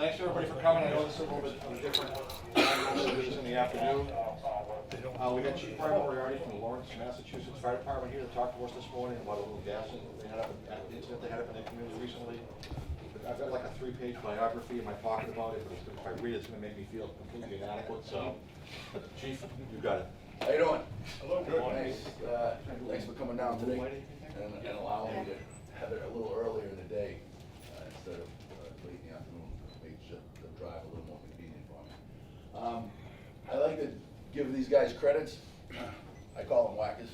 Thanks everybody for coming. I know this is a little bit of a different time in the afternoon. We had Chief Brian Moriarty from the Lawrence, Massachusetts Fire Department here to talk to us this morning about a little gas incident they had up in their community recently. I've got like a 3-page biography in my pocket about it, but if I read it, it's going to make me feel completely inadequate. So, Chief, you got it. How you doing? Hello, good. Thanks. Thanks for coming down today and allowing me to have it a little earlier in the day instead of late in the afternoon. Makes the drive a little more convenient for me. I like to give these guys credits. I call them whackers,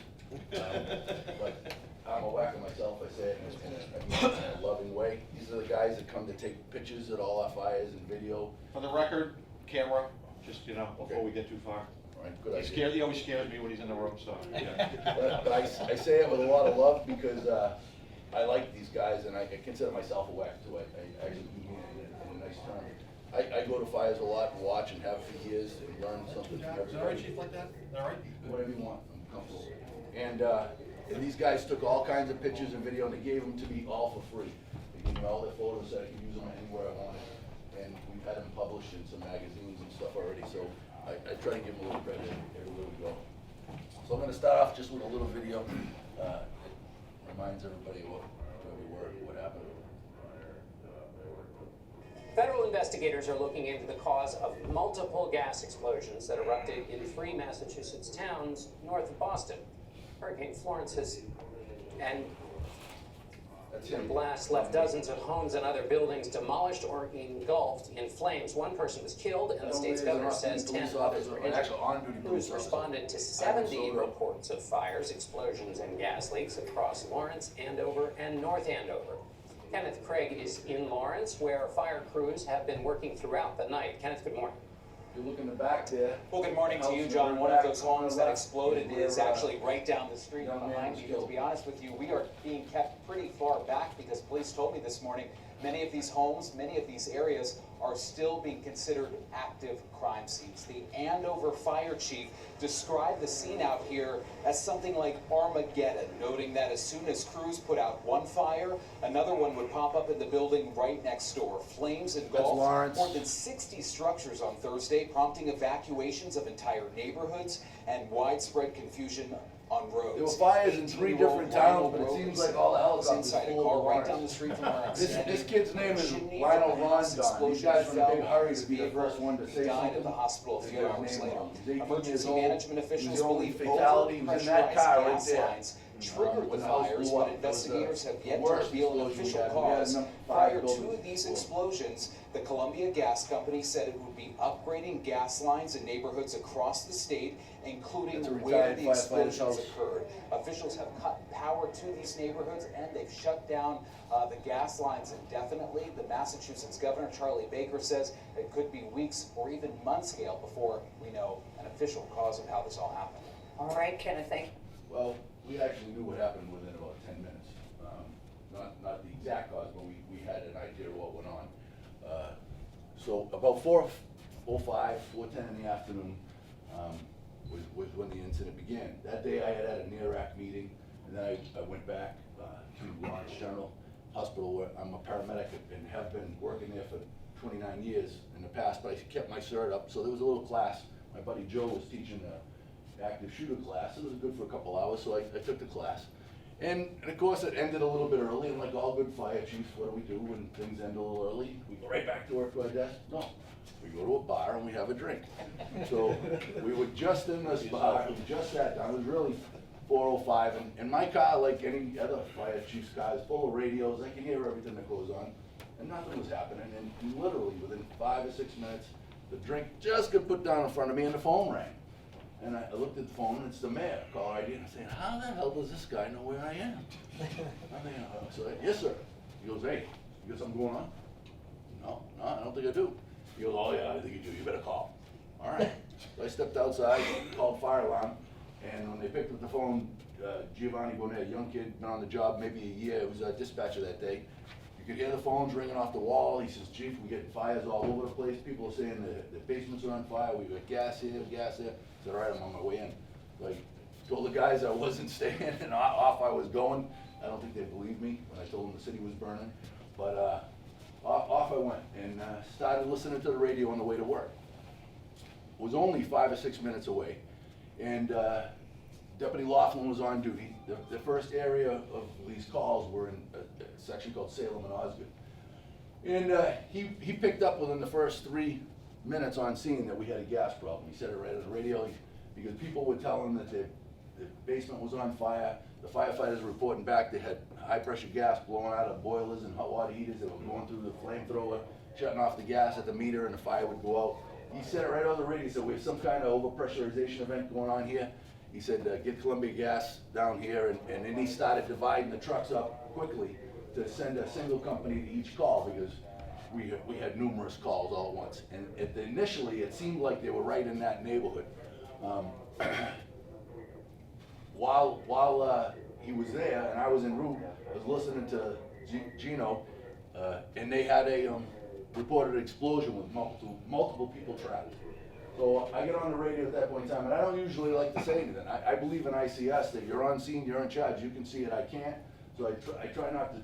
but I'm a whacker myself. I say it in a loving way. These are the guys that come to take pictures at all our fires and video. For the record, camera, just, before we get too far. All right, good idea. He always scares me when he's in the room, so, yeah. But I say it with a lot of love because I like these guys and I consider myself a whack too. I actually mean it in a nice term. I go to fires a lot and watch and have for years and learn something from everybody. Is that all right, Chief, like that? All right? Whatever you want, I'm comfortable. And these guys took all kinds of pictures and video and they gave them to me all for free. They gave me all their photos so I could use them anywhere I wanted. And we've had them published in some magazines and stuff already, so I try to give them a little credit everywhere we go. So I'm going to start off just with a little video. It reminds everybody where we were, what happened. Federal investigators are looking into the cause of multiple gas explosions that erupted in 3 Massachusetts towns north of Boston. Hurricane Florence That's the him. blast left dozens of homes and other buildings demolished or engulfed in flames. 1 person was killed, and the state's governor says 10 others were injured. Actually, on-duty police Crews officer. responded to 70 reports of fires, explosions, and gas leaks across Lawrence, Andover, and North Andover. Kenneth Craig is in Lawrence, where fire crews have been working throughout the night. Kenneth, good morning. If you look in the back there. Well, good morning to you, John. One of those homes that exploded is actually right down the street behind me. To be honest with you, we are being kept pretty far back because police told me this morning many of these homes, many of these areas are still being considered active crime scenes. The Andover fire chief described the scene out here as something like Armageddon, noting that as soon as crews put out one fire, another one would pop up in the building right next door. Flames engulfed more than 60 structures on Thursday, prompting evacuations of entire neighborhoods and widespread confusion on roads. There were fires in 3 different towns, but it seems like all the helicopters inside a full car of right Lawrence. down the street from where I'm standing. This kid's name is Chimney Lionel from the house Rondon. These explosion guys were in a big fell hurry his to be the vehicle. first one to He say died something. at the hospital a few They got hours his name later. wrong. He's 18 years Emergency old. management He's officials the only believe fatality. He was in that car right gas there. lines triggered When the the house fires, blew up, but it was investigators have yet to worst reveal an explosion we official had. We had cause. enough Prior fire to buildings. these explosions, the Columbia Gas Company said it would be upgrading gas lines in neighborhoods across the state, including That's a where retired the firefighter's explosions house. occurred. Officials have cut power to these neighborhoods and they've shut down the gas lines indefinitely. The Massachusetts Governor, Charlie Baker, says it could be weeks or even months, Gail, before we know an official cause of how this all happened. All right, Kenneth, thank you. Well, we actually knew what happened within about 10 minutes. Not the exact cause, but we had an idea of what went on. So about 4:05, 4:10 in the afternoon was when the incident began. That day I had a NERAC meeting, and then I went back to Lawrence General Hospital, where I'm a paramedic and have been working there for 29 years in the past, but I kept my cert up, so there was a little class. My buddy Joe was teaching the active shooter class. It was good for a couple hours, so I took the class. And of course, it ended a little bit early, and like all good fire chiefs, what do we do when things end a little early? We go right back to work to our desk? No. We go to a bar and we have a drink. So we were just in this bar, we just sat down, it was really 4:05, and my car, like any other fire chief's car, is full of radios. I can hear everything that goes on, and nothing was happening. And literally within 5 or 6 minutes, the drink just got put down in front of me and the phone rang. And I looked at the phone, and it's the mayor, caller ID, and I'm saying, how the hell does this guy know where I am? I'm thinking, so, yes, sir. He goes, hey, you got something going on? No, I don't think I do. He goes, oh yeah, I think you do, you better call. All right. So I stepped outside, called fire alarm, and when they picked up the phone, Giovanni Bonet, a young kid, been on the job maybe a year, he was a dispatcher that day. You could hear the phones ringing off the wall. He says, Chief, we're getting fires all over the place. People are saying the basements are on fire. We got gas here, gas there. I said, all right, I'm on my way in. Like, told the guys I wasn't staying and off I was going. I don't think they believed me when I told them the city was burning. But off I went and started listening to the radio on the way to work. It was only 5 or 6 minutes away, and Deputy Laughlin was on duty. The first area of these calls were in a section called Salem and Osgood. And he picked up within the first 3 minutes on scene that we had a gas problem. He said it right on the radio because people were telling that the basement was on fire. The firefighters were reporting back they had high pressure gas blowing out of boilers and hot water heaters that were going through the flamethrower, shutting off the gas at the meter, and the fire would go out. He said it right on the radio. He said, we have some kind of overpressurization event going on here. He said, get Columbia Gas down here, and then he started dividing the trucks up quickly to send a single company to each call because we had numerous calls all at once. And initially, it seemed like they were right in that neighborhood. While he was there and I was en route, I was listening to Gino, and they had a reported explosion with multiple people trapped. So I get on the radio at that point in time, and I don't usually like to say anything. I believe in ICS that you're on scene, you're in charge, you can see it, I can't. So I try not to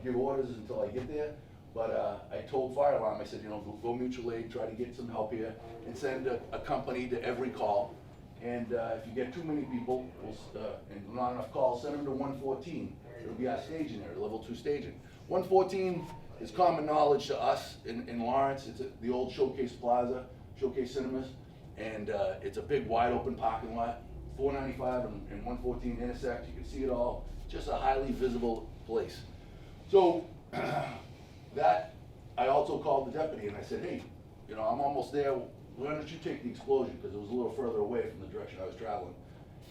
give orders until I get there. But I told Fire Alarm, I said, go mutual aid, try to get some help here, and send a company to every call. And if you get too many people, and not enough calls, send them to 114. It'll be our staging area, level 2 staging. 114 is common knowledge to us in Lawrence. It's the old Showcase Plaza, Showcase Cinemas, and it's a big wide open parking lot. 495 and 114 intersect, you can see it all. Just a highly visible place. So that, I also called the deputy and I said, hey, I'm almost there. Why don't you take the explosion? Because it was a little further away from the direction I was traveling.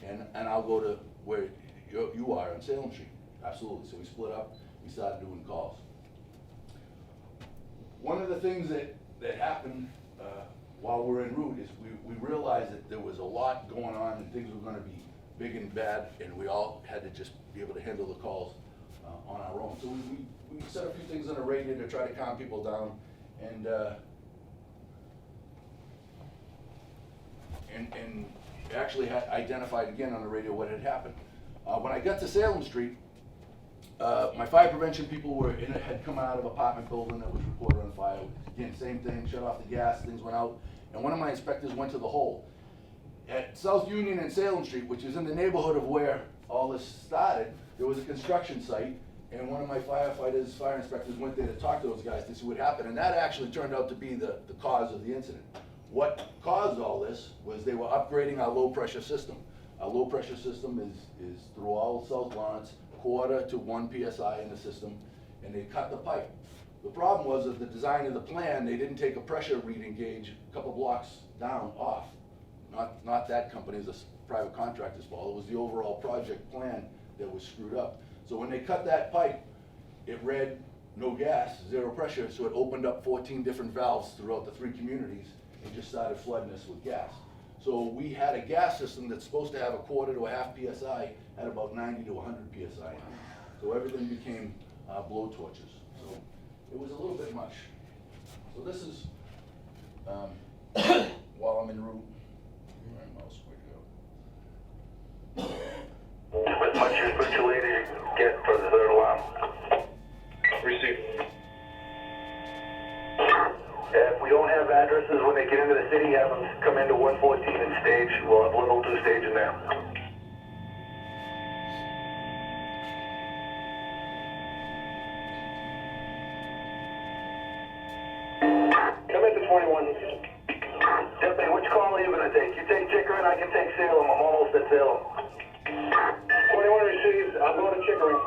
And I'll go to where you are on Salem Street. Absolutely. So we split up, we started doing calls. One of the things that happened while we're en route is we realized that there was a lot going on and things were gonna be big and bad, and we all had to just be able to handle the calls on our own. So we said a few things on the radio to try to calm people down, and actually had identified again on the radio what had happened. When I got to Salem Street, my fire prevention people had come out of an apartment building that was reported on fire. Again, same thing, shut off the gas, things went out, and one of my inspectors went to the hole. At South Union and Salem Street, which is in the neighborhood of where all this started, there was a construction site, and one of my fire inspectors went there to talk to those guys to see what happened, and that actually turned out to be the cause of the incident. What caused all this was they were upgrading our low pressure system. Our low pressure system is through all of South Lawrence, 1/4 to 1 PSI in the system, and they cut the pipe. The problem was that the design of the plan, they didn't take a pressure reading gauge a couple blocks down off. Not that company's, a private contractor's fault. It was the overall project plan that was screwed up. So when they cut that pipe, it read no gas, 0 pressure, so it opened up 14 different valves throughout the 3 communities and just started flooding us with gas. So we had a gas system that's supposed to have 1/4 to 1/2 PSI, had about 90 to 100 PSI in it. So everything became blow torches. So it was a little bit much. So this is, while I'm en route, where my mouse would go. As much as mutual aid as you can get for the 3rd alarm. Received. If we don't have addresses when they get into the city, have them come into 114 and stage. We'll have level 2 stage in there. Come into 21. Deputy, which call are you going to take? You take Chickering, I can take Salem. I'm almost at Salem. 21 received. I'm going to Chickering.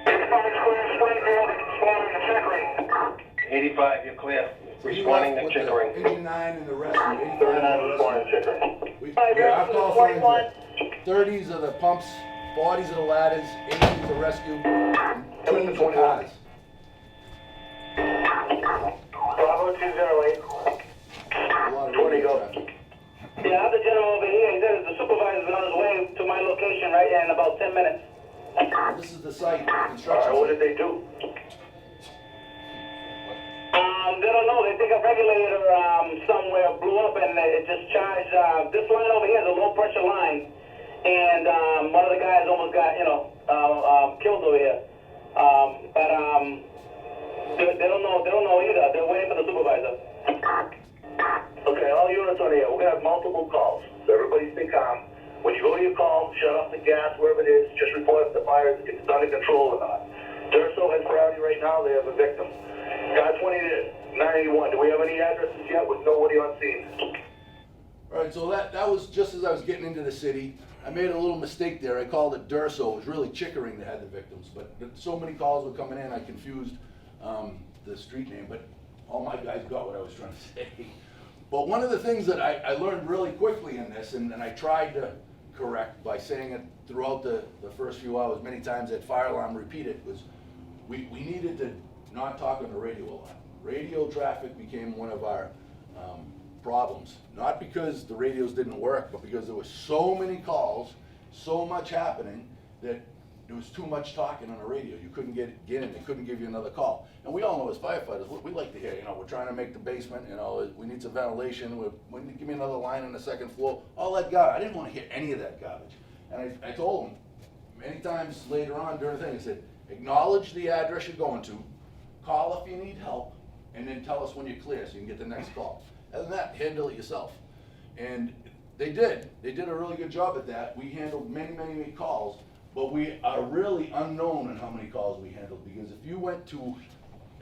85 clear, Springfield, responding to Chickering. 85, you're clear. So he Responding left to with Chickering. the engine 9 and the rescue. 39 responding to Chickering. Our call signs are 30s are the pumps, 40s are the ladders, 80s are the rescue, and 2s are cars. Bravo 208. A lot of 20 radio go. traffic. Yeah, I have the gentleman over here. He says the supervisor's on his way to my location right in about 10 minutes. This is the site, the construction Alright, what site. did they do? They don't know. They think a regulator somewhere blew up and it just charged. This line over here is a low pressure line, and one of the guys almost got killed over here. They don't know. They don't know either. They're waiting for the supervisor. Okay, all units on here. We're gonna have multiple calls, so everybody stay calm. When you go to your call, shut off the gas wherever it is. Just report if the fire is under control or not. Durso has priority right now. They have a victim. Guy 2981. Do we have any addresses yet with nobody on scene? All right, so that was just as I was getting into the city. I made a little mistake there. I called it Durso. It was really Chickering that had the victims, but so many calls were coming in, I confused the street name, but all my guys got what I was trying to say. But one of the things that I learned really quickly in this, and I tried to correct by saying it throughout the first few hours, many times that fire alarm repeated, was we needed to not talk on the radio a lot. Radio traffic became one of our problems, not because the radios didn't work, but because there were so many calls, so much happening, that there was too much talking on the radio. You couldn't get in, they couldn't give you another call. And we all know as firefighters, we like to hear, we're trying to make the basement, we need some ventilation, give me another line on the second floor, all that garbage. I didn't want to hear any of that garbage. And I told them many times later on during the thing, I said, acknowledge the address you're going to, call if you need help, and then tell us when you're clear so you can get the next call. Other than that, handle it yourself. And they did. They did a really good job at that. We handled many, many, many calls, but we are really unknown in how many calls we handled, because if you went to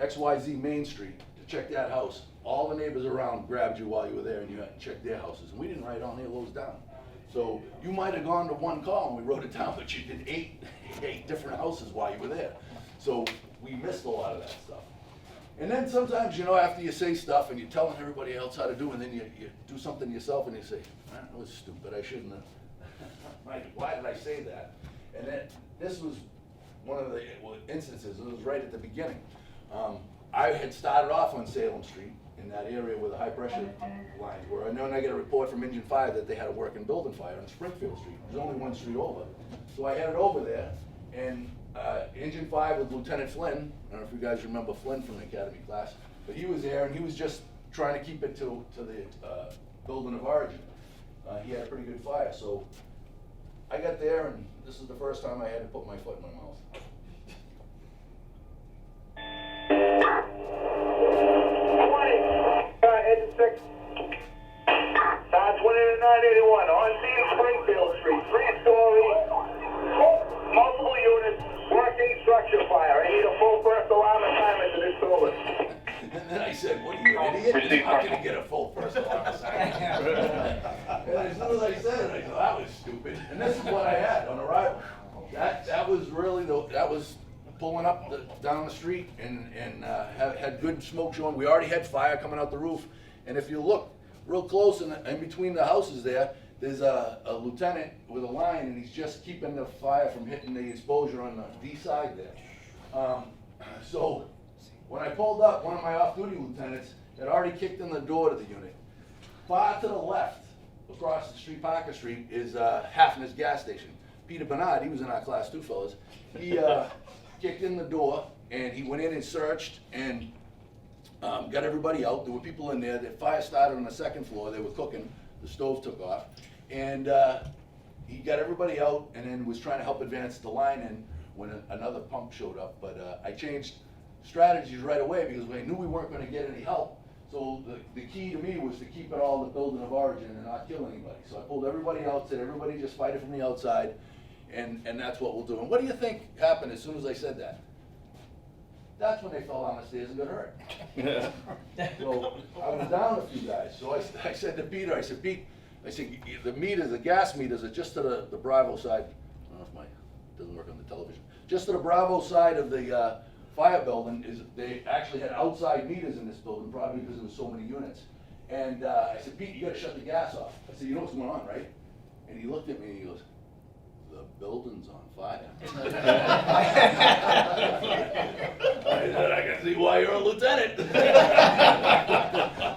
XYZ Main Street to check that house, all the neighbors around grabbed you while you were there and you had to check their houses, and we didn't write all any of those down. So you might have gone to one call and we wrote it down, but you did eight different houses while you were there. So we missed a lot of that stuff. And then sometimes, after you say stuff and you're telling everybody else how to do, and then you do something yourself and you say, that was stupid, I shouldn't have. Why did I say that? And then this was one of the instances, it was right at the beginning. I had started off on Salem Street in that area where the high pressure lines were. And then I get a report from Engine 5 that they had a working building fire on Springfield Street. There's only one street over. So I headed over there, and Engine 5 with Lieutenant Flynn, I don't know if you guys remember Flynn from the academy class, but he was there and he was just trying to keep it to the building of origin. He had a pretty good fire, so I got there and this is the first time I had to put my foot in my mouth. Engine 6. 2981 on scene, Springfield Street, 3-story, multiple units, working structure fire. I need a full burst alarm assignment to this building. And then I said, what are you, an idiot? You're not gonna get a full burst alarm assignment. And as soon as I said it, I thought, that was stupid. And this is what I had on arrival. That was really, that was pulling up down the street and had good smoke showing. We already had fire coming out the roof. And if you look real close in between the houses there's a lieutenant with a line, and he's just keeping the fire from hitting the exposure on the D side there. So when I pulled up, one of my off-duty lieutenants had already kicked in the door to the unit. Far to the left, across the street, Parker Street, is Hafner's gas station. Peter Bernard, he was in our class too, fellas. He kicked in the door, and he went in and searched, and got everybody out. There were people in there. The fire started on the second floor. They were cooking. The stove took off. And he got everybody out and then was trying to help advance the line in when another pump showed up. But I changed strategies right away because I knew we weren't going to get any help. So the key to me was to keep it all the building of origin and not kill anybody. So I pulled everybody out, said everybody just fight it from the outside, and that's what we'll do. And what do you think happened as soon as I said that? That's when they fell down the stairs and got hurt. So I was down a few guys. So I said to Peter, I said, Pete, the gas meters are just to the Bravo side. I don't know if it doesn't work on the television. Just to the Bravo side of the fire building they actually had outside meters in this building, probably because there was so many units. And I said, Pete, you gotta shut the gas off. I said, you know what's going on, right? And he looked at me and he goes, the building's on fire. I said, I can see why you're a lieutenant.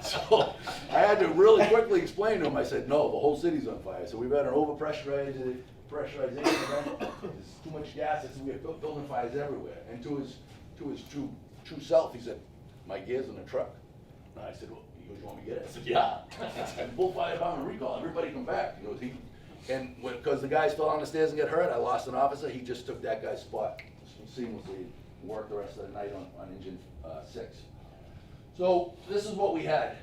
So I had to really quickly explain to him. I said, no, the whole city's on fire. So we've had an overpressurization event. There's too much gas. I said, we have building fires everywhere. And to his true self, he said, my gear's in the truck. And I said, well, he goes, you want me to get it? I said, yeah. I said, full fire department recall, everybody come back. He goes, because the guys fell down the stairs and got hurt, I lost an officer, he just took that guy's spot seamlessly. work the rest of the night on engine 6. So this is what we had.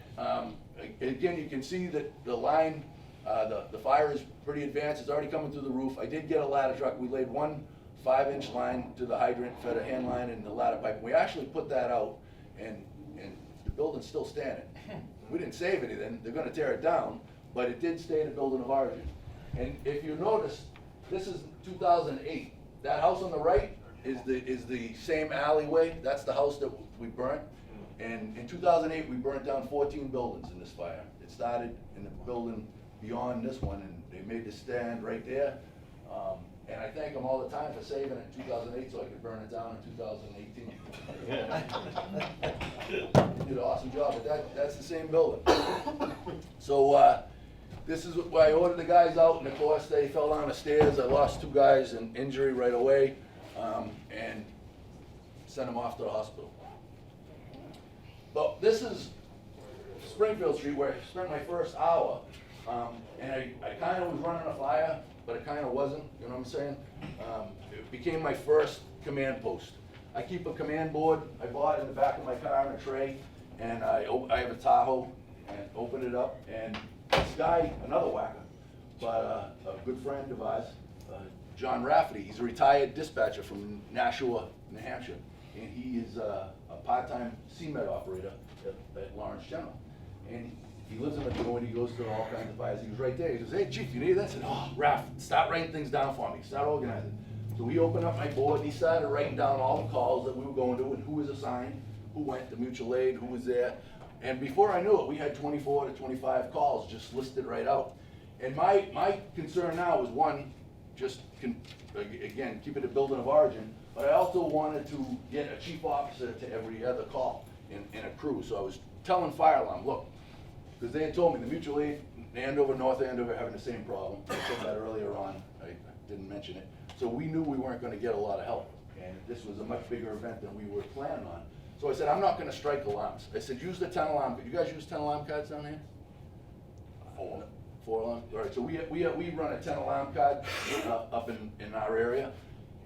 Again, you can see that the line, the fire is pretty advanced, it's already coming through the roof. I did get a ladder truck, we laid one 5-inch line to the hydrant, fed a hand line and the ladder pipe. We actually put that out, and the building's still standing. We didn't save anything, they're gonna tear it down, but it did stay the building of origin. And if you notice, this is 2008. That house on the right is the same alleyway, that's the house that we burnt. And in 2008, we burnt down 14 buildings in this fire. It started in the building beyond this one, and they made the stand right there. And I thank them all the time for saving it in 2008 so I could burn it down in 2018. They did an awesome job, but that's the same building. So this is why I ordered the guys out, and of course they fell down the stairs. I lost 2 guys in injury right away, and sent them off to the hospital. But this is Springfield Street where I spent my first hour, and I kind of was running a fire, but it kind of wasn't, you know what I'm saying? It became my first command post. I keep a command board, I bought it in the back of my car in a tray, and I have a Tahoe, and open it up, and this guy, another whacker, but a good friend of ours, John Rafferty, he's a retired dispatcher from Nashua, New Hampshire, and he is a part-time CMED operator at Lawrence General. And he lives in Medina, and he goes to all kinds of fires. He was right there. He says, "Hey, Chief, you need that?" I said, "Oh, Raph, start writing things down for me. Start organizing." So we opened up my board, and he started writing down all the calls that we were going to, and who was assigned, who went to mutual aid, who was there. And before I knew it, we had 24 to 25 calls just listed right out. And my concern now is, one, just, again, keeping the building of origin, but I also wanted to get a chief officer to every other call in a crew. So I was telling fire alarm, look, because they had told me the mutual aid, Andover, North Andover are having the same problem. I said that earlier on, I didn't mention it. So we knew we weren't gonna get a lot of help. And this was a much bigger event than we were planning on. So I said, I'm not gonna strike alarms. I said, use the 10 alarm, you guys use 10 alarm cards down here? 4 alarm, all right, so we run a 10 alarm card up in our area.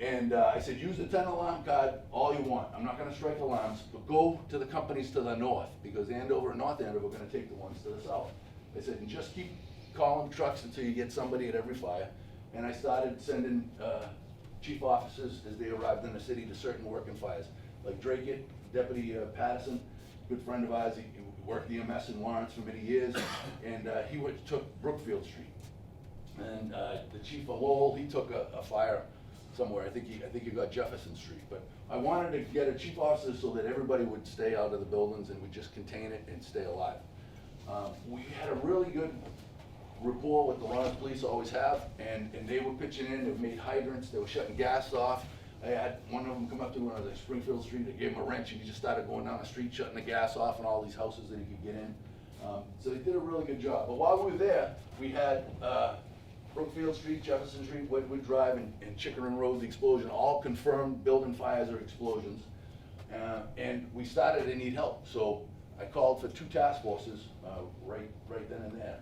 And I said, use the 10 alarm card all you want. I'm not gonna strike alarms, but go to the companies to the north, because Andover and North Andover are gonna take the ones to the south. I said, and just keep calling trucks until you get somebody at every fire. And I started sending chief officers as they arrived in the city to certain working fires. Like Drake, Deputy Patterson, good friend of ours, he worked EMS in Lawrence for many years, and he took Brookfield Street. And the chief of Lowell, he took a fire somewhere. I think he got Jefferson Street. But I wanted to get a chief officer so that everybody would stay out of the buildings and would just contain it and stay alive. We had a really good rapport with the Lawrence police, always have, and they were pitching in. They made hydrants, they were shutting gas off. I had one of them come up to me when I was at Springfield Street. I gave him a wrench, and he just started going down the street, shutting the gas off in all these houses that he could get in. So they did a really good job. But while we were there, we had Brookfield Street, Jefferson Street, Woodwood Drive, and Chickering Road, the explosion, all confirmed building fires or explosions. And we started to need help. So I called for 2 task forces right then and there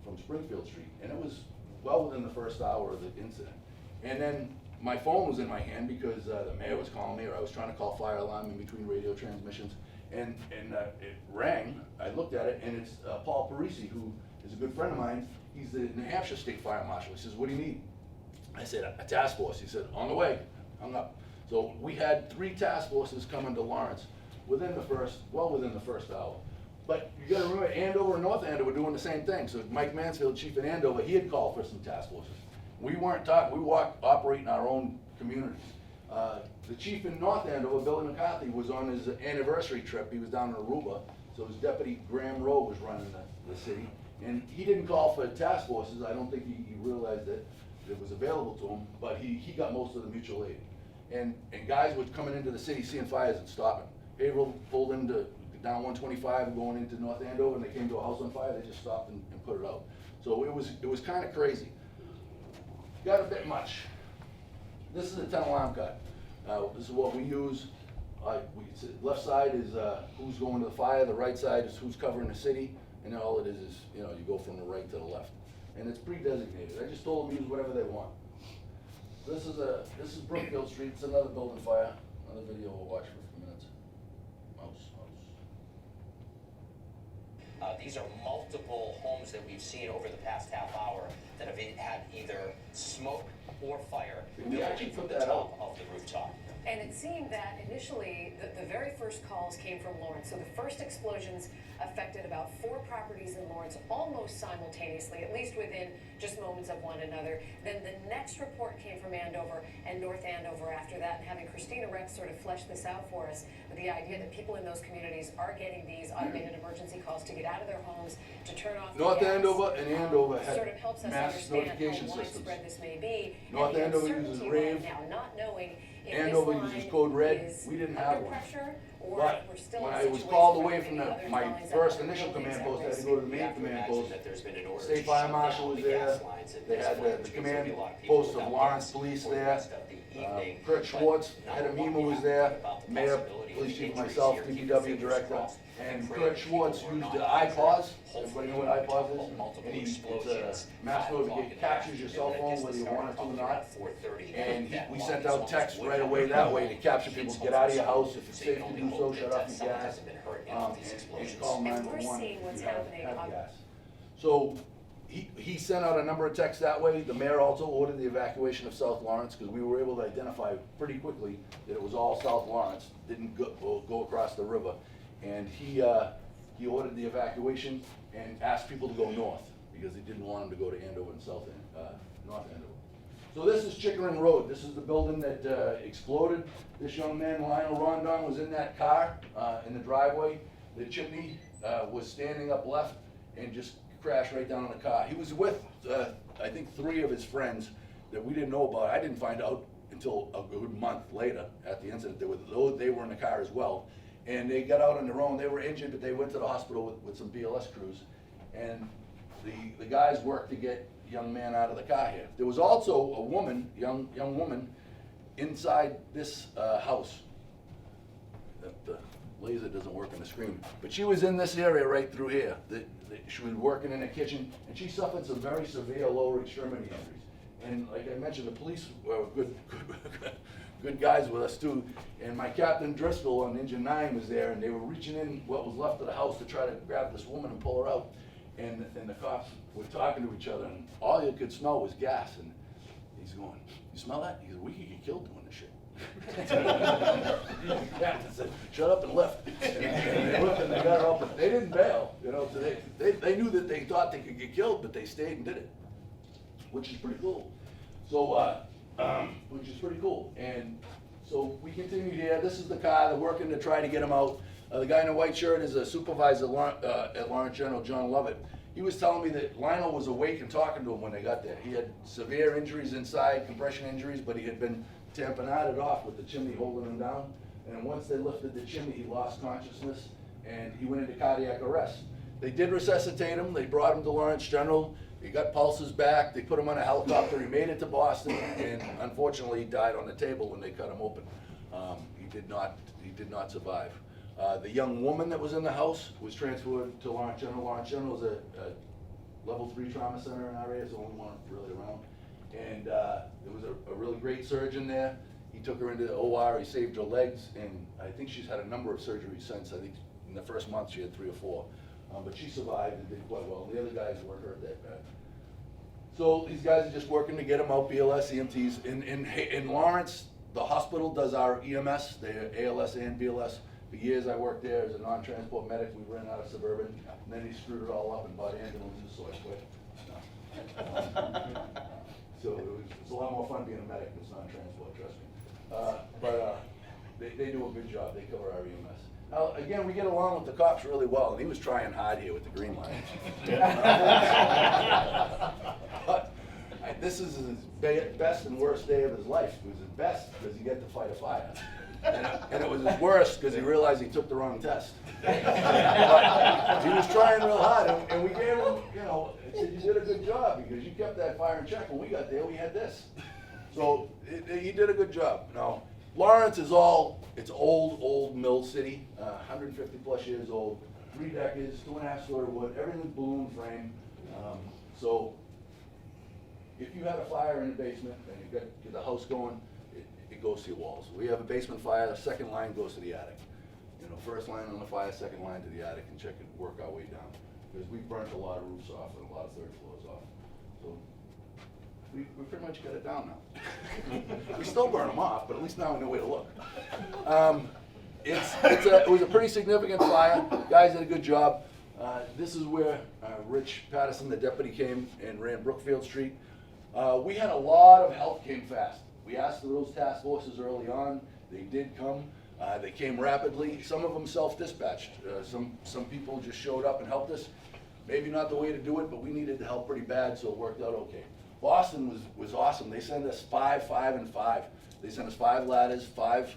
from Springfield Street. And it was well within the first hour of the incident. And then my phone was in my hand because the mayor was calling me, or I was trying to call fire alarm in between radio transmissions. And it rang. I looked at it, and it's Paul Parisi, who is a good friend of mine. He's the New Hampshire State Fire Marshal. He says, "What do you need?" I said, "A task force." He said, "On the way." Hung up. So we had 3 task forces coming to Lawrence within the first hour. But you gotta remember, Andover and North Andover were doing the same thing. So Mike Mansfield, chief in Andover, he had called for some task forces. We weren't talking, we walked operating our own communities. The chief in North Andover, Billy McCarthy, was on his anniversary trip. He was down in Aruba. So his deputy, Graham Rowe, was running the city. And he didn't call for task forces. I don't think he realized that it was available to him, but he got most of the mutual aid. And guys were coming into the city, seeing fires and stopping. Haverhill pulled into down 125 and going into North Andover, and they came to a house on fire. They just stopped and put it out. So it was kind of crazy. Got a bit much. This is a 10 alarm card. This is what we use. Left side is who's going to the fire. The right side is who's covering the city. And then all it is you go from the right to the left. And it's pre-designated. I just told them to use whatever they want. This is Brookfield Street. It's another building fire. Another video we'll watch for a few minutes. Mouse. These are multiple homes that we've seen over the past half hour that have had either smoke or fire Did we actually from put the that top out? of the rooftop. And it seemed that initially, the very first calls came from Lawrence. So the first explosions affected about 4 properties in Lawrence almost simultaneously, at least within just moments of one another. Then the next report came from Andover and North Andover after that. And having Christina Rex sort of flesh this out for us with the idea that people in those communities are getting these automated emergency calls to get out of their homes, to turn off the North gas, Andover and Andover had sort of helps us mass understand notification how systems. widespread this may be. North and the Andover uses uncertainty rave. right now, not knowing if Andover this uses line code red. is We didn't under have one. pressure, or But if we're still when in a I was situation called where away maybe from other my lines first are initial buildings command at post, I had to risk. go to the You main have to command imagine post. that there's been an order State to Fire shut Marshal down was the there. gas lines, and They this had is the why there's gonna command be a lot of people post of without Lawrence gas Police for the there. rest of the evening. Kurt But Schwartz, not head of only MEMA was that, there, about the Mayor, possibility of Police Chief, injuries myself, here, keep your DPW fingers Director, crossed. and Pray Kurt that Schwartz people were used not the injured. iPause. Hopefully Everybody know what iPause is? multiple And it's explosions. a mass 5 o'clock notification, in the captures your cell afternoon, phone whether you and it want it to or gets not. started probably around 4:30. And That we long sent as out long text as would right happen away that way to home, capture kids people, home get out of from your school, house, if it's so you safe can to only do so, hope shut that off your someone gas. hasn't been hurt in all these And explosions. call And we're 911 seeing what's if you happening have on- gas. So he sent out a number of texts that way. The mayor also ordered the evacuation of South Lawrence because we were able to identify pretty quickly that it was all South Lawrence, didn't go across the river. And he ordered the evacuation and asked people to go north because he didn't want them to go to Andover and North Andover. So this is Chickering Road. This is the building that exploded. This young man, Lionel Rondon, was in that car in the driveway. The chimney was standing up left and just crashed right down on the car. He was with, I think, 3 of his friends that we didn't know about. I didn't find out until a good month later at the incident. They were in the car as well. And they got out on their own. They were injured, but they went to the hospital with some BLS crews. And the guys worked to get the young man out of the car here. There was also a woman, young woman, inside this house. The laser doesn't work on the screen, but she was in this area right through here. She was working in the kitchen, and she suffered some very severe lower extremity injuries. And like I mentioned, the police were good guys with us too. And my Captain Driscoll on Engine 9 was there, and they were reaching in what was left of the house to try to grab this woman and pull her out. And the cops were talking to each other, and all you could smell was gas. And he's going, "You smell that?" He said, "We could get killed doing this shit." The captain said, "Shut up and left." And they looked and they got her up, and they didn't bail, you know. So they knew that they thought they could get killed, but they stayed and did it, which is pretty cool. So, which is pretty cool. And so we continued here. This is the car. They're working to try to get him out. The guy in the white shirt is a supervisor at Lawrence General, John Lovett. He was telling me that Lionel was awake and talking to him when they got there. He had severe injuries inside, compression injuries, but he had been tamponaded off with the chimney holding him down. And once they lifted the chimney, he lost consciousness and he went into cardiac arrest. They did resuscitate him. They brought him to Lawrence General. He got pulses back. They put him on a helicopter. He made it to Boston, and unfortunately, he died on the table when they cut him open. He did not survive. The young woman that was in the house was transferred to Lawrence General. Lawrence General is a level 3 trauma center in our area. It's the only one really around. And there was a really great surgeon there. He took her into the OR. He saved her legs, and I think she's had a number of surgeries since. I think in the first month she had 3 or 4. But she survived and did quite well. The other guys weren't hurt that bad. So these guys are just working to get them out, BLS, EMTs. In Lawrence, the hospital does our EMS, they're ALS and BLS. For years I worked there as a non-transport medic. We ran out of Suburban, and then he screwed it all up and bought ambulances, so I quit. So it's a lot more fun being a medic than non-transport, trust me. They do a good job. They cover our EMS. Now, again, we get along with the cops really well, and he was trying hard here with the green line. But this is his best and worst day of his life. It was his best because he got to fight a fire. And it was his worst because he realized he took the wrong test. But he was trying real hard, and we gave him, you know, said, "You did a good job because you kept that fire in check. When we got there, we had this." So he did a good job. Now, Lawrence is it's old mill city, 150 plus years old, 3 deckers, 2.5 story wood, everything's balloon frame. So if you had a fire in the basement and you got the house going, it it goes to your walls. We have a basement fire, the second line goes to the attic. You know, first line on the fire, second line to the attic, and check and work our way down. Because we burnt a lot of roofs off and a lot of third floors off. So we pretty much got it down now. We still burn them off, but at least now we know where to look. It was a pretty significant fire. Guys did a good job. This is where Rich Patterson, the deputy, came and ran Brookfield Street. We had a lot of help came fast. We asked those task forces early on. They did come. They came rapidly. Some of them self-dispatched. Some people just showed up and helped us. Maybe not the way to do it, but we needed the help pretty bad, so it worked out okay. Boston was awesome. They sent us 5, 5, and 5. They sent us 5 ladders, 5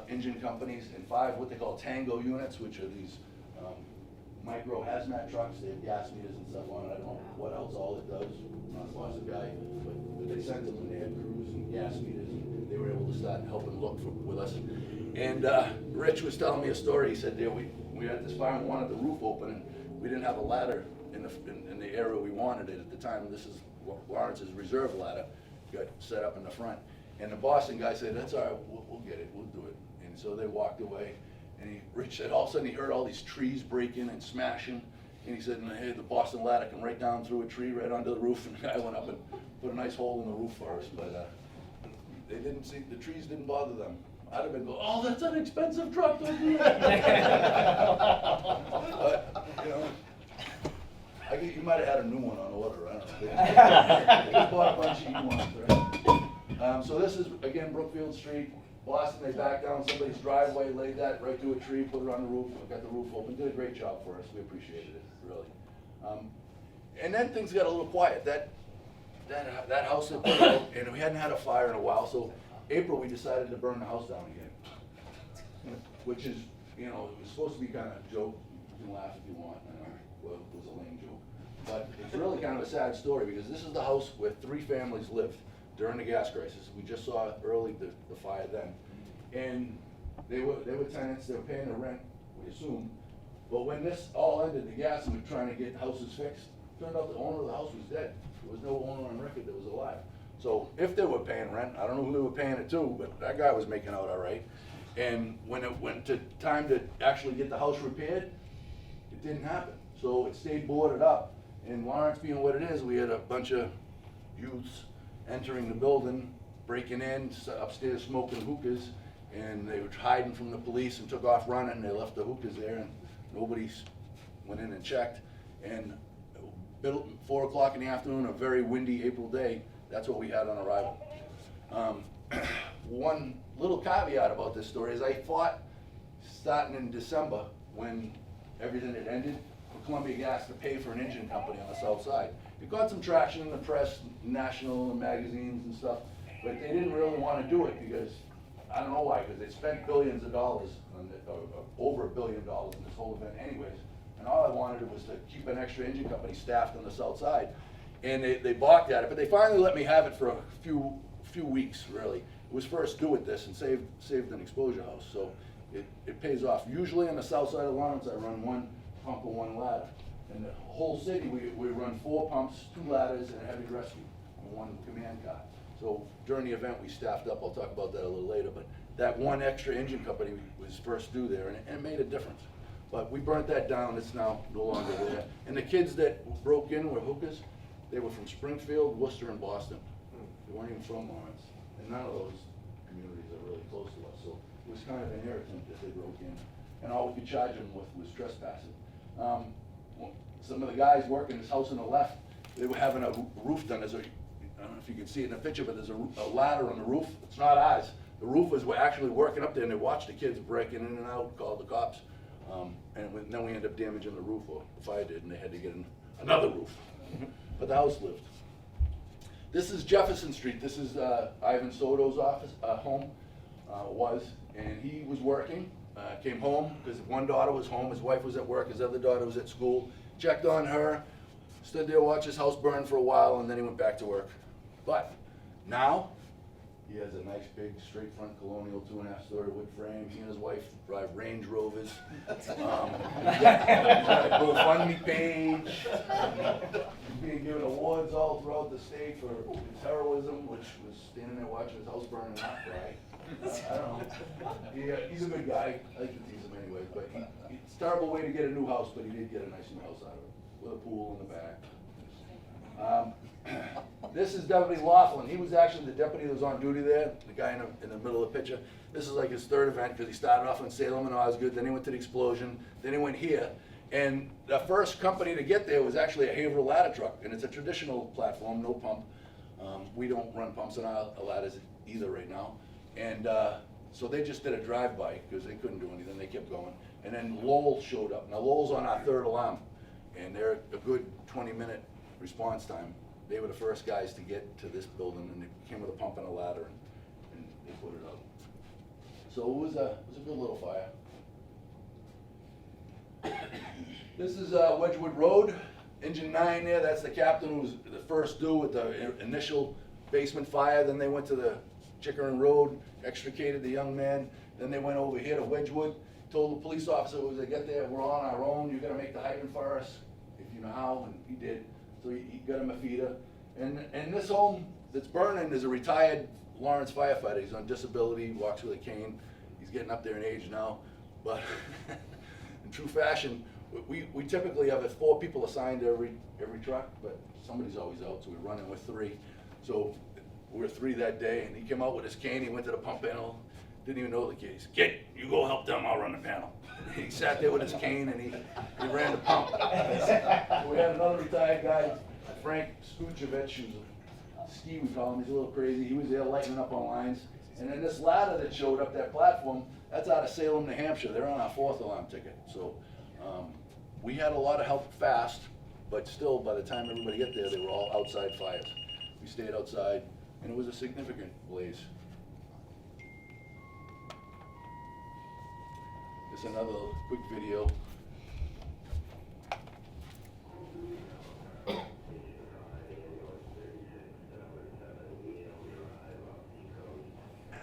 engine companies, and 5 what they call tango units, which are these micro hazmat trucks. They have gas meters and stuff on it. I don't know what else all it does. I'm not a Boston guy, but they sent them and they had crews and gas meters, and they were able to start helping look with us. And Rich was telling me a story. He said, "Yeah, we had this fire and wanted the roof open, and we didn't have a ladder in the area we wanted it at the time. This is Lawrence's reserve ladder, got set up in the front." And the Boston guy said, "That's all right, we'll get it, we'll do it." And so they walked away. And Rich said, all of a sudden he heard all these trees breaking and smashing. And he said, "Hey, the Boston ladder come right down through a tree, right onto the roof." And the guy went up and put a nice hole in the roof for us. But they didn't see, the trees didn't bother them. I'd have been going, "Oh, that's an expensive truck, don't do that." But, you know, you might have had a new one on order, I don't know. They just bought a bunch of E1s, right? So this is, again, Brookfield Street. Boston, they backed down somebody's driveway, laid that right through a tree, put it on the roof, got the roof open, did a great job for us. We appreciated it, really. And then things got a little quiet. That house had been out, and we hadn't had a fire in a while, so April we decided to burn the house down again. Which is, you know, it was supposed to be kind of a joke. You can laugh if you want. Well, it was a lame joke. But it's really kind of a sad story, because this is the house where 3 families lived during the gas crisis. We just saw early the fire then. And they were tenants, they were paying the rent, we assume. But when this all ended, the gas, and we were trying to get houses fixed, turned out the owner of the house was dead. There was no owner on record that was alive. So if they were paying rent, I don't know who they were paying it to, but that guy was making out all right. And when it went to time to actually get the house repaired, it didn't happen. So it stayed boarded up. And Lawrence being what it is, we had a bunch of youths entering the building, breaking in, upstairs smoking hookahs, and they were hiding from the police and took off running. They left the hookahs there, and nobody went in and checked. And 4 o'clock in the afternoon, a very windy April day, that's what we had on arrival. One little caveat about this story is I fought, starting in December, when everything had ended, for Columbia Gas to pay for an engine company on the south side. It got some traction in the press, national and magazines and stuff, but they didn't really want to do it because, I don't know why, because they spent billions of dollars, over $1 billion in this whole event anyways. And all I wanted was to keep an extra engine company staffed on the south side. And they balked at it, but they finally let me have it for a few weeks, really. It was first do with this and saved an exposure house, so it pays off. Usually on the south side of Lawrence, I run 1 pump and 1 ladder. In the whole city, we run 4 pumps, 2 ladders, and a heavy rescue, and 1 command car. So during the event, we staffed up. I'll talk about that a little later, but that 1 extra engine company was first due there, and it made a difference. But we burnt that down. It's now no longer there. And the kids that broke in were hookers. They were from Springfield, Worcester, and Boston. They weren't even from Lawrence. And none of those communities are really close to us. So it was kind of an irritant that they broke in. And all we could charge them with was trespassing. Some of the guys working this house on the left, they were having a roof done. I don't know if you can see it in the picture, but there's a ladder on the roof. It's not ours. The roofers were actually working up there, and they watched the kids breaking in and out, called the cops. And then we ended up damaging the roof, or the fire did, and they had to get another roof. But the house lived. This is Jefferson Street. This is Ivan Soto's office, home, and he was working, came home, because 1 daughter was home, his wife was at work, his other daughter was at school, checked on her, stood there, watched his house burn for a while, and then he went back to work. But now, he has a nice big straight front colonial 2.5-story wood frame. He and his wife drive Range Rovers. He's got a GoFundMe page. being given awards all throughout the state for his heroism, which was standing there watching his house burn and not cry. I don't know. He's a good guy. I like to tease him anyways, but it's a terrible way to get a new house, but he did get a nice new house out of it, with a pool in the back. This is Deputy Laughlin. He was actually the deputy that was on duty there, the guy in the middle of the picture. This is like his third event, because he started off in Salem and Osgood, then he went to the explosion, then he went here. And the first company to get there was actually a Haverhill ladder truck, and it's a traditional platform, no pump. We don't run pumps in our ladders either right now. And so they just did a drive-by, because they couldn't do anything, they kept going. And then Lowell showed up. Now Lowell's on our third alarm, and they're a good 20-minute response time. They were the first guys to get to this building, and they came with a pump and a ladder, and they put it out. So it was a good little fire. This is Wedgewood Road, engine 9 there. That's the captain who was the first due with the initial basement fire. Then they went to the Chickering Road, extricated the young man. Then they went over here to Wedgewood, told the police officer as they get there, we're on our own, you gotta make the hydrant for us, if you know how, and he did. So he got him a feeder. And this home that's burning is a retired Lawrence firefighter. He's on disability, walks with a cane. He's getting up there in age now, but in true fashion, we typically have 4 people assigned to every truck, but somebody's always out, so we're running with 3. So we were 3 that day, and he came out with his cane, he went to the pump panel, didn't even know the case. Kid, you go help them, I'll run the panel. He sat there with his cane and he ran the pump. We had another retired guy, Frank Skuchevich, who's a ski, we call him, he's a little crazy. He was there lighting up on lines. And then this ladder that showed up, that platform, that's out of Salem, New Hampshire. They're on our 4th alarm ticket. So we had a lot of help fast, but still, by the time everybody got there, they were all outside fires. We stayed outside, and it was a significant blaze. Just another quick video.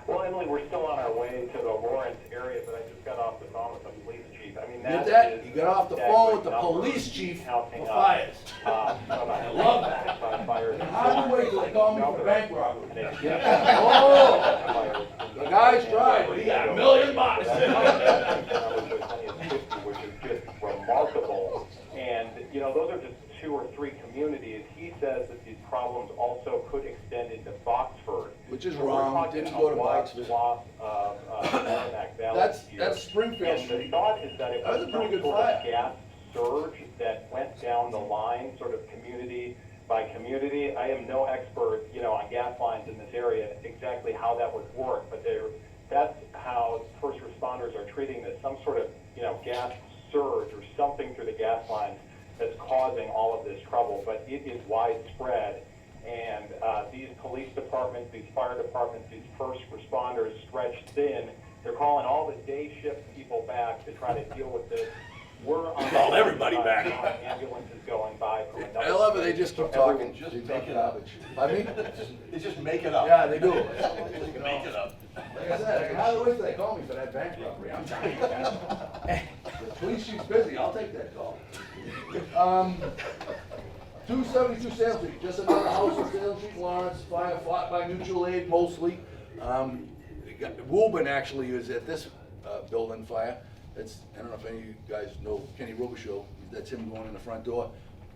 Well, Emily, we're still on our way to the Lawrence area, but I just got off the phone with the police chief. I mean, Get that? You got off the phone with the police chief for fires. I love that. And how do you wait till they call me for bank robbery? Oh, the guy's tried, but he got $1 million. Which is just remarkable. And, you know, those are just 2 or 3 communities. He says that these problems also could extend into Boxford. Which is wrong, didn't go to Boxford. That's Springfield And the Street. thought is that it That was was a pretty some good sort fire. of gas surge that went down the line, sort of community by community. I am no expert, you know, on gas lines in this area, exactly how that would work, but that's how first responders are treating this, some sort of, you know, gas surge or something through the gas lines that's causing all of this trouble, but it is widespread. And these police departments, these fire departments, these first responders stretched thin. They're calling all the day shift people back to try to deal with this. We're on Call everybody back. Ambulances going by from another. I love it, they just keep talking. Just They make talk it up. garbage. I mean, They just make it up. yeah, they do. Make it up. Like I said, how do they call me for that bank robbery? I'm telling you, man. The police chief's busy, I'll take that call. 272 Salem Street, just another house on Salem Street, Lawrence, fire fought by mutual aid mostly. Woburn actually is at this building fire. It's, I don't know if any of you guys know Kenny Robichaud, that's him going in the front door.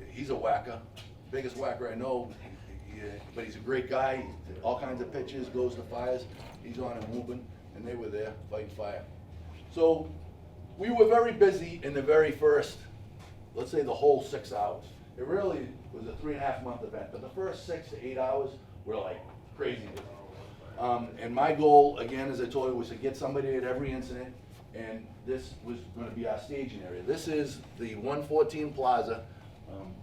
He's a whacker, biggest whacker I know, but he's a great guy, all kinds of pitches, goes to fires. He's on in Woburn, and they were there fighting fire. So we were very busy in the very first, let's say the whole 6 hours. It really was a 3.5 month event, but the first 6 to 8 hours were like crazy busy. And my goal, again, as I told you, was to get somebody at every incident, and this was going to be our staging area. This is the 114 Plaza,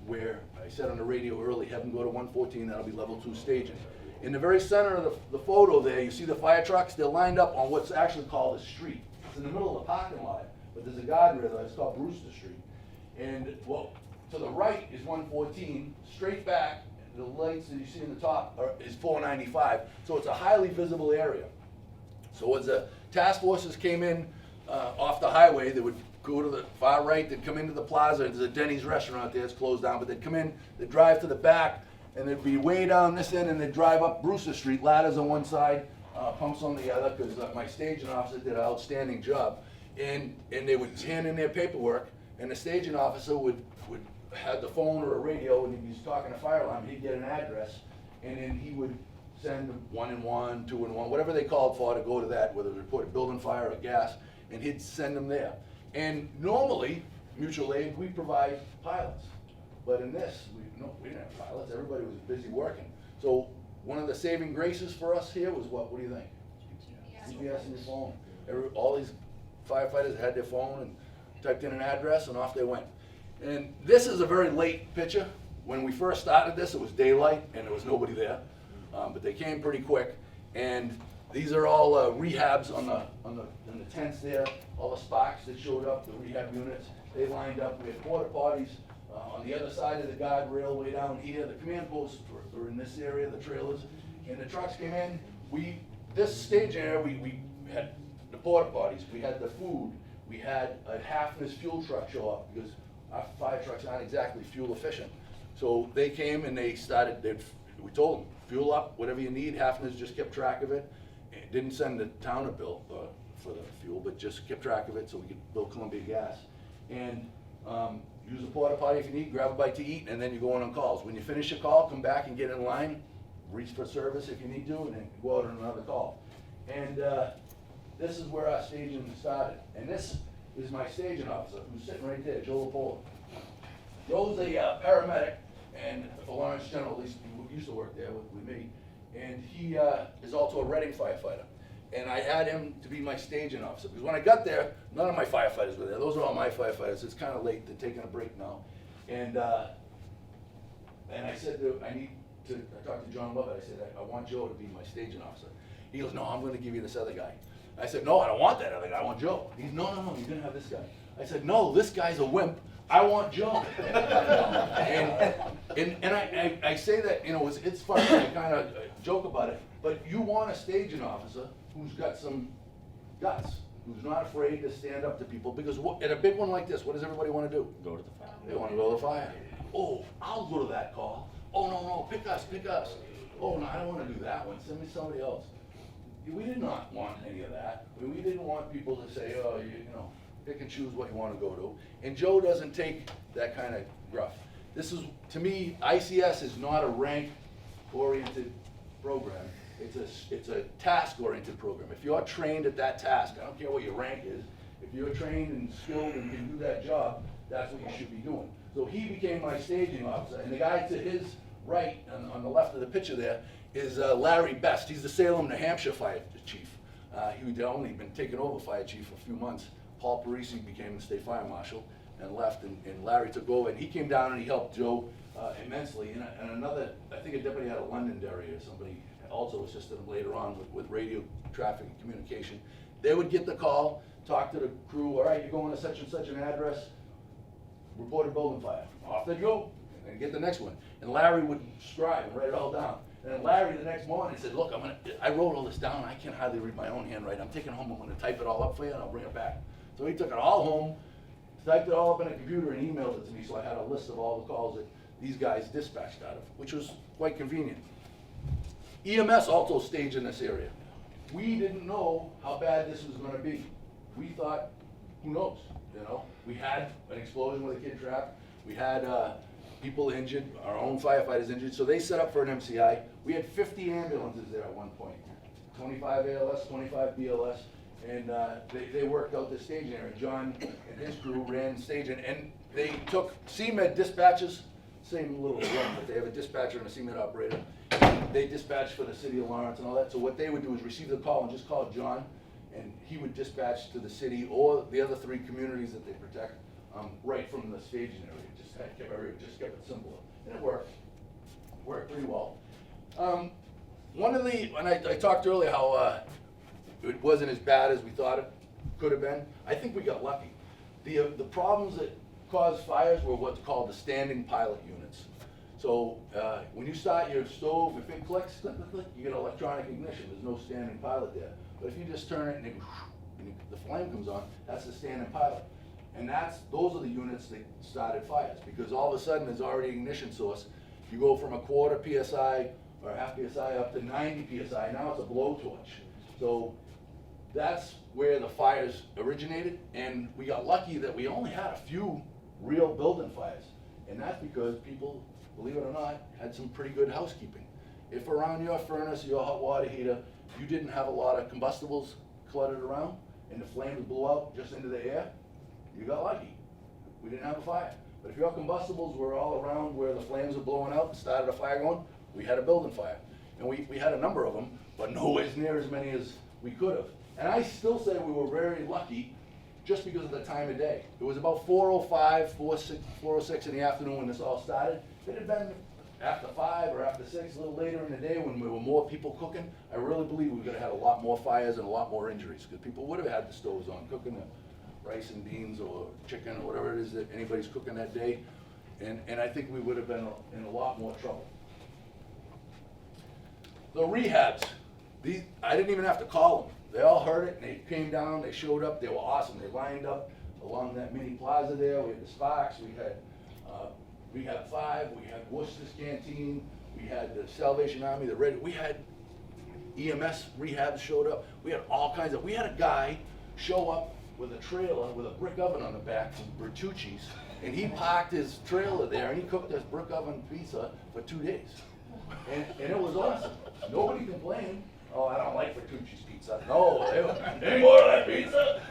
where I said on the radio early, have them go to 114, that'll be level 2 staging. In the very center of the photo there, you see the fire trucks, they're lined up on what's actually called a street. It's in the middle of the parking lot, but there's a guardrail there, it's called Brewster Street. And, well, to the right is 114, straight back, the lights that you see in the top is 495, so it's a highly visible area. So as the task forces came in off the highway, they would go to the far right, they'd come into the plaza, there's a Denny's restaurant there, it's closed down, but they'd come in, they'd drive to the back, and they'd be way down this end, and they'd drive up Brewster Street, ladders on one side, pumps on the other, because my staging officer did an outstanding job. And they would hand in their paperwork, and the staging officer would have the phone or a radio, and if he was talking to fire alarm, he'd get an address, and then he would send 1-in-1, 2-in-1, whatever they called for to go to that, whether it was reported building fire or gas, and he'd send them there. And normally, mutual aid, we provide pilots. But in this, we didn't have pilots, everybody was busy working. So one of the saving graces for us here was what do you think? GPS in your phone. All these firefighters had their phone and typed in an address and off they went. And this is a very late picture. When we first started this, it was daylight and there was nobody there. But they came pretty quick. And these are all rehabs in the tents there, all the sparks that showed up, the rehab units. They lined up. We had porta potties on the other side of the guardrail way down here. The command posts were in this area, the trailers. And the trucks came in. This stage area, we had the porta potties, we had the food, we had a Hafner's fuel truck show up because our fire trucks aren't exactly fuel efficient. So they came and they started, we told them, fuel up, whatever you need. Hafner's just kept track of it. It didn't send the town a bill for the fuel, but just kept track of it so we could build Columbia Gas. And use the porta potty if you need, grab a bite to eat, and then you go on calls. When you finish your call, come back and get in line, reach for service if you need to, and then go out on another call. And this is where our staging started. And this is my staging officer, who's sitting right there, Joe Lapola. Joe's a paramedic, and for Lawrence General, at least he used to work there with me. And he is also a Reading firefighter. And I had him to be my staging officer, because when I got there, none of my firefighters were there. Those are all my firefighters. It's kind of late, they're taking a break now. And I said, I talked to John Lovett, I said, I want Joe to be my staging officer. He goes, no, I'm gonna give you this other guy. I said, no, I don't want that other guy, I want Joe. He's, no, you're gonna have this guy. I said, no, this guy's a wimp, I want Joe. and I say that, it's funny, I kind of joke about it, but you want a staging officer who's got some guts, who's not afraid to stand up to people, because at a big one like this, what does everybody want to do? Go to the fire. They want to go to the fire. Oh, I'll go to that call. Oh, no, pick us. Oh, no, I don't want to do that one, send me somebody else. We did not want any of that. We didn't want people to say, oh, pick and choose what you want to go to. And Joe doesn't take that kind of gruff. This is, to me, ICS is not a rank-oriented program. It's a task-oriented program. If you're trained at that task, I don't care what your rank is, if you're trained and skilled and can do that job, that's what you should be doing. So he became my staging officer, and the guy to his right, on the left of the picture there, is Larry Best. He's the Salem, New Hampshire fire chief. He'd only been taken over fire chief for a few months. Paul Parisi became the state fire marshal and left, and Larry took over, and he came down and he helped Joe immensely. And another, I think a deputy out of Londonderry or somebody also assisted him later on with radio traffic and communication. They would get the call, talk to the crew, all right, you're going to such and such an address, report a building fire. Off they go, and get the next one. And Larry would scribe and write it all down. And then Larry the next morning said, look, I wrote all this down, I can't hardly read my own handwriting. I'm taking it home, I'm gonna type it all up for you and I'll bring it back. So he took it all home, typed it all up in a computer and emailed it to me, so I had a list of all the calls that these guys dispatched out of, which was quite convenient. EMS also staged in this area. We didn't know how bad this was gonna be. We thought, who knows, We had an explosion with a kid trapped. We had people injured, our own firefighters injured, so they set up for an MCI. We had 50 ambulances there at one point, 25 ALS, 25 BLS, and they worked out the staging area. John and his crew ran staging, and they took CMed dispatches, same little run, but they have a dispatcher and a CMed operator. They dispatched for the city of Lawrence and all that, so what they would do is receive the call and just call John, and he would dispatch to the city or the other 3 communities that they protect right from the staging area. Just kept it simple, and it worked pretty well. And I talked earlier how it wasn't as bad as we thought it could have been. I think we got lucky. The problems that caused fires were what's called the standing pilot units. So when you start your stove, if it clicks, click, click, click, you get electronic ignition. There's no standing pilot there. But if you just turn it and the flame comes on, that's the standing pilot. And those are the units that started fires, because all of a sudden there's already ignition source. You go from a quarter PSI or half PSI up to 90 PSI, now it's a blowtorch. So that's where the fires originated, and we got lucky that we only had a few real building fires. And that's because people, believe it or not, had some pretty good housekeeping. If around your furnace, your hot water heater, you didn't have a lot of combustibles cluttered around, and the flames blew out just into the air, you got lucky. We didn't have a fire. But if your combustibles were all around where the flames were blowing out and started a fire going, we had a building fire. And we had a number of them, but nowhere near as many as we could have. And I still say we were very lucky just because of the time of day. It was about 4:05, 4:06 in the afternoon when this all started. If it had been after 5 or after 6, a little later in the day when there were more people cooking, I really believe we could have had a lot more fires and a lot more injuries, because people would have had the stoves on, cooking the rice and beans or chicken or whatever it is that anybody's cooking that day. And I think we would have been in a lot more trouble. The rehabs, I didn't even have to call them. They all heard it, and they came down, they showed up, they were awesome. They lined up along that mini plaza there. We had the Sparks, we had Rehab 5, we had Worcester's Canteen, we had the Salvation Army, the Red, we had EMS rehabs showed up. We had all kinds of, we had a guy show up with a trailer with a brick oven on the back from Bertucci's, and he parked his trailer there, and he cooked us brick oven pizza for 2 days. And it was awesome. Nobody complained. Oh, I don't like Bertucci's pizza. No, any more of that pizza?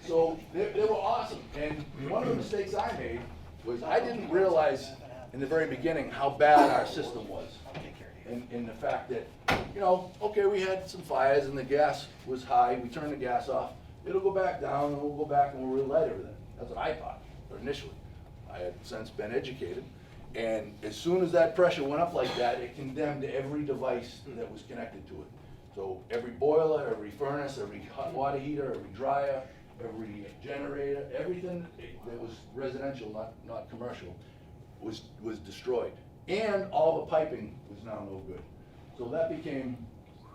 So they were awesome. And one of the mistakes I made was I didn't realize in the very beginning how bad our system was. In the fact that, you know, okay, we had some fires and the gas was high. We turned the gas off. It'll go back down, and we'll go back and we'll relight everything. That's what I thought initially. I had since been educated. And as soon as that pressure went up like that, it condemned every device that was connected to it. So every boiler, every furnace, every hot water heater, every dryer, every generator, everything that was residential, not commercial, was destroyed. And all the piping was now no good. So that became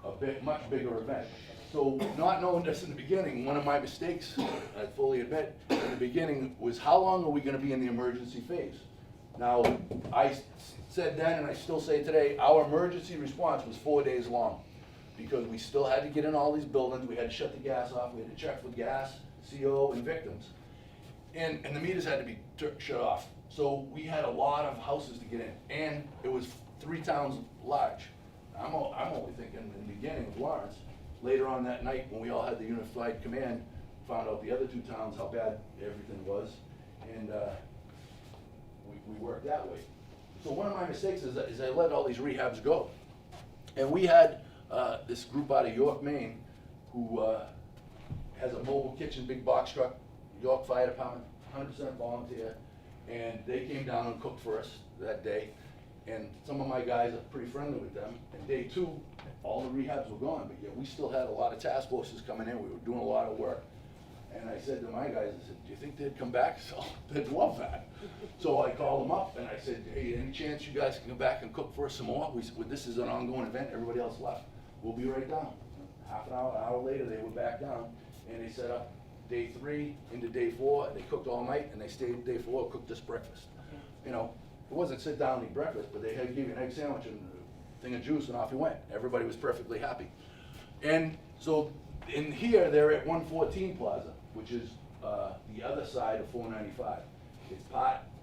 a much bigger event. So not knowing this in the beginning, one of my mistakes, I fully admit, in the beginning was how long are we gonna be in the emergency phase? Now, I said then, and I still say today, our emergency response was 4 days long, because we still had to get in all these buildings, we had to shut the gas off, we had to check for gas, CO, and victims. And the meters had to be shut off. So we had a lot of houses to get in, and it was 3 towns large. I'm only thinking in the beginning of Lawrence. Later on that night, when we all had the unified command, found out the other 2 towns, how bad everything was, and we worked that way. So one of my mistakes is I let all these rehabs go. And we had this group out of York, Maine, who has a mobile kitchen, big box truck, York Fire Department, 100% volunteer, and they came down and cooked for us that day. And some of my guys are pretty friendly with them. And day 2, all the rehabs were gone, but yet we still had a lot of task forces coming in. We were doing a lot of work. And I said to my guys, I said, do you think they'd come back? So they'd love that. So I called them up and I said, hey, any chance you guys can come back and cook for us some more? This is an ongoing event, everybody else left. We'll be right down. Half an hour later, they were back down, and they set up day 3 into day 4. They cooked all night, and they stayed day 4, cooked us breakfast. You know, it wasn't sit down and eat breakfast, but they had give you an egg sandwich and a thing of juice, and off you went. Everybody was perfectly happy. And so in here, they're at 114 Plaza, which is the other side of 495. It's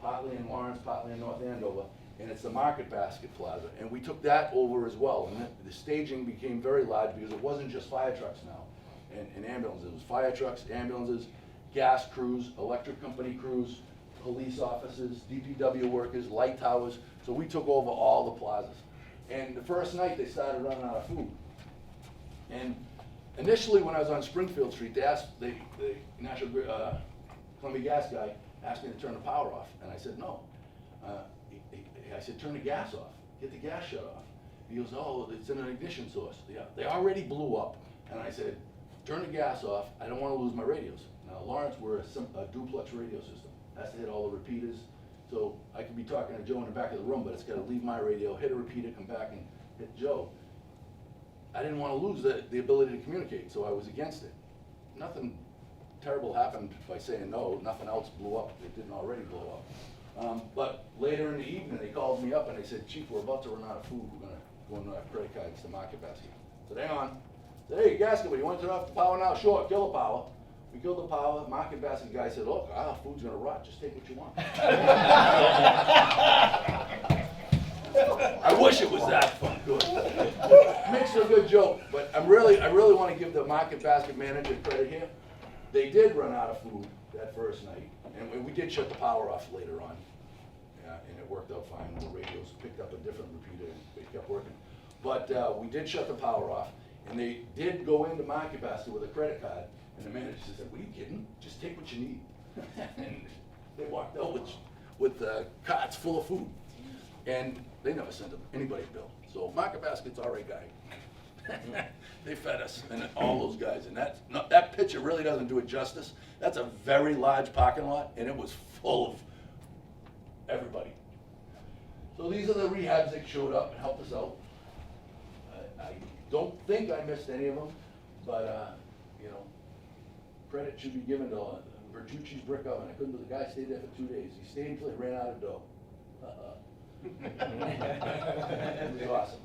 partly in Lawrence, partly in North Andover, and it's the Market Basket Plaza. And we took that over as well, and the staging became very large because it wasn't just fire trucks now and ambulances. It was fire trucks, ambulances, gas crews, electric company crews, police officers, DPW workers, light towers. So we took over all the plazas. And the first night, they started running out of food. And initially, when I was on Springfield Street, the National Columbia Gas guy asked me to turn the power off, and I said no. I said, turn the gas off, get the gas shut off. He goes, oh, it's in an ignition source. Yeah, they already blew up. And I said, turn the gas off, I don't want to lose my radios. Now, Lawrence, we're a duplex radio system. Has to hit all the repeaters. So I could be talking to Joe in the back of the room, but it's got to leave my radio, hit a repeater, come back and hit Joe. I didn't want to lose the ability to communicate, so I was against it. Nothing terrible happened by saying no, nothing else blew up, it didn't already blow up. But later in the evening, they called me up and they said, Chief, we're about to run out of food, we're gonna go into our credit cards to Market Basket. I said, hang on. I said, hey, Gaskin, you want to turn off the power now? Sure, kill the power. We killed the power. Market Basket guy said, look, our food's gonna rot, just take what you want. I wish it was that fun, good. Makes for a good joke, but I really want to give the Market Basket manager credit here. They did run out of food that first night, and we did shut the power off later on. And it worked out fine. The radios picked up a different repeater and it kept working. But we did shut the power off, and they did go into Market Basket with a credit card, and the manager said, what are you kidding? Just take what you need. And they walked out with carts full of food. And they never sent anybody a bill. So Market Basket's all right guy. They fed us, and all those guys. And that picture really doesn't do it justice. That's a very large parking lot, and it was full of everybody. So these are the rehabs that showed up and helped us out. I don't think I missed any of them, but you know, credit should be given to Bertucci's Brick Oven. I couldn't believe the guy stayed there for 2 days. He stayed until he ran out of dough. It was awesome.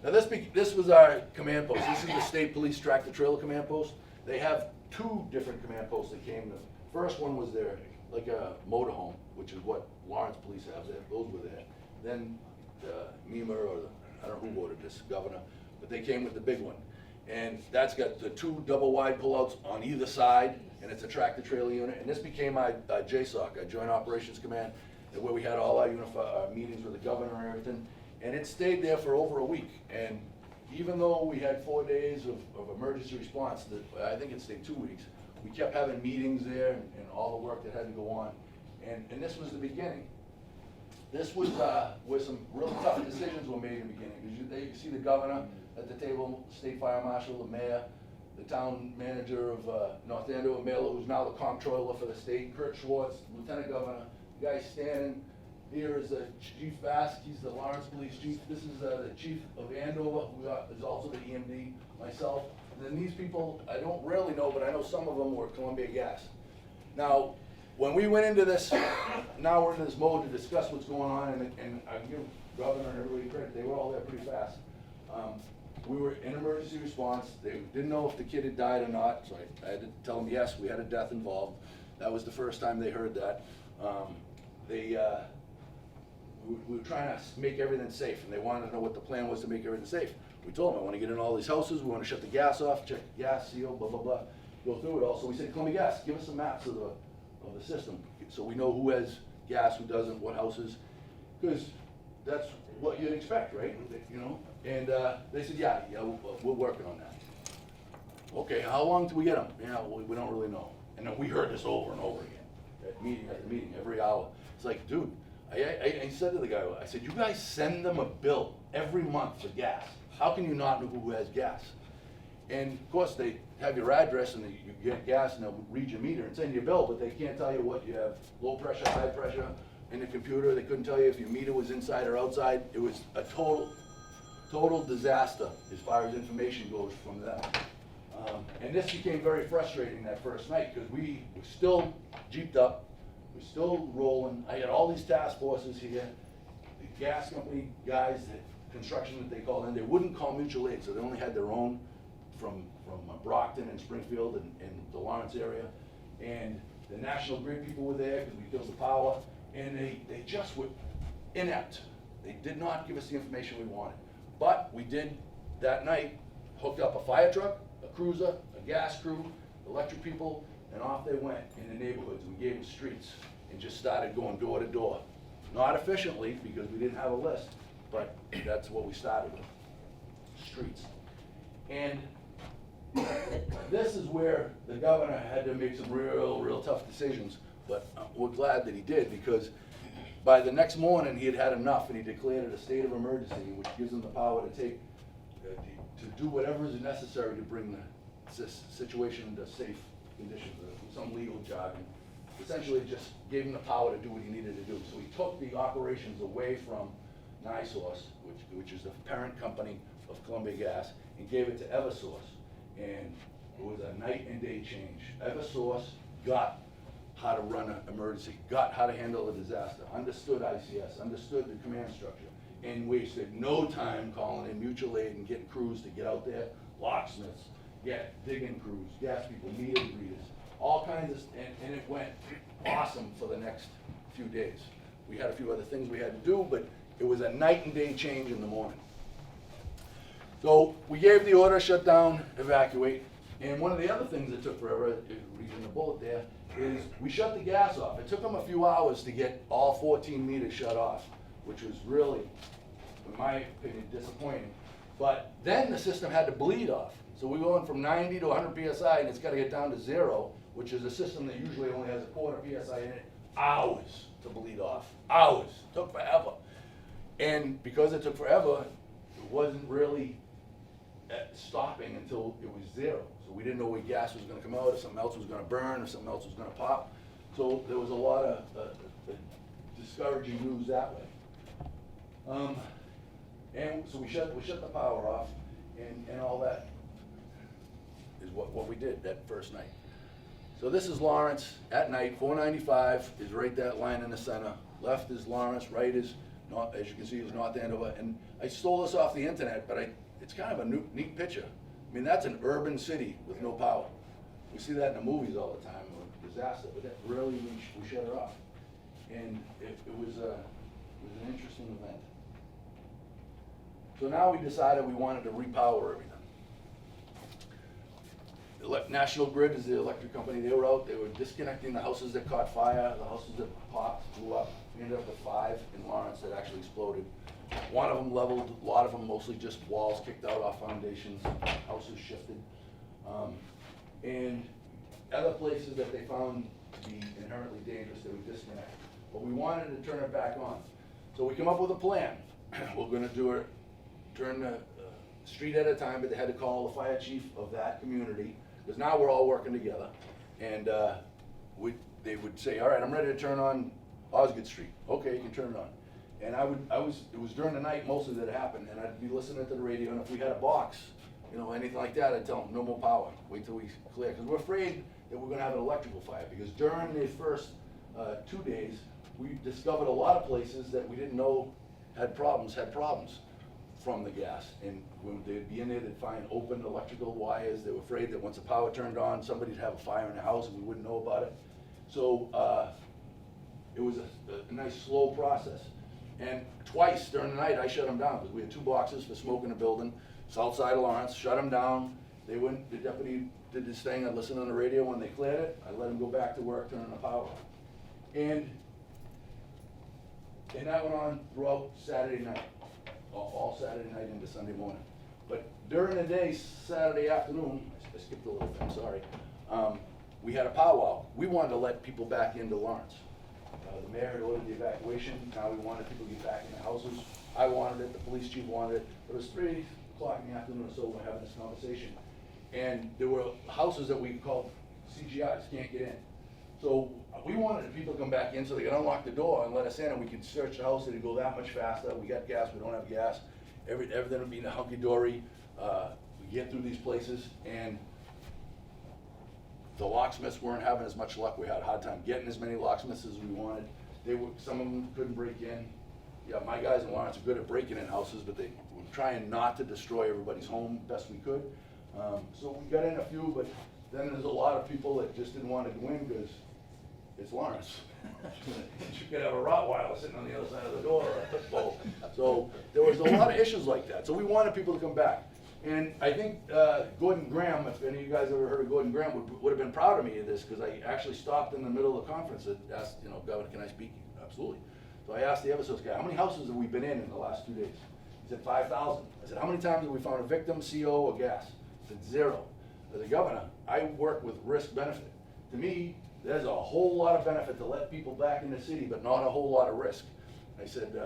Now this was our command post. This is the State Police Tractor Trailer Command Post. They have 2 different command posts that came. The first one was their, like a motorhome, which is what Lawrence Police have there. Those were there. Then MEMA, or I don't know who voted this, governor, but they came with the big one. And that's got the 2 double wide pullouts on either side, and it's a tractor trailer unit. And this became our JSOC, our Joint Operations Command, where we had all our meetings with the governor and everything. And it stayed there for over a week. And even though we had 4 days of emergency response, I think it stayed 2 weeks, we kept having meetings there and all the work that had to go on. And this was the beginning. This was where some real tough decisions were made in the beginning. Because you see the governor at the table, state fire marshal, the mayor, the town manager of North Andover, Mailer, who's now the comptroller for the state, Kurt Schwartz, lieutenant governor. The guy standing here is Chief Bask. He's the Lawrence Police Chief. This is the Chief of Andover, who is also the EMD, myself. And then these people, I don't really know, but I know some of them were Columbia Gas. Now, when we went into this, now we're in this mode to discuss what's going on, and I give Governor and everybody credit, they were all there pretty fast. We were in emergency response. They didn't know if the kid had died or not, so I had to tell them, yes, we had a death involved. That was the first time they heard that. We were trying to make everything safe, and they wanted to know what the plan was to make everything safe. We told them, I want to get in all these houses, we want to shut the gas off, check the gas seal, blah, blah, blah, go through it all. So we said, Columbia Gas, give us some maps of the system, so we know who has gas, who doesn't, what houses, because that's what you'd expect, right? You know. And they said, yeah, we're working on that. Okay, how long do we get them? Yeah, we don't really know. And then we heard this over and over again, at meeting after meeting, every hour. It's like, dude, I said to the guy, I said, you guys send them a bill every month for gas. How can you not know who has gas? And of course, they have your address and you get gas and they'll read your meter and send you a bill, but they can't tell you what you have, low pressure, high pressure. In the computer, they couldn't tell you if your meter was inside or outside. It was a total disaster as far as information goes from them. And this became very frustrating that first night, because we were still jeeped up, we're still rolling. I had all these task forces here, the gas company guys, the construction that they called in, they wouldn't call mutual aid, so they only had their own from Brockton and Springfield and the Lawrence area. And the National Grid people were there because we killed the power, and they just were inept. They did not give us the information we wanted. But we did, that night, hooked up a fire truck, a cruiser, a gas crew, electric people, and off they went in the neighborhoods. We gave them streets and just started going door to door. Not efficiently, because we didn't have a list, but that's what we started with, streets. And this is where the governor had to make some real tough decisions, but we're glad that he did, because by the next morning, he had had enough, and he declared it a state of emergency, which gives him the power to take, to do whatever is necessary to bring this situation into safe conditions, some legal jargon. Essentially just gave him the power to do what he needed to do. So he took the operations away from NiSource, which is the parent company of Columbia Gas, and gave it to Eversource. And It was a night and day change. Eversource got how to run an emergency, got how to handle a disaster, understood ICS, understood the command structure, and wasted no time calling in mutual aid and getting crews to get out there, locksmiths, digging crews, gas people, meter readers, all kinds of, and it went awesome for the next few days. We had a few other things we had to do, but it was a night and day change in the morning. So we gave the order, shut down, evacuate, and one of the other things that took forever, reading the bullet there, is we shut the gas off. It took them a few hours to get all 14 meters shut off, which was really, in my opinion, disappointing. But then the system had to bleed off. So we went from 90 to 100 PSI, and it's got to get down to 0, which is a system that usually only has a quarter PSI in it. Hours to bleed off. Hours. Took forever. And because it took forever, it wasn't really stopping until it was 0. So we didn't know where gas was going to come out, if something else was going to burn, if something else was going to pop. So there was a lot of discouraging news that way. And so we shut the power off, and all that is what we did that first night. So this is Lawrence at night. 495 is right that line in the center. Left is Lawrence, right is, as you can see, is North Andover. And I stole this off the internet, but it's kind of a neat picture. I mean, that's an urban city with no power. We see that in the movies all the time, a disaster, but that really, we shut it off. And it was an interesting event. So now we decided we wanted to repower everything. National Grid is the electric company. They were out, they were disconnecting the houses that caught fire, the houses that popped, blew up. We ended up with 5 in Lawrence that actually exploded. One of them leveled, a lot of them mostly just walls kicked out off foundations, houses shifted. And other places that they found to be inherently dangerous, they would disconnect. But we wanted to turn it back on. So we came up with a plan. We're gonna turn the street at a time, but they had to call the fire chief of that community, because now we're all working together. And they would say, all right, I'm ready to turn on Osgood Street. Okay, you can turn it on. And it was during the night mostly that it happened, and I'd be listening to the radio, and if we had a box, anything like that, I'd tell them, no more power, wait till we clear, because we're afraid that we're gonna have an electrical fire, because during the first 2 days, we discovered a lot of places that we didn't know had problems from the gas. And when they'd be in there, they'd find open electrical wires. They were afraid that once the power turned on, somebody'd have a fire in the house and we wouldn't know about it. So it was a nice slow process. And twice during the night, I shut them down, because we had 2 boxes for smoke in the building, south side of Lawrence, shut them down. The deputy did this thing, I listened on the radio. When they cleared it, I let them go back to work, turning the power on. And that went on throughout Saturday night, all Saturday night into Sunday morning. But during the day, Saturday afternoon, I skipped a little thing, sorry, we had a powwow. We wanted to let people back into Lawrence. The mayor had ordered the evacuation. Now we wanted people to get back in their houses. I wanted it, the police chief wanted it. But it was 3 o'clock in the afternoon or so when we were having this conversation. And there were houses that we called CGIs, can't get in. So we wanted people to come back in so they could unlock the door and let us in, and we could search the house. It'd go that much faster. We got gas, we don't have gas. Everything would be in a hunky-dory. We get through these places, and the locksmiths weren't having as much luck. We had a hard time getting as many locksmiths as we wanted. Some of them couldn't break in. Yeah, my guys in Lawrence are good at breaking in houses, but they were trying not to destroy everybody's home best we could. So we got in a few, but then there's a lot of people that just didn't want to go in because it's Lawrence. You could have a Rottweiler sitting on the other side of the door, or a pit bull. So there was a lot of issues like that. So we wanted people to come back. And I think Gordon Graham, if any of you guys ever heard of Gordon Graham, would have been proud of me of this, because I actually stopped in the middle of the conference and asked, Governor, can I speak? Absolutely. So I asked the Eversource guy, how many houses have we been in the last 2 days? He said 5,000. I said, how many times have we found a victim, CO, or gas? He said 0. As a governor, I work with risk-benefit. To me, there's a whole lot of benefit to let people back in the city, but not a whole lot of risk. I said,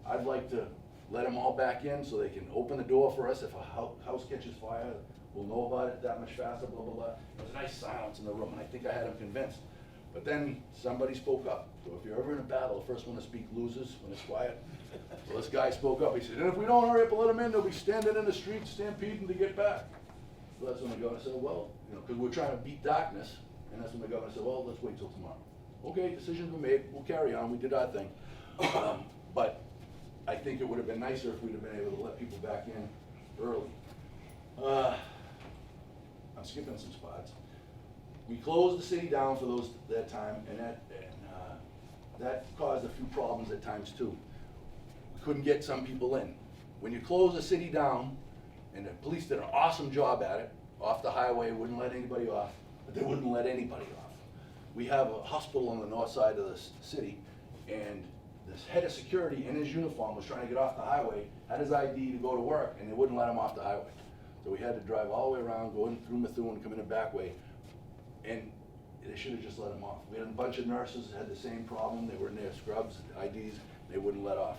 I'd like to let them all back in so they can open the door for us. If a house catches fire, we'll know about it that much faster, blah, blah, blah. There was a nice silence in the room, and I think I had them convinced. But then somebody spoke up. So if you're ever in a battle, the first one to speak loses when it's quiet. So this guy spoke up. He said, and if we don't hurry up and let them in, they'll be standing in the street stampeding to get back. So that's when the governor said, well, you know, because we're trying to beat darkness, and that's when the governor said, well, let's wait till tomorrow. Okay, decisions were made, we'll carry on, we did our thing. But I think it would have been nicer if we'd have been able to let people back in early. I'm skipping some spots. We closed the city down for that time, and that caused a few problems at times too. We couldn't get some people in. When you close the city down, and the police did an awesome job at it, off the highway, wouldn't let anybody off, but they wouldn't let anybody off. We have a hospital on the north side of the city, and this head of security in his uniform was trying to get off the highway, had his ID to go to work, and they wouldn't let him off the highway. So we had to drive all the way around, go in through Methuen, come in the back way, and they should have just let him off. We had a bunch of nurses that had the same problem. They were in their scrubs, IDs, they wouldn't let off.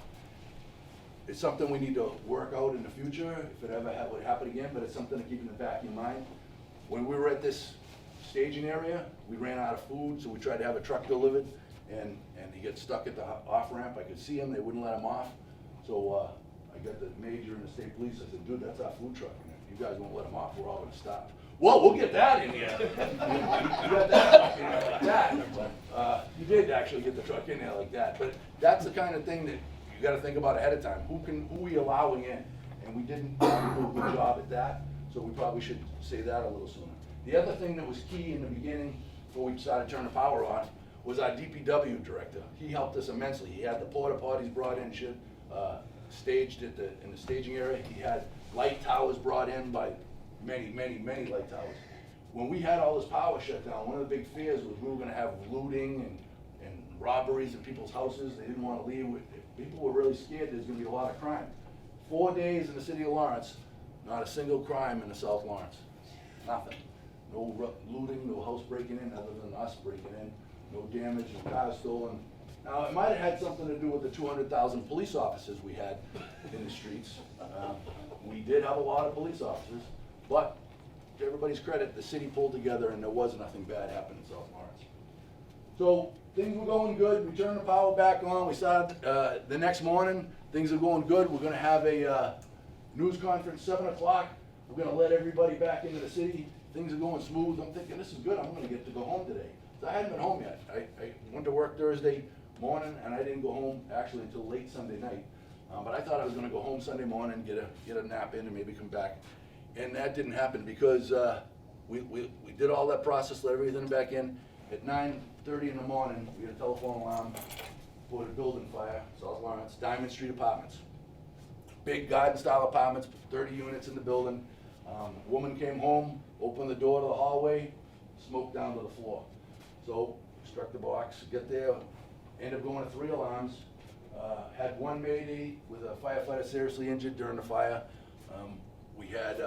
It's something we need to work out in the future, if it ever would happen again, but it's something to keep in the back of your mind. When we were at this staging area, we ran out of food, so we tried to have a truck delivered, and he got stuck at the off-ramp. I could see him, they wouldn't let him off. So I got the major in the state police, I said, dude, that's our food truck, and if you guys won't let him off, we're all gonna stop. Whoa, we'll get that in here. You got that in there like that. You did actually get the truck in there like that, but that's the kind of thing that you gotta think about ahead of time. Who we allowing in? And we didn't do a good job at that, so we probably should say that a little sooner. The other thing that was key in the beginning, before we started turning power on, was our DPW director. He helped us immensely. He had the porta potties brought in, staged in the staging area. He had light towers brought in by many light towers. When we had all this power shut down, one of the big fears was we were gonna have looting and robberies in people's houses. They didn't wanna leave. People were really scared there's gonna be a lot of crime. 4 days in the city of Lawrence, not a single crime in the South Lawrence. Nothing. No looting, no house breaking in, other than us breaking in. No damage, no cars stolen. Now, it might have had something to do with the 200,000 police officers we had in the streets. We did have a lot of police officers, but to everybody's credit, the city pulled together and there was nothing bad happening in South Lawrence. So things were going good. We turned the power back on. We started the next morning. Things are going good. We're gonna have a news conference 7 o'clock. We're gonna let everybody back into the city. Things are going smooth. I'm thinking this is good. I'm gonna get to go home today. So I hadn't been home yet. I went to work Thursday morning and I didn't go home actually until late Sunday night. But I thought I was gonna go home Sunday morning, get a nap in and maybe come back. And that didn't happen because we did all that process, let everything back in. At 9:30 in the morning, we had a telephone alarm for the building fire, South Lawrence, Diamond Street Apartments. Big garden-style apartments, 30 units in the building. Woman came home, opened the door to the hallway, smoke down to the floor. So, struck the box, get there, ended up going to 3 alarms. Had one mayday with a firefighter seriously injured during the fire. We had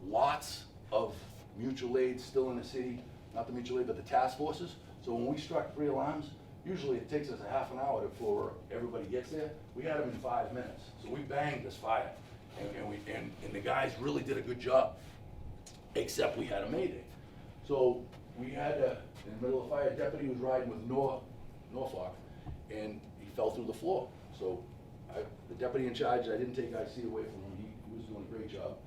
lots of mutual aid still in the city, not the mutual aid, but the task forces. So when we struck 3 alarms, usually it takes us a half an hour before everybody gets there. We had them in 5 minutes. So we banged this fire. And the guys really did a good job, except we had a mayday. So we had in the middle of the fire, a deputy was riding with Norfolk, and he fell through the floor. So the deputy in charge, I didn't take IC away from him. He was doing a great job,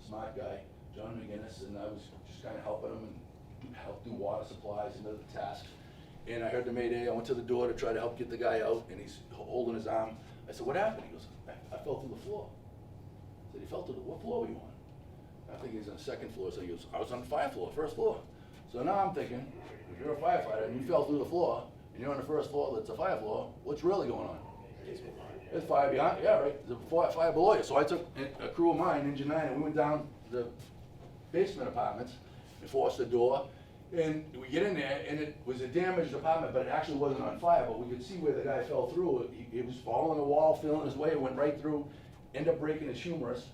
smart guy, John McGinnis, and I was just kind of helping him and help do water supplies and other tasks. And I heard the mayday. I went to the door to try to help get the guy out, and he's holding his arm. I said, "What happened?" He goes, I fell through the floor. I said, "You fell through what floor were you on?" I think he's on the 2nd floor. So he goes, "I was on the 5th floor, 1st floor." So now I'm thinking, if you're a firefighter and you fell through the floor, and you're on the 1st floor that's a fire floor, what's really going on? There's fire behind, yeah, right, there's a fire below you. So I took a crew of mine, Engine 9, and we went down to the basement apartments and forced the door. And we get in there, and it was a damaged apartment, but it actually wasn't on fire, but we could see where the guy fell through. He was following the wall, feeling his way, it went right through, ended up breaking his humerus.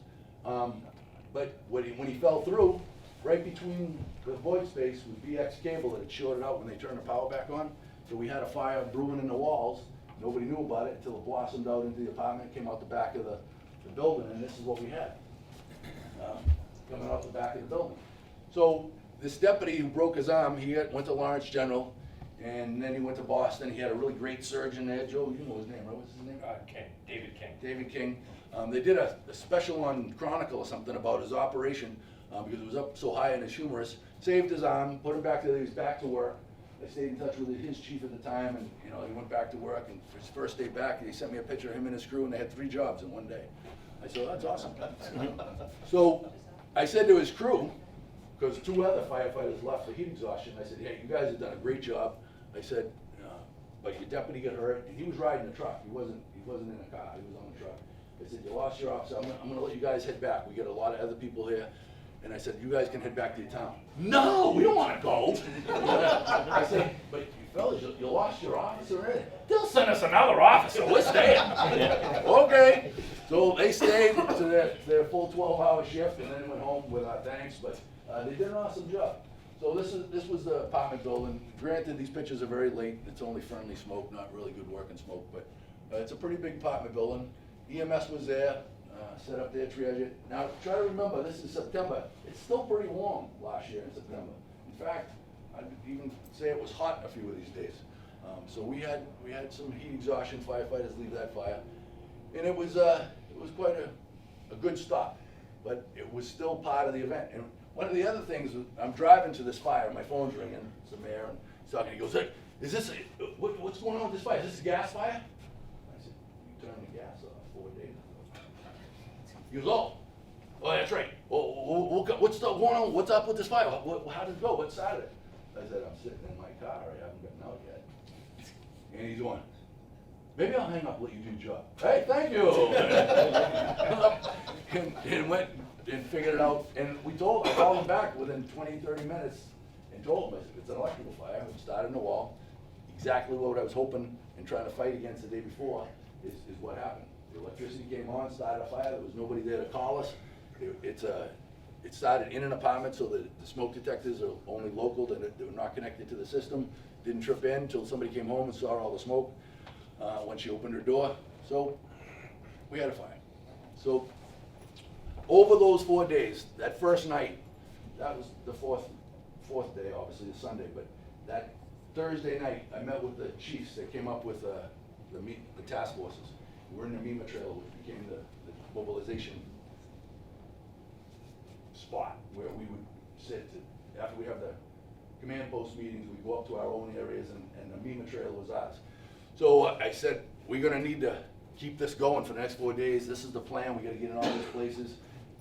But when he fell through, right between the void space was BX cable that had shorted out when they turned the power back on. So we had a fire brewing in the walls. Nobody knew about it until it blossomed out into the apartment, came out the back of the building, and this is what we had coming out the back of the building. So this deputy who broke his arm, he went to Lawrence General, and then he went to Boston. He had a really great surgeon there. Joe, you know his name, right? What's his name? King, David King. David King. They did a special on Chronicle or something about his operation. because it was up so high in his humerus. Saved his arm, put him back to, he was back to work. I stayed in touch with his chief at the time, and, you know, he went back to work, and for his first day back, he sent me a picture of him and his crew, and they had 3 jobs in one day. I said, well, that's awesome. So I said to his crew, because 2 other firefighters left for heat exhaustion, I said, hey, you guys have done a great job. I said, but your deputy got hurt, and he was riding the truck. He wasn't in a car, he was on the truck. I said, you lost your officer, I'm gonna let you guys head back. We got a lot of other people here. And I said, you guys can head back to your town. No, we don't wanna go. I said, but you fellas, you lost your officer in it. They'll send us another officer, we're staying. Okay. So they stayed to their full 12-hour shift and then went home with our thanks, but they did an awesome job. So this was the apartment building. Granted, these pictures are very late. It's only friendly smoke, not really good working smoke, but it's a pretty big apartment building. EMS was there, set up their triage. Now, try to remember, this is September. It's still pretty warm last year in September. In fact, I'd even say it was hot a few of these days. So we had some heat exhaustion firefighters leave that fire, and it was quite a good stop, but it was still part of the event. And one of the other things, I'm driving to this fire, my phone's ringing, it's the mayor, and he's talking, he goes, hey, is this, what's going on with this fire? Is this a gas fire? I said, you turned the gas off 4 days ago. He goes, oh, that's right. Well, what's going on? What's up with this fire? How did it go? What side of it? I said, I'm sitting in my car, I haven't gotten out yet. And he's going, maybe I'll hang up and let you do your job. Hey, thank you. and went and figured it out. And I called him back within 20, 30 minutes and told him, I said, it's an electrical fire. It started in the wall. Exactly what I was hoping and trying to fight against the day before is what happened. The electricity came on, started a fire. There was nobody there to call us. It started in an apartment, so the smoke detectors are only local. They were not connected to the system. Didn't trip in until somebody came home and saw all the smoke when she opened her door. So we had a fire. So over those 4 days, that first night, that was the fourth day, obviously the Sunday, but that Thursday night, I met with the chiefs that came up with the task forces. We're in the MEMA trailer, which became the mobilization spot where we would sit after we have the command post meetings, we go up to our own areas, and the MEMA trailer was ours. So I said, we're gonna need to keep this going for the next 4 days. This is the plan, we gotta get in all these places.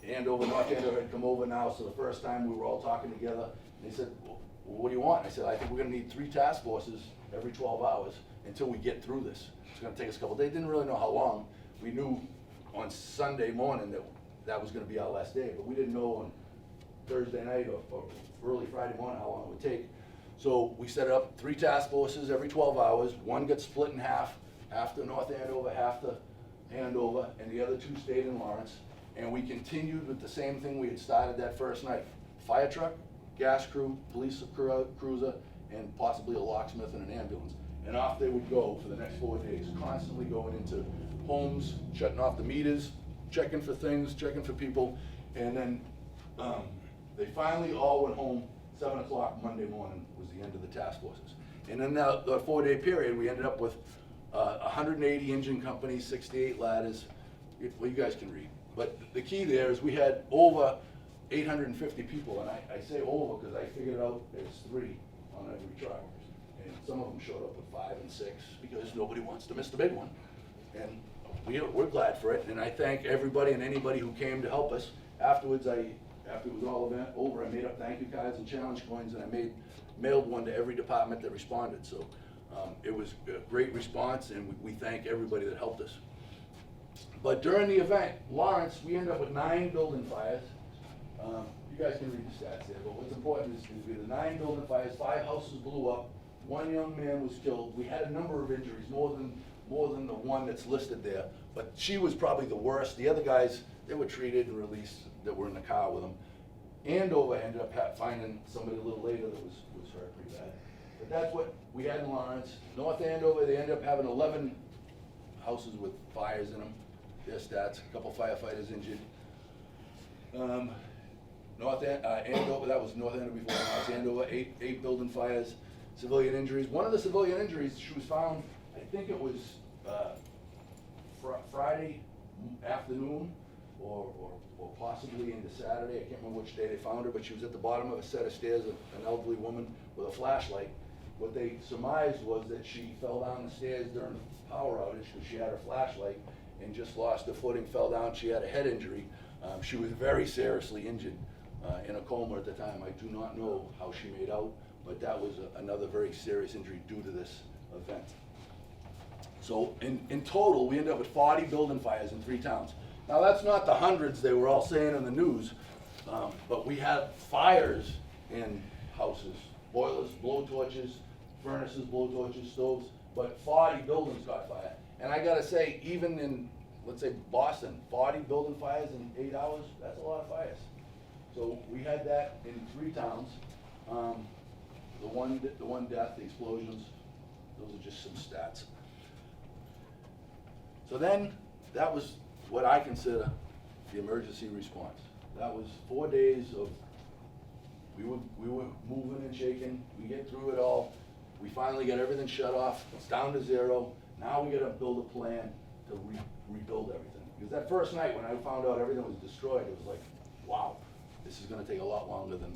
Andover, North Andover had come over now, so the first time we were all talking together, and they said, well, what do you want? I said, I think we're gonna need 3 task forces every 12 hours until we get through this. It's gonna take us a couple days, didn't really know how long. We knew on Sunday morning that was gonna be our last day, but we didn't know on Thursday night or early Friday morning how long it would take. So we set up 3 task forces every 12 hours. One got split in half to North Andover, half to Andover, and the other 2 stayed in Lawrence. And we continued with the same thing we had started that first night. Fire truck, gas crew, police cruiser, and possibly a locksmith and an ambulance. And off they would go for the next 4 days, constantly going into homes, shutting off the meters, checking for things, checking for people, and then they finally all went home. 7 o'clock Monday morning was the end of the task forces. And in that 4-day period, we ended up with 180 engine companies, 68 ladders. Well, you guys can read. But the key there is we had over 850 people, and I say over because I figured out there's 3 on every truck. And some of them showed up with 5 and 6 because nobody wants to miss the big one. And we're glad for it, and I thank everybody and anybody who came to help us. Afterwards, after it was all over, I made up thank you cards and challenge coins, and I mailed one to every department that responded. So it was a great response, and we thank everybody that helped us. But during the event, Lawrence, we ended up with 9 building fires. You guys can read the stats there, but what's important is we had 9 building fires, 5 houses blew up, 1 young man was killed. We had a number of injuries, more than the one that's listed there, but she was probably the worst. The other guys, they were treated and released that were in the car with them. Andover ended up finding somebody a little later that was hurt pretty bad. But that's what we had in Lawrence. North Andover, they ended up having 11 houses with fires in them. Their stats, a couple firefighters injured. Andover, that was North Andover before North Andover, 8 building fires, civilian injuries. One of the civilian injuries, she was found, I think it was Friday afternoon. or possibly into Saturday. I can't remember which day they found her, but she was at the bottom of a set of stairs, an elderly woman with a flashlight. What they surmised was that she fell down the stairs during the power outage because she had her flashlight and just lost her footing, fell down. She had a head injury. She was very seriously injured, in a coma at the time. I do not know how she made out, but that was another very serious injury due to this event. So in total, we ended up with 40 building fires in 3 towns. Now, that's not the hundreds they were all saying in the news, but we had fires in houses, boilers, blowtorches, furnaces, blowtorches, stoves, but 40 buildings got fired. And I gotta say, even in, let's say, Boston, 40 building fires in 8 hours, that's a lot of fires. So we had that in 3 towns. The one death, the explosions, those are just some stats. So then, that was what I consider the emergency response. That was 4 days of, we were moving and shaking, we get through it all, we finally got everything shut off, it's down to 0, now we gotta build a plan to rebuild everything. Because that first night when I found out everything was destroyed, it was like, wow, this is gonna take a lot longer than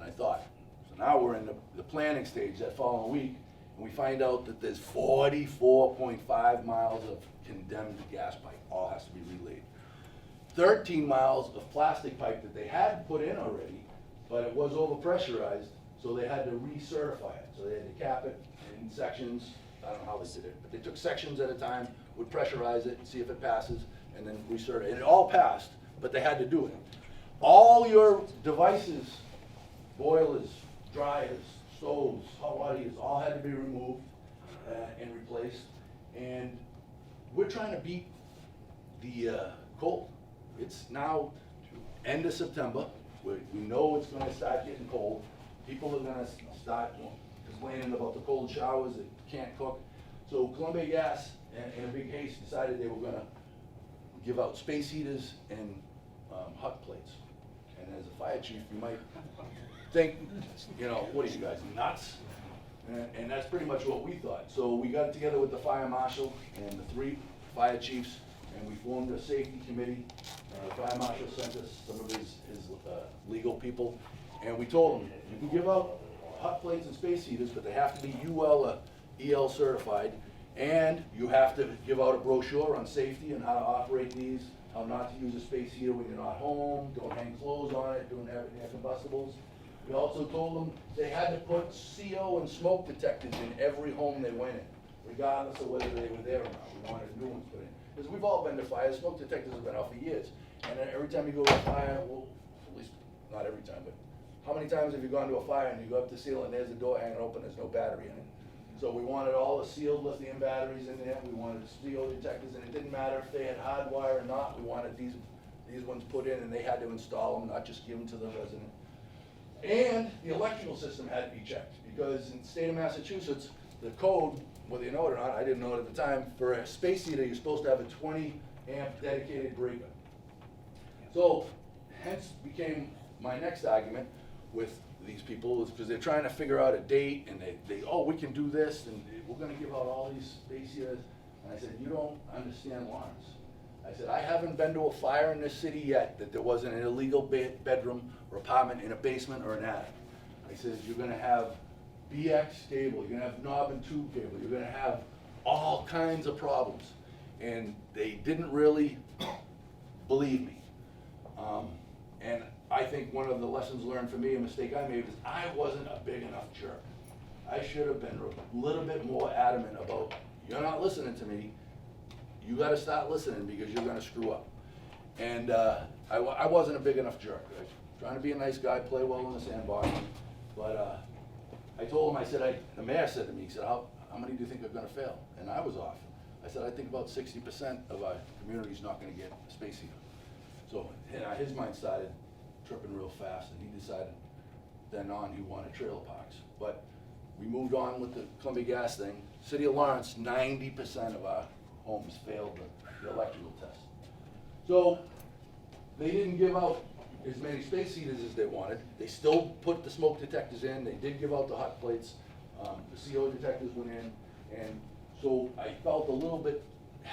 I thought. So now we're in the planning stage that following week, and we find out that there's 44.5 miles of condemned gas pipe, all has to be relayed. 13 miles of plastic pipe that they had put in already, but it was overpressurized, so they had to recertify it. So they had to cap it in sections, I don't know how they did it, but they took sections at a time, would pressurize it, see if it passes, and then recertify it. And it all passed, but they had to do it. All your devices, boilers, dryers, stoves, hot water heaters, all had to be removed and replaced. And we're trying to beat the cold. It's now end of September. We know it's gonna start getting cold. People are gonna start complaining about the cold showers, that can't cook. So Columbia Gas, in a big haste, decided they were gonna give out space heaters and hot plates. And as a fire chief, you might think, what are you guys, nuts? And that's pretty much what we thought. So we got together with the fire marshal and the 3 fire chiefs, and we formed a safety committee. The fire marshal sent us some of his legal people, and we told them, you can give out hot plates and space heaters, but they have to be UL or EL certified, and you have to give out a brochure on safety and how to operate these, how not to use a space heater when you're not home, don't hang clothes on it, don't have any combustibles. We also told them they had to put CO and smoke detectors in every home they went in, regardless of whether they were there or not. We wanted new ones put in. Because we've all been to fires, smoke detectors have been out for years. And then every time you go to a fire, well, at least not every time, but how many times have you gone to a fire and you go up to seal and there's a door hanging open, there's no battery in it? So we wanted all the sealed lithium batteries in there, we wanted CO detectors, and it didn't matter if they had hardwire or not, we wanted these ones put in, and they had to install them, not just give them to the resident. And the electrical system had to be checked, because in the state of Massachusetts, the code, whether you know it or not, I didn't know it at the time, for a space heater, you're supposed to have a 20 amp dedicated breaker. So, hence became my next argument with these people, is because they're trying to figure out a date, and we can do this, and we're gonna give out all these space heaters. And I said, you don't understand Lawrence. I said, I haven't been to a fire in this city yet that there wasn't an illegal bedroom or apartment in a basement or an attic. I said, you're gonna have BX cable, you're gonna have knob and tube cable, you're gonna have all kinds of problems. And they didn't really believe me. And I think one of the lessons learned for me, a mistake I made, is I wasn't a big enough jerk. I should have been a little bit more adamant about, you're not listening to me, you gotta start listening because you're gonna screw up. And I wasn't a big enough jerk. I was trying to be a nice guy, play well in the sandbox, but I told him, the mayor said to me, he said, how many do you think are gonna fail? And I was off. I said, I think about 60% of our community's not gonna get a space heater. So his mind started tripping real fast, and he decided then on he wanted trailer parks. But we moved on with the Columbia Gas thing. City of Lawrence, 90% of our homes failed the electrical test. So they didn't give out as many space heaters as they wanted. They still put the smoke detectors in. They did give out the hot plates. The CO detectors went in. And so I felt a little bit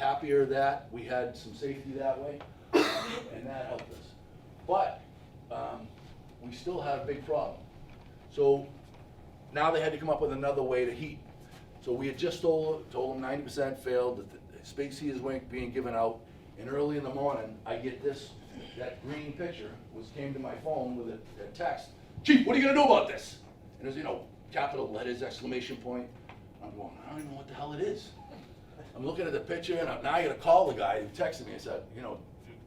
happier that we had some safety that way, and that helped us. But, we still had a big problem. So now they had to come up with another way to heat. So we had just told them 90% failed, that the space heaters weren't being given out, and early in the morning, I get that green picture came to my phone with a text, "Chief, what are you gonna do about this?" And there's, capital letters, exclamation point. I'm going, I don't even know what the hell it is. I'm looking at the picture, and now I gotta call the guy who texted me and said,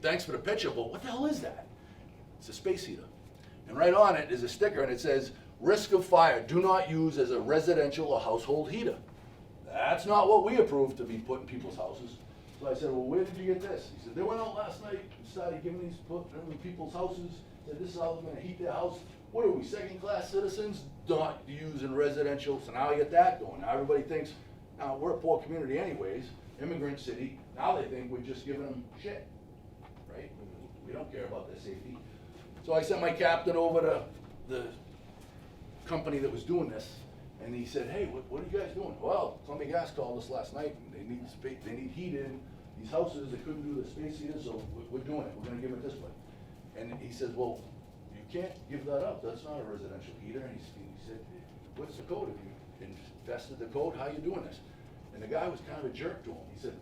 thanks for the picture, but what the hell is that? It's a space heater. And right on it is a sticker, and it says, "Risk of fire, do not use as a residential or household heater." That's not what we approved to be put in people's houses. So I said, "Well, where did you get this?" He said, "They went out last night and started giving these, put them in people's houses. Said, this is how they're gonna heat their house. What are we, second-class citizens? Not use in residential." So now I get that going. Now everybody thinks, now we're a poor community anyways, immigrant city. Now they think we're just giving them shit, right? We don't care about their safety. So I sent my captain over to the company that was doing this, and he said, "Hey, what are you guys doing?" "Well, Columbia Gas called us last night, and they need space, they need heat in these houses, they couldn't do the space heaters, so we're doing it, we're gonna give it this way." And he says, "Well, you can't give that up, that's not a residential heater." And he said, "What's the code? Have you invested the code? How are you doing this?" And the guy was kind of a jerk to him. He said,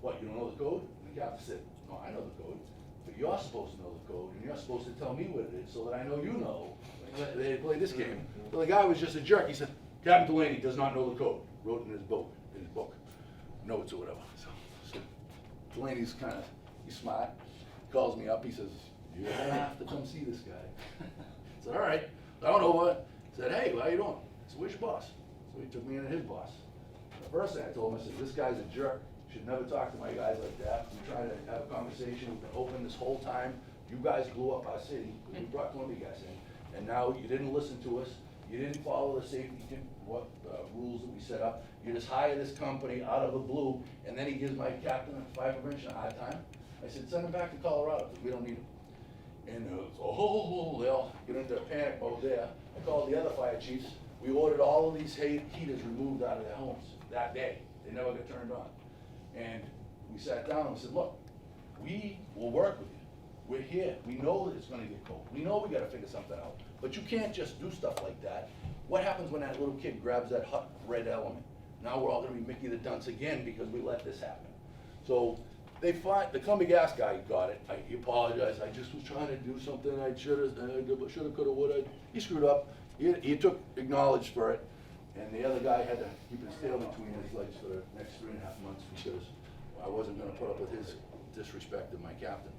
"What, you don't know the code?" And the captain said, "No, I know the code, but you're supposed to know the code, and you're supposed to tell me what it is so that I know you know." They play this game. Well, the guy was just a jerk. He said, "Captain Delaney does not know the code." Wrote in his book, notes or whatever. So Delaney's he's smart. He calls me up. He says, "You're gonna have to come see this guy." I said, "All right." I went over. Said, "Hey, how you doing?" I said, "Where's your boss?" So he took me into his boss. The first thing I told him, I said, "This guy's a jerk. Should never talk to my guys like that. We tried to have a conversation. We've been open this whole time. You guys blew up our city. We brought Columbia Gas in, and now you didn't listen to us. You didn't follow the safety rules that we set up. You just hire this company out of the blue," and then he gives my captain of fire prevention a hard time. I said, "Send him back to Colorado, because we don't need him." And they all get into a panic mode there. I called the other fire chiefs. We ordered all of these heaters removed out of their homes that day. They never got turned on. And we sat down and said, "Look, we will work with you. We're here. We know that it's gonna get cold. We know we gotta figure something out. But you can't just do stuff like that. What happens when that little kid grabs that hot red element? Now we're all gonna be Mickey the Dunce again because we let this happen." So the Columbia Gas guy got it. He apologized. "I just was trying to do something. I shoulda, coulda, woulda." He screwed up. He took acknowledged for it. And the other guy had to keep his tail between his legs for the next 3.5 months because I wasn't gonna put up with his disrespect of my captain.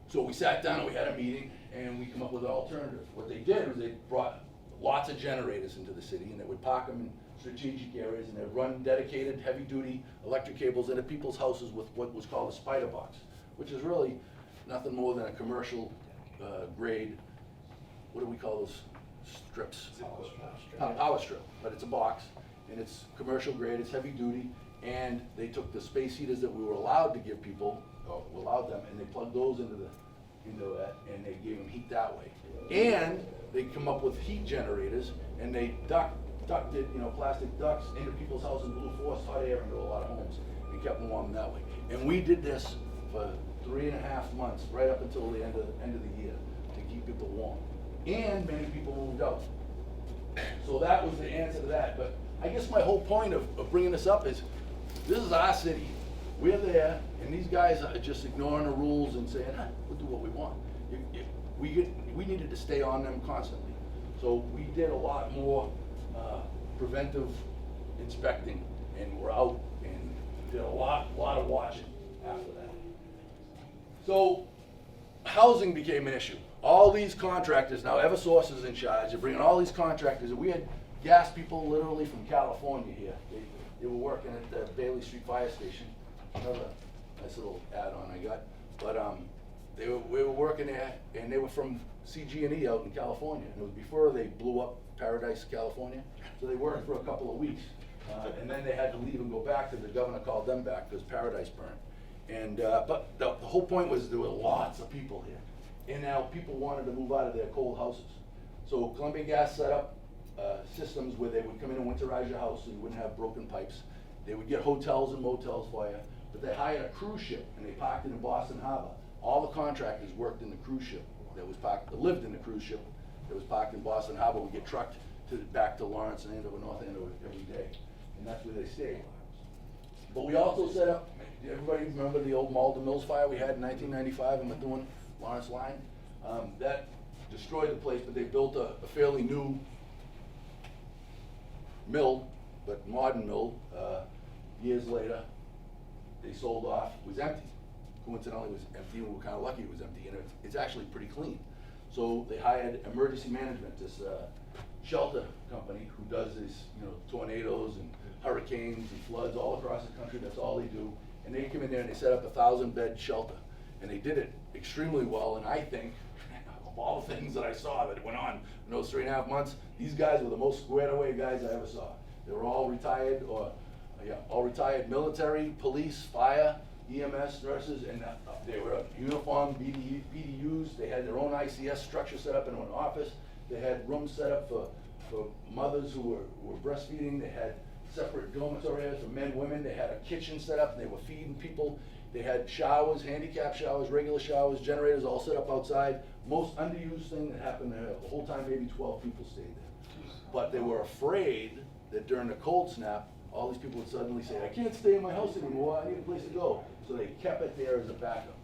So we sat down and we had a meeting and we come up with an alternative. What they did was they brought lots of generators into the city and they would park them in strategic areas and they'd run dedicated heavy-duty electric cables into people's houses with what was called a spider box, which is really nothing more than a commercial grade, what do we call those strips? Power strip, but it's a box, and it's commercial grade, it's heavy duty, and they took the space heaters that we were allowed to give people, or allowed them, and they plugged those into that, and they gave them heat that way. And they come up with heat generators, and they ducted, plastic ducts into people's houses and blew forced hot air into a lot of homes, and kept them warm that way. And we did this for 3.5 months, right up until the end of the year, to keep people warm. And many people moved out. So that was the answer to that. But I guess my whole point of bringing this up is, this is our city. We're there, and these guys are just ignoring the rules and saying, we'll do what we want. We needed to stay on them constantly. So we did a lot more preventive inspecting, and we're out and did a lot of watching after that. So housing became an issue. All these contractors, now Eversource is in charge, they're bringing all these contractors, and we had gas people literally from California here. They were working at the Bailey Street Fire Station, another nice little add-on I got. But we were working there, and they were from CG&E out in California, and it was before they blew up Paradise, California. So they worked for a couple of weeks, and then they had to leave and go back because the governor called them back because Paradise burned. And but the whole point was there were lots of people here. And now people wanted to move out of their cold houses. So Columbia Gas set up systems where they would come in and winterize your house so you wouldn't have broken pipes. They would get hotels and motels for you, but they hired a cruise ship and they parked it in Boston Harbor. All the contractors worked in the cruise ship that was parked, lived in the cruise ship that was parked in Boston Harbor, would get trucked back to Lawrence and Andover, North Andover every day. And that's where they stayed. But we also set up, everybody remember the old Malden Mills fire we had in 1995 in Methuen, Lawrence line? That destroyed the place, but they built a fairly new mill, but modern mill, years later. They sold off, it was empty. Coincidentally, it was empty, and we were kind of lucky it was empty, and it's actually pretty clean. So they hired Emergency Management, this shelter company who does these, tornadoes and hurricanes and floods all across the country. That's all they do. And they came in there and they set up a 1,000-bed shelter, and they did it extremely well. And I think, of all the things that I saw that went on in those 3.5 months, these guys were the most squared away guys I ever saw. They were all retired all retired military, police, fire, EMS, nurses, and they were uniformed BDUs. They had their own ICS structure set up in an office. They had rooms set up for mothers who were breastfeeding. They had separate dormitory areas for men, women. They had a kitchen set up, and they were feeding people. They had showers, handicap showers, regular showers, generators all set up outside. Most underused thing that happened there, the whole time maybe 12 people stayed there. But they were afraid that during the cold snap, all these people would suddenly say, I can't stay in my house anymore, I need a place to go. So they kept it there as a backup.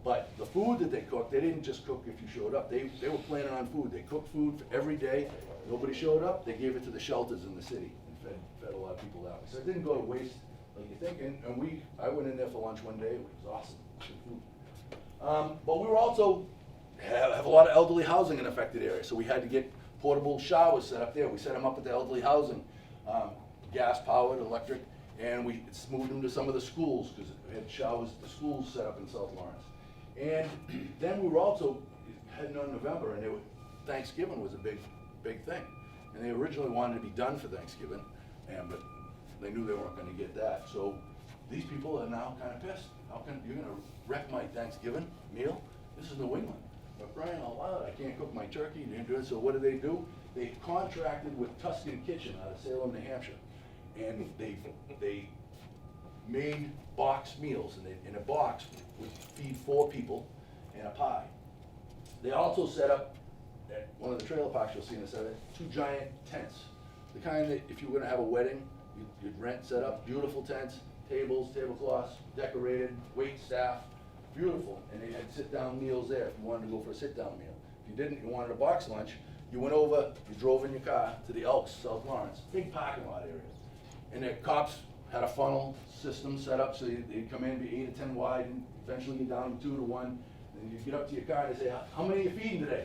But the food that they cooked, they didn't just cook if you showed up. They were planning on food. They cooked food for every day. Nobody showed up, they gave it to the shelters in the city and fed a lot of people that way. So it didn't go to waste like you think. And I went in there for lunch one day, it was awesome, good food. But we were also, have a lot of elderly housing in affected areas. So we had to get portable showers set up there. We set them up at the elderly housing, gas powered, electric, and we moved them to some of the schools because we had showers at the schools set up in South Lawrence. And then we were also heading on November, and Thanksgiving was a big thing. And they originally wanted to be done for Thanksgiving, but they knew they weren't going to get that. So these people are now kind of pissed. How can you're going to wreck my Thanksgiving meal? This is New England. But Brian, out loud, I can't cook my turkey. You didn't do it. So what do? They contracted with Tuscan Kitchen out of Salem, New Hampshire, and they made box meals, and in a box would feed 4 people and a pie. They also set up at one of the trailer parks you'll see in a second 2 giant tents, the kind that if you were going to have a wedding, you'd rent, set up beautiful tents, tables, tablecloths, decorated, wait staff, beautiful, and they had sit-down meals there if you wanted to go for a sit-down meal. If you didn't, you wanted a box lunch, you went over, you drove in your car to the Elks, South Lawrence, big parking lot area. And the cops had a funnel system set up so they'd come in, be 8 or 10 wide, and eventually get down to 2 to 1. And you get up to your car and they say, how many are you feeding today?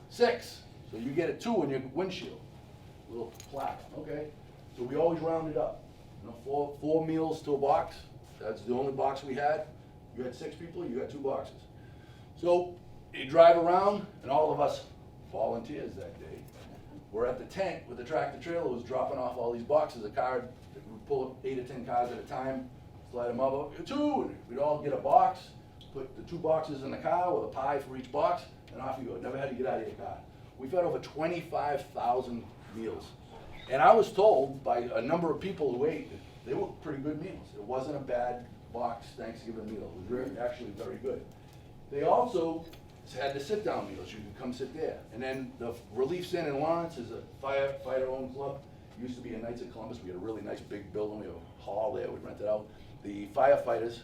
6. So you get a 2 in your windshield, little plaque, okay? So we always rounded up, 4 meals to a box. That's the only box we had. You had 6 people, you got 2 boxes. So you drive around, and all of us volunteers that day, we're at the tent with the tractor trailer was dropping off all these boxes. A car, we'd pull up 8 or 10 cars at a time, slide them up, 2, and we'd all get a box, put the 2 boxes in the car with a pie for each box, and off you go. Never had to get out of your car. We fed over 25,000 meals. And I was told by a number of people who ate, they were pretty good meals. It wasn't a bad box Thanksgiving meal. It was actually very good. They also had the sit-down meals. You could come sit there. And then the Relief Inn in Lawrence is a firefighter-owned club. It used to be a Knights of Columbus. We had a really nice big building. We had a hall there. We rented out. The firefighters,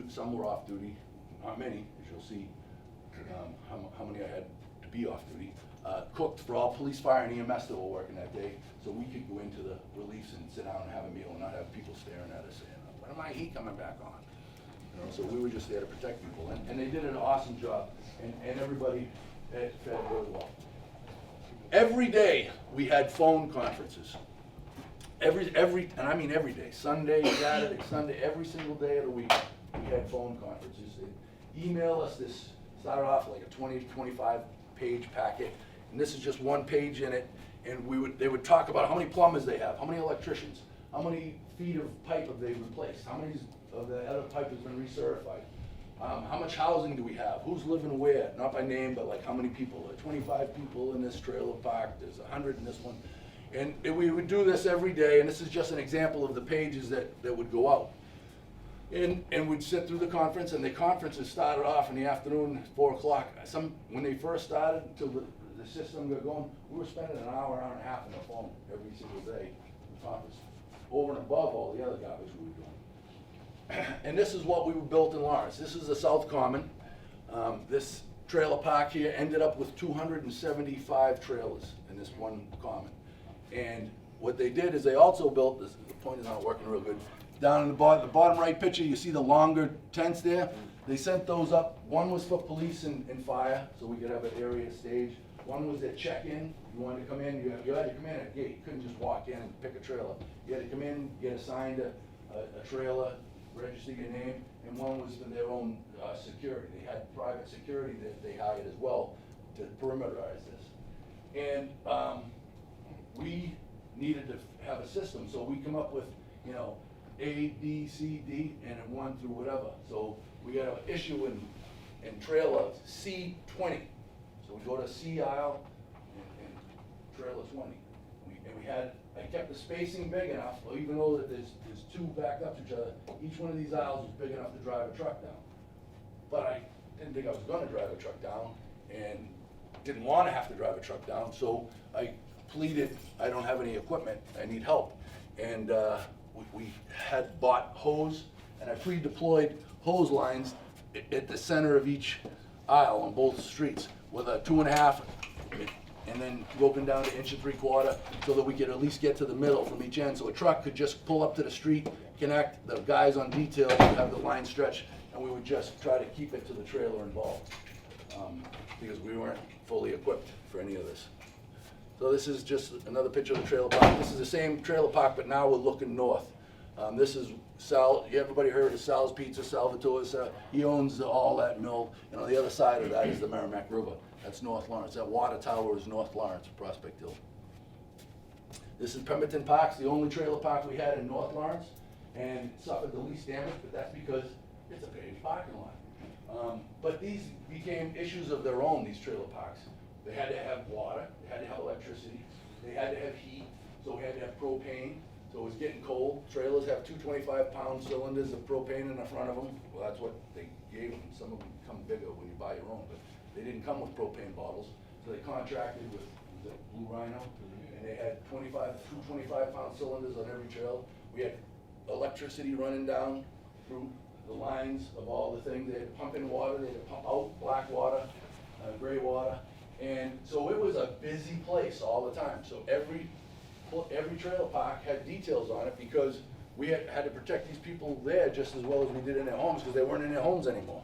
some were off duty, not many, as you'll see how many I had to be off duty. Cooked for all police, fire, and EMS that were working that day, so we could go into the reliefs and sit down and have a meal and not have people staring at us saying, when am I heat coming back on? So we were just there to protect people, and they did an awesome job, and everybody fed really well. Every day we had phone conferences. And I mean every day, Sunday, Saturday, Sunday, every single day of the week, we had phone conferences. They'd email us this, started off like a 20 to 25 page packet, and this is just one page in it, and they would talk about how many plumbers they have, how many electricians, how many feet of pipe have they replaced, how many of the other pipe has been recertified, how much housing do we have, who's living where, not by name, but like how many people, 25 people in this trailer park, there's 100 in this one, And we would do this every day, and this is just an example of the pages that would go out. And we'd sit through the conference, and the conferences started off in the afternoon, 4 o'clock. When they first started, until the system got going, we were spending an hour and a half on the phone every single day in the conference, over and above all the other garbage we were doing. And this is what we were built in Lawrence. This is the South Common. This trailer park here ended up with 275 trailers in this one common. And what they did is they also built, this, the point is not working real good, down in the bottom right picture, you see the longer tents there? They sent those up. One was for police and fire, so we could have an area stage. One was at check-in. You wanted to come in, you had to come in at a gate. You couldn't just walk in and pick a trailer. You had to come in, get assigned a trailer, register your name, and one was for their own security. They had private security that they hired as well to perimeterize this. And we needed to have a system, so we come up with, you know, A, B, C, D, and then 1 through whatever. So we got an issue in trailer C20. So we go to C aisle and trailer 20. I kept the spacing big enough, even though that there's two backed up to each other, each one of these aisles was big enough to drive a truck down. But I didn't think I was gonna drive a truck down, and didn't wanna have to drive a truck down, so I pleaded, I don't have any equipment, I need help. And we had bought hose, and I pre-deployed hose lines at the center of each aisle on both streets with a 2.5, and then broken down to 1 3/4, so that we could at least get to the middle from each end, so a truck could just pull up to the street, connect, the guys on detail would have the line stretch, and we would just try to keep it to the trailer involved, because we weren't fully equipped for any of this. So this is just another picture of the trailer park. This is the same trailer park, but now we're looking north. This is everybody heard of Sal's Pizza, Salvatore's, he owns all that mill, and on the other side of that is the Merrimack River. That's North Lawrence. That water tower is North Lawrence, Prospect Hill. This is Pemberton Parks, the only trailer park we had in North Lawrence, and it suffered the least damage, but that's because it's a paved parking lot. But these became issues of their own, these trailer parks. They had to have water, they had to have electricity, they had to have heat, so we had to have propane. So it was getting cold. Trailers have 2 25-pound cylinders of propane in the front of them. Well, that's what they gave them. Some of them come bigger when you buy your own, but they didn't come with propane bottles. So they contracted with the Blue Rhino, and they had 2 25-pound cylinders on every trailer. We had electricity running down through the lines of all the things. They had to pump in water, they had to pump out black water, gray water. And so it was a busy place all the time. So every trailer park had details on it, because we had to protect these people there just as well as we did in their homes, because they weren't in their homes anymore.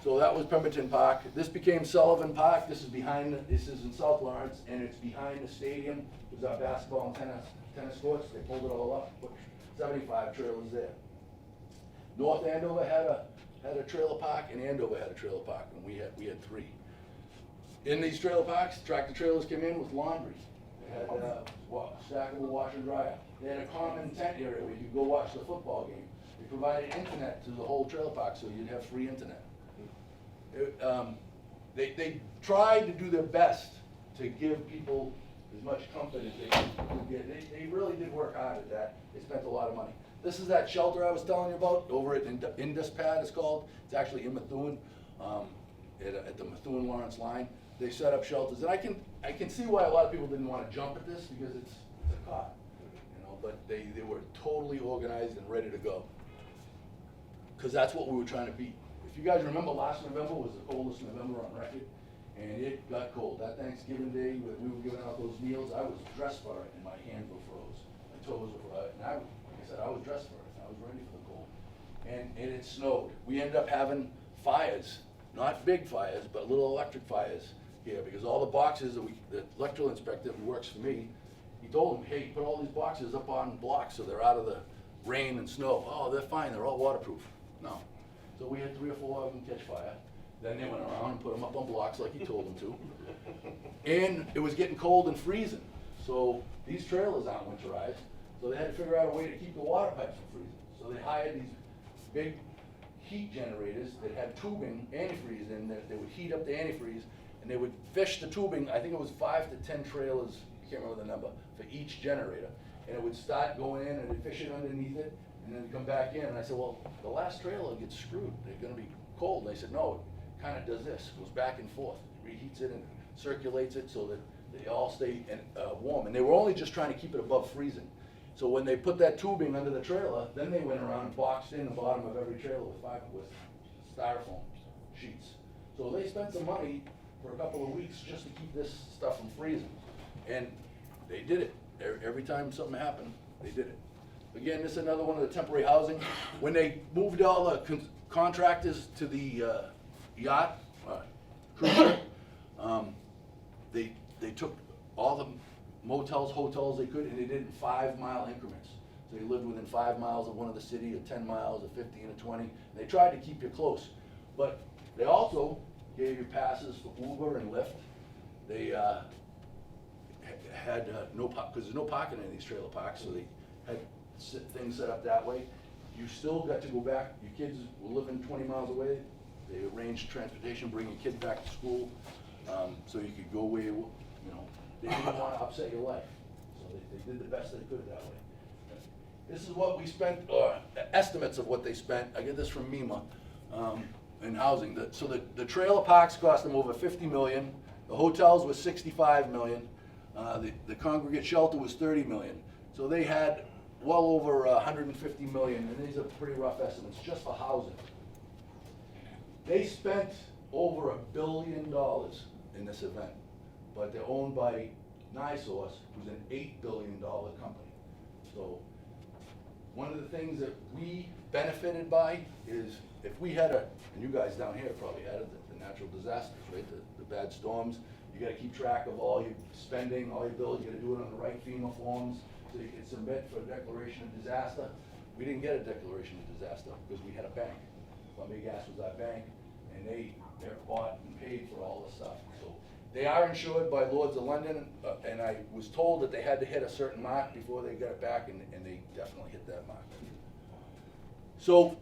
So that was Pemberton Park. This became Sullivan Park. This is in South Lawrence, and it's behind the stadium. It was our basketball and tennis courts. They pulled it all up, put 75 trailers there. North Andover had a trailer park, and Andover had a trailer park, and we had 3. In these trailer parks, tractor trailers came in with laundry. They had stackable washer and dryer. They had a common tent area where you could go watch the football game. They provided internet to the whole trailer park, so you'd have free internet. They tried to do their best to give people as much comfort as they could get. They really did work hard at that. They spent a lot of money. This is that shelter I was telling you about over at Indus Pad, it's called. It's actually in Methuen, at the Methuen-Lawrence line. They set up shelters, and I can see why a lot of people didn't want to jump at this, because it's a cot, you know. But they were totally organized and ready to go, because that's what we were trying to beat. If you guys remember, last November was the coldest November on record, and it got cold. That Thanksgiving Day, when we were giving out those meals, I was dressed for it, and my hands were froze, my toes were froze, and like I said, I was dressed for it. I was ready for the cold, and it snowed. We ended up having fires, not big fires, but little electric fires here, because all the boxes the electrical inspector who works for me, he told them, hey, put all these boxes up on blocks so they're out of the rain and snow. Oh, they're fine, they're all waterproof. No. So we had 3 or 4 of them catch fire. Then they went around and put them up on blocks like he told them to. And it was getting cold and freezing. So these trailers aren't winterized, so they had to figure out a way to keep the water pipes from freezing. So they hired these big heat generators that had tubing, antifreeze in that they would heat up the antifreeze, and they would fish the tubing. I think it was 5 to 10 trailers can't remember the number, for each generator. And it would start going in and it'd fish it underneath it, and then come back in. And I said, well, the last trailer gets screwed, they're gonna be cold. And they said, no, it kinda does this, goes back and forth, reheats it and circulates it so that they all stay warm. And they were only just trying to keep it above freezing. So when they put that tubing under the trailer, then they went around and boxed in the bottom of every trailer with styrofoam sheets. So they spent some money for a couple of weeks just to keep this stuff from freezing. And they did it. Every time something happened, they did it. Again, this is another one of the temporary housing. When they moved all the contractors to the yacht cruiser, they took all the motels, hotels they could, and they did it in 5-mile increments. So you lived within 5 miles of one of the city, or 10 miles, or 15, or 20. And they tried to keep you close. But they also gave you passes for Uber and Lyft. They had no, because there's no parking in these trailer parks, so they had things set up that way. You still got to go back. Your kids were living 20 miles away. They arranged transportation, bring your kid back to school, so you could go where you know. They didn't want to upset your life, so they did the best they could that way. This is what we spent, estimates of what they spent. I get this from MEMA, in housing. So the trailer parks cost them over $50 million. The hotels were $65 million. The congregate shelter was $30 million. So they had well over $150 million, and these are pretty rough estimates just for housing. They spent over $1 billion in this event, but they're owned by NiSource, who's an $8 billion company. So one of the things that we benefited by is if we had and you guys down here probably had it, the natural disasters, right? The bad storms. You gotta keep track of all your spending, all your bills. You gotta do it on the right FEMA forms so you can submit for a declaration of disaster. We didn't get a declaration of disaster because we had a bank. Columbia Gas was our bank, and they bought and paid for all the stuff. So they are insured by Lloyd's of London, and I was told that they had to hit a certain mark before they got it back, and they definitely hit that mark. So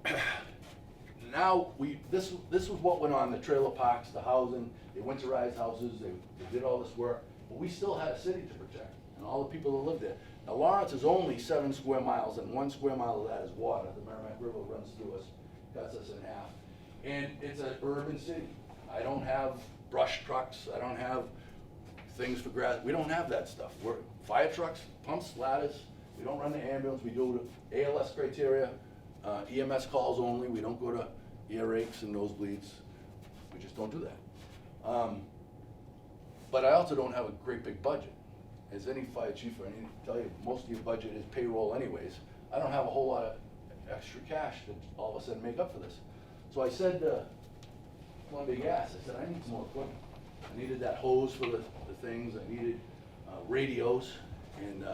now this was what went on, the trailer parks, the housing, they winterized houses, they did all this work, but we still had a city to protect, and all the people that lived there. Now Lawrence is only 7 square miles, and 1 square mile of that is water. The Merrimack River runs through us, cuts us in half. And it's an urban city. I don't have brush trucks, I don't have things for grass, we don't have that stuff. We're fire trucks, pumps, ladders, we don't run the ambulance, we do the ALS criteria, EMS calls only, we don't go to earaches and nosebleeds, we just don't do that. But I also don't have a great big budget. As any fire chief, I need to tell you, most of your budget is payroll anyways. I don't have a whole lot of extra cash to all of a sudden make up for this. So I said to Columbia Gas, I said, I need some more equipment. I needed that hose for the things, I needed radios, and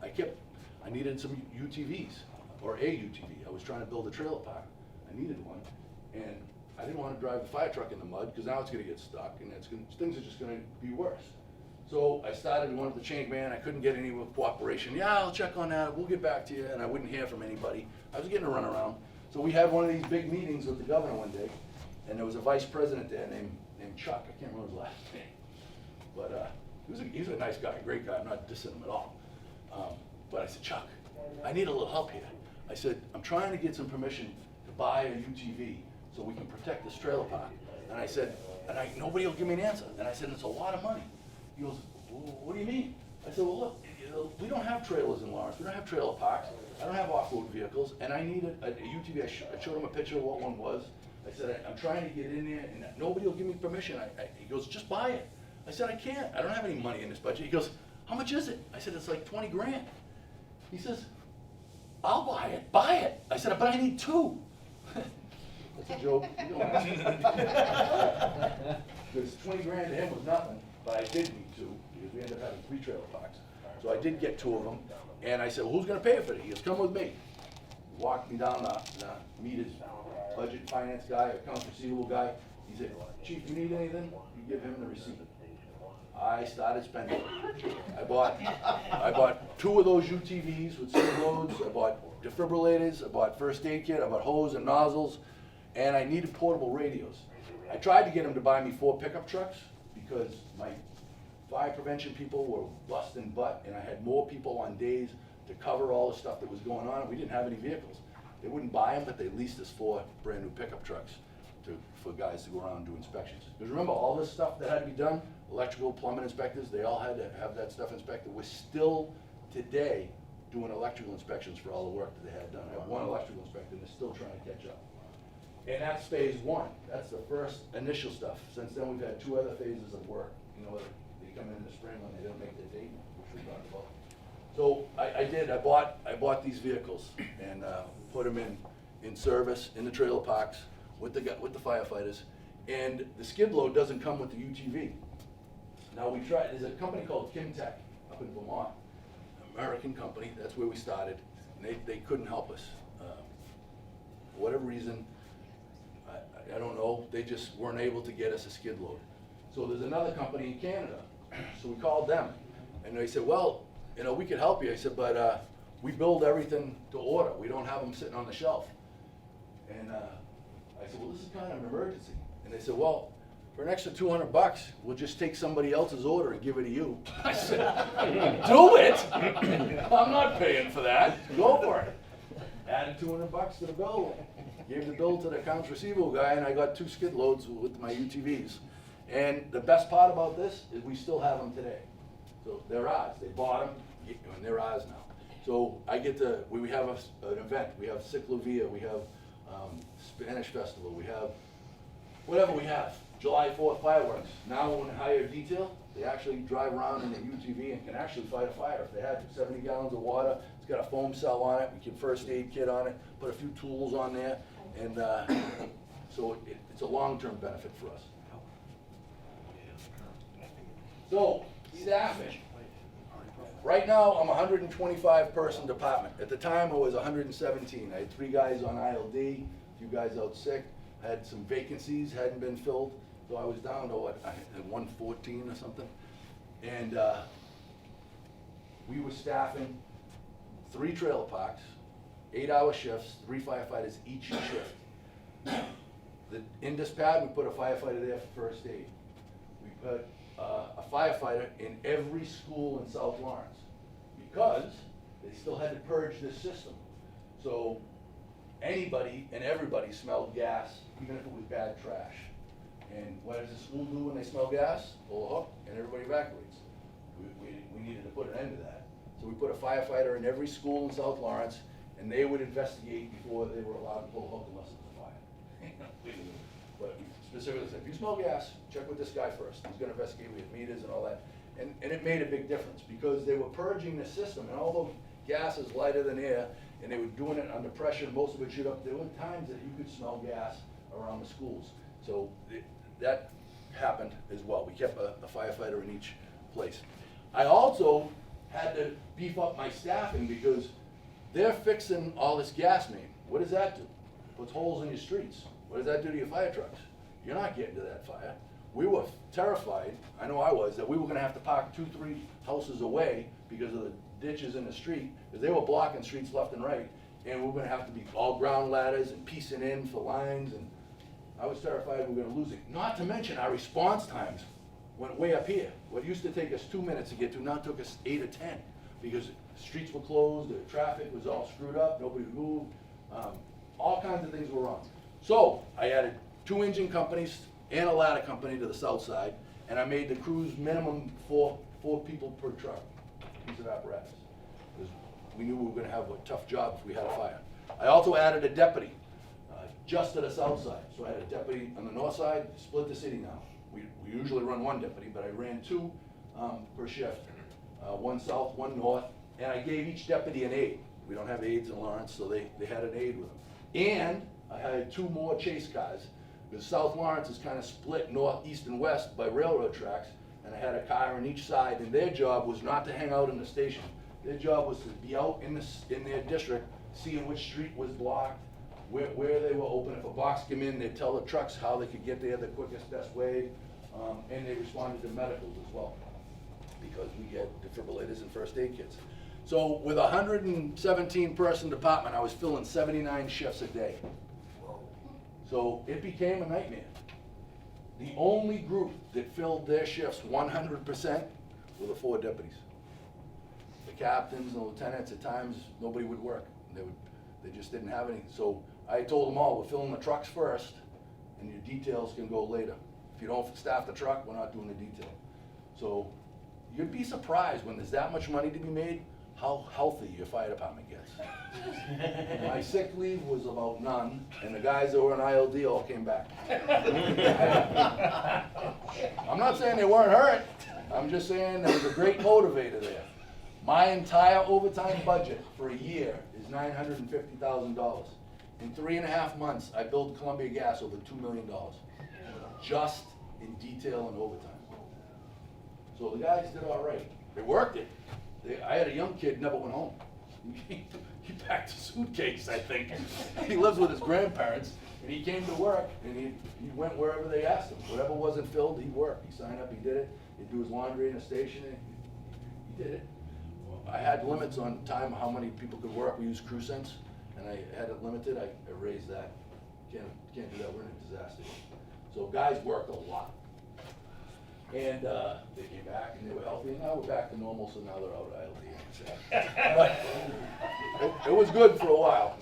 I needed some UTVs, or a UTV. I was trying to build a trailer park. I needed one, and I didn't want to drive the fire truck in the mud, because now it's going to get stuck, and things are just going to be worse. So I started, wanted to change man, I couldn't get any cooperation. Yeah, I'll check on that, we'll get back to you, and I wouldn't hear from anybody. I was getting a runaround. So we had one of these big meetings with the governor one day, and there was a vice president there named Chuck. I can't remember his last name, but he was a nice guy, a great guy. I'm not dissing him at all. But I said, Chuck, I need a little help here. I said, I'm trying to get some permission to buy a UTV so we can protect this trailer park. And I said, nobody will give me an answer. And I said, it's a lot of money. He goes, well, what do you mean? I said, well, look, we don't have trailers in Lawrence. We don't have trailer parks. I don't have off-road vehicles, and I need a UTV. I showed him a picture of what one was. I said, I'm trying to get in there, and nobody will give me permission. He goes, just buy it. I said, I can't. I don't have any money in this budget. He goes, how much is it? I said, it's like 20 grand. He says, I'll buy it. Buy it. I said, but I need 2. That's a joke. Because 20 grand to him was nothing, but I did need 2, because we ended up having 3 trailer parks. So I did get 2 of them, and I said, well, who's going to pay for it? He goes, come with me. He walked me down the meet his budget finance guy, accounts receivable guy. He said, Chief, you need anything? You give him the receipt. I started spending. I bought 2 of those UTVs with 6 loads. I bought defibrillators. I bought first aid kit. I bought hose and nozzles, and I needed portable radios. I tried to get him to buy me 4 pickup trucks because my fire prevention people were busting butt, and I had more people on days to cover all the stuff that was going on. We didn't have any vehicles. They wouldn't buy them, but they leased us 4 brand new pickup trucks for guys to go around and do inspections. Because remember, all this stuff that had to be done, electrical, plumbing inspectors, they all had to have that stuff inspected. We're still today doing electrical inspections for all the work that they had done. I have 1 electrical inspector, and they're still trying to catch up. And that's phase 1. That's the first initial stuff. Since then, we've had 2 other phases of work. You know, they come in the spring when they don't make their date, which we talked about. So I bought these vehicles and put them in service in the trailer parks with the firefighters. And the skid load doesn't come with the UTV. Now we tried, there's a company called Kimtech up in Vermont, an American company, that's where we started, and they couldn't help us. For whatever reason, I don't know, they just weren't able to get us a skid load. So there's another company in Canada, so we called them, and they said, well, you know, we could help you. I said, but we build everything to order. We don't have them sitting on the shelf. And I said, well, this is kind of an emergency. And they said, well, for an extra $200, we'll just take somebody else's order and give it to you. I said, do it? I'm not paying for that. Go for it. Added $200 to the bill. Gave the bill to the accounts receivable guy, and I got 2 skid loads with my UTVs. And the best part about this is we still have them today. So they're ours. They bought them, and they're ours now. So I get to, we have an event. We have Ciclovia, we have Spanish Festival, we have whatever we have. July 4th fireworks. Now when they hire detail, they actually drive around in a UTV and can actually fight a fire. If they had 70 gallons of water, it's got a foam cell on it, we can first aid kit on it, put a few tools on there, and so it's a long-term benefit for us. So, staffing. Right now, I'm a 125 person department. At the time, I was 117. I had 3 guys on ILD, a few guys out sick. I had some vacancies, hadn't been filled. So I was down to what, 114 or something. And we were staffing 3 trailer parks, 8-hour shifts, 3 firefighters each shift. In this pad, we put a firefighter there for first aid. We put a firefighter in every school in South Lawrence because they still had to purge this system. So anybody and everybody smelled gas, even if it was bad trash. And what does the school do when they smell gas? Pull a hook and everybody evacuates. We needed to put an end to that. So we put a firefighter in every school in South Lawrence, and they would investigate before they were allowed to pull a hook unless it was a fire. But we specifically said, if you smell gas, check with this guy first. He's gonna investigate with meters and all that. And it made a big difference because they were purging the system, and although gas is lighter than air, and they were doing it under pressure, most of it shoot up, there were times that you could smell gas around the schools. So that happened as well. We kept a firefighter in each place. I also had to beef up my staffing because they're fixing all this gas main. What does that do? Puts holes in your streets. What does that do to your fire trucks? You're not getting to that fire. We were terrified, I know I was, that we were gonna have to park 2-3 houses away because of the ditches in the street, because they were blocking streets left and right, and we were gonna have to be all ground ladders and piecing in for lines, and I was terrified we were gonna lose it. Not to mention our response times went way up here. What used to take us 2 minutes to get to now took us 8 or 10, because streets were closed, the traffic was all screwed up, nobody moved, all kinds of things were wrong. So I added 2 engine companies and a ladder company to the south side, and I made the crews minimum 4 people per truck, piece of apparatus, because we knew we were gonna have a tough job if we had a fire. I also added a deputy, just to the south side. So I had a deputy on the north side, split the city now. We usually run 1 deputy, but I ran 2 per shift, 1 south, 1 north, and I gave each deputy an aide. We don't have aides in Lawrence, so they had an aide with them. And I had 2 more chase cars, because South Lawrence is kind of split north, east, and west by railroad tracks, and I had a car on each side, and their job was not to hang out in the station. Their job was to be out in their district, seeing which street was blocked, where they were open. If a box came in, they'd tell the trucks how they could get there the quickest, best way, and they responded to medicals as well, because we had defibrillators and first aid kits. So with a 117 person department, I was filling 79 shifts a day. So it became a nightmare. The only group that filled their shifts 100% were the 4 deputies. The captains and lieutenants, at times, nobody would work. They just didn't have any. So I told them all, we're filling the trucks first, and your details can go later. If you don't staff the truck, we're not doing the detail. So you'd be surprised when there's that much money to be made, how healthy your fire department gets. My sick leave was about none, and the guys that were in ILD all came back. I'm not saying they weren't hurt, I'm just saying there was a great motivator there. My entire overtime budget for a year is $950,000. In 3.5 months, I billed Columbia Gas over $2 million, just in detail and overtime. So the guys did all right. They worked it. I had a young kid, never went home. He packed a suitcase, I think. He lives with his grandparents, and he came to work, and he went wherever they asked him. Whatever wasn't filled, he worked. He signed up, he did it. He'd do his laundry in the station, and he did it. I had limits on time, how many people could work. We used CrewSense, and I had it limited. I raised that. Can't do that, we're in a disaster. So guys worked a lot. And they came back and they were healthy, and now we're back to normal, so now they're out of ILD. But it was good for a while.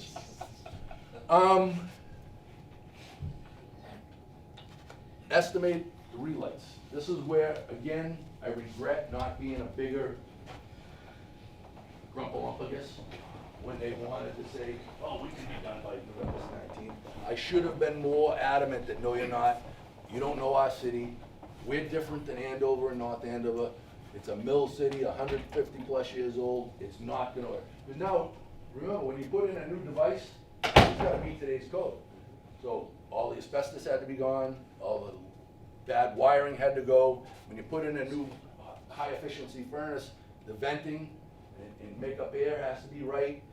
Estimate the relights. This is where, again, I regret not being a bigger grumpalumpagus when they wanted to say, oh, we can be done by November 19th. I should have been more adamant that no, you're not. You don't know our city. We're different than Andover and North Andover. It's a mill city, 150 plus years old. It's not gonna work. Because now, remember, when you put in a new device, it's gotta meet today's code. So all the asbestos had to be gone, all the bad wiring had to go. When you put in a new high efficiency furnace, the venting and makeup air has to be right.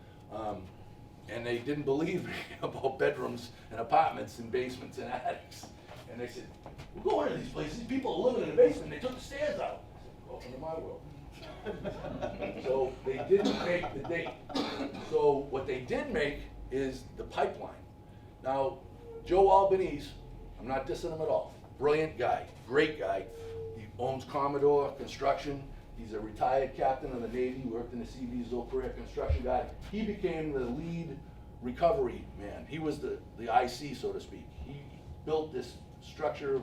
And they didn't believe me about bedrooms and apartments and basements and attics. And they said, we're going to these places, people are living in the basement, they took the stairs out. I said, welcome to my world. So they didn't make the date. So what they did make is the pipeline. Now, Joe Albanese, I'm not dissing him at all, brilliant guy, great guy. He owns Commodore Construction. He's a retired captain of the Navy, worked in the Sea his whole career, construction guy. He became the lead recovery man. He was the IC, so to speak. He built this structure,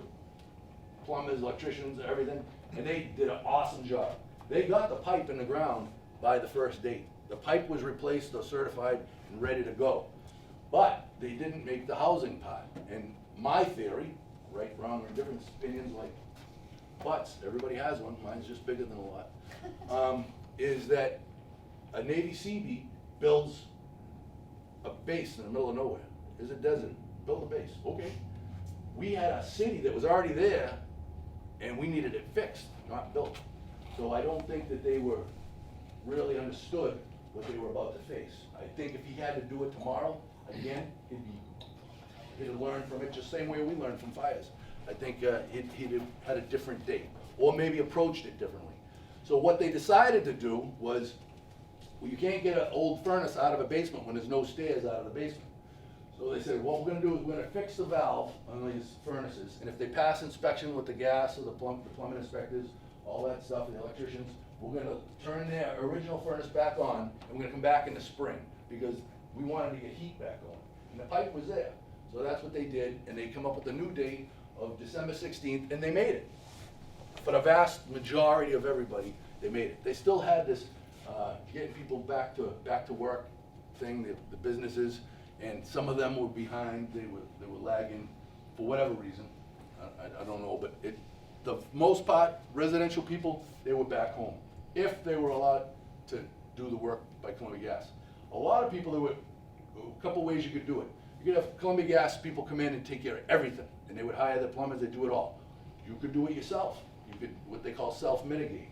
plumbers, electricians, everything, and they did an awesome job. They got the pipe in the ground by the first date. The pipe was replaced or certified and ready to go. But they didn't make the housing part. And my theory, right, wrong, or different opinions, like butts, everybody has one, mine's just bigger than a lot, is that a Navy Seabee builds a base in the middle of nowhere. There's a desert, build a base, okay. We had a city that was already there, and we needed it fixed, not built. So I don't think that they were really understood what they were about to face. I think if he had to do it tomorrow, again, he'd have learned from it just the same way we learned from fires. I think he'd have had a different date, or maybe approached it differently. So what they decided to do was, well, you can't get an old furnace out of a basement when there's no stairs out of the basement. So they said, what we're gonna do is we're gonna fix the valve on these furnaces, and if they pass inspection with the gas or the plumbing inspectors, all that stuff, and the electricians, we're gonna turn their original furnace back on, and we're gonna come back in the spring, because we wanted to get heat back on. And the pipe was there. So that's what they did, and they come up with a new date of December 16th, and they made it. For the vast majority of everybody, they made it. They still had this getting people back to work thing, the businesses, and some of them were behind, they were lagging for whatever reason. I don't know, but the most part, residential people, they were back home, if they were allowed to do the work by Columbia Gas. A lot of people, there were a couple ways you could do it. You could have Columbia Gas people come in and take care of everything, and they would hire the plumbers, they'd do it all. You could do it yourself. You could, what they call self-mitigate.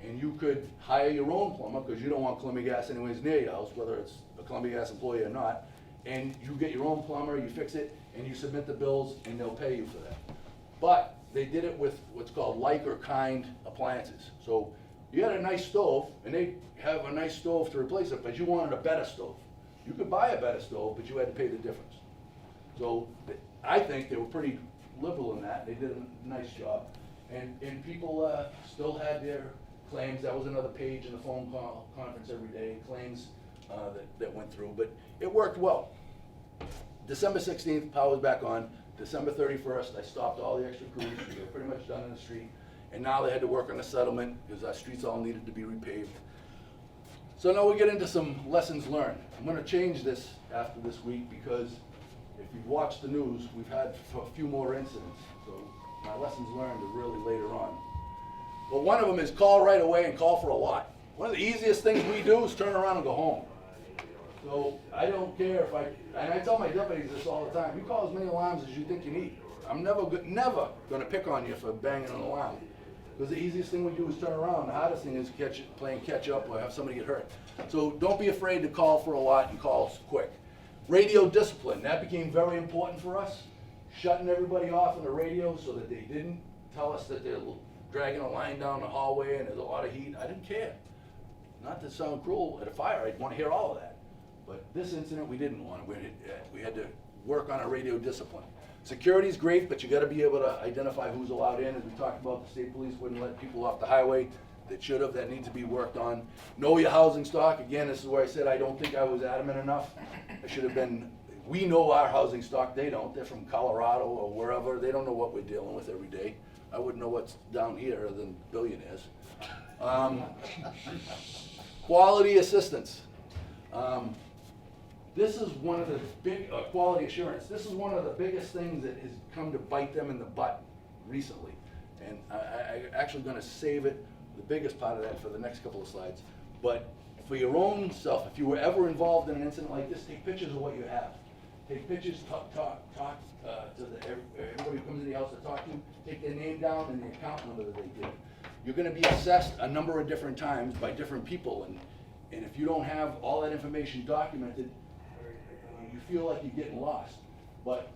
And you could hire your own plumber, because you don't want Columbia Gas anyways near your house, whether it's a Columbia Gas employee or not. And you get your own plumber, you fix it, and you submit the bills, and they'll pay you for that. But they did it with what's called like or kind appliances. So you had a nice stove, and they have a nice stove to replace it, but you wanted a better stove. You could buy a better stove, but you had to pay the difference. So I think they were pretty liberal in that. They did a nice job. And people still had their claims, that was another page in the phone call conference every day, claims that went through, but it worked well. December 16th, power's back on. December 31st, I stopped all the extra crews, they were pretty much done in the street, and now they had to work on a settlement because our streets all needed to be repaved. So now we get into some lessons learned. I'm gonna change this after this week because if you've watched the news, we've had a few more incidents. So my lessons learned are really later on. But one of them is call right away and call for a lot. One of the easiest things we do is turn around and go home. So I don't care if and I tell my deputies this all the time, you call as many alarms as you think you need. I'm never gonna pick on you for banging an alarm. Because the easiest thing we do is turn around. The hardest thing is playing catch up or have somebody get hurt. So don't be afraid to call for a lot and call quick. Radio discipline, that became very important for us. Shutting everybody off on the radio so that they didn't tell us that they're dragging a line down the hallway and there's a lot of heat. I didn't care. Not to sound cruel at a fire, I'd want to hear all of that. But this incident, we didn't want to. We had to work on our radio discipline. Security's great, but you gotta be able to identify who's allowed in. As we talked about, the state police wouldn't let people off the highway that should have, that needs to be worked on. Know your housing stock. Again, this is where I said I don't think I was adamant enough. I should have been, we know our housing stock, they don't. They're from Colorado or wherever. They don't know what we're dealing with every day. I wouldn't know what's down here other than billionaires. Quality assistance. This is one of the big, quality assurance, this is one of the biggest things that has come to bite them in the butt recently. And I'm actually gonna save it, the biggest part of that, for the next couple of slides. But for your own self, if you were ever involved in an incident like this, take pictures of what you have. Take pictures, talk to everybody who comes in the house to talk to you, take their name down and the account number that they give. You're gonna be assessed a number of different times by different people, and if you don't have all that information documented, you feel like you're getting lost. But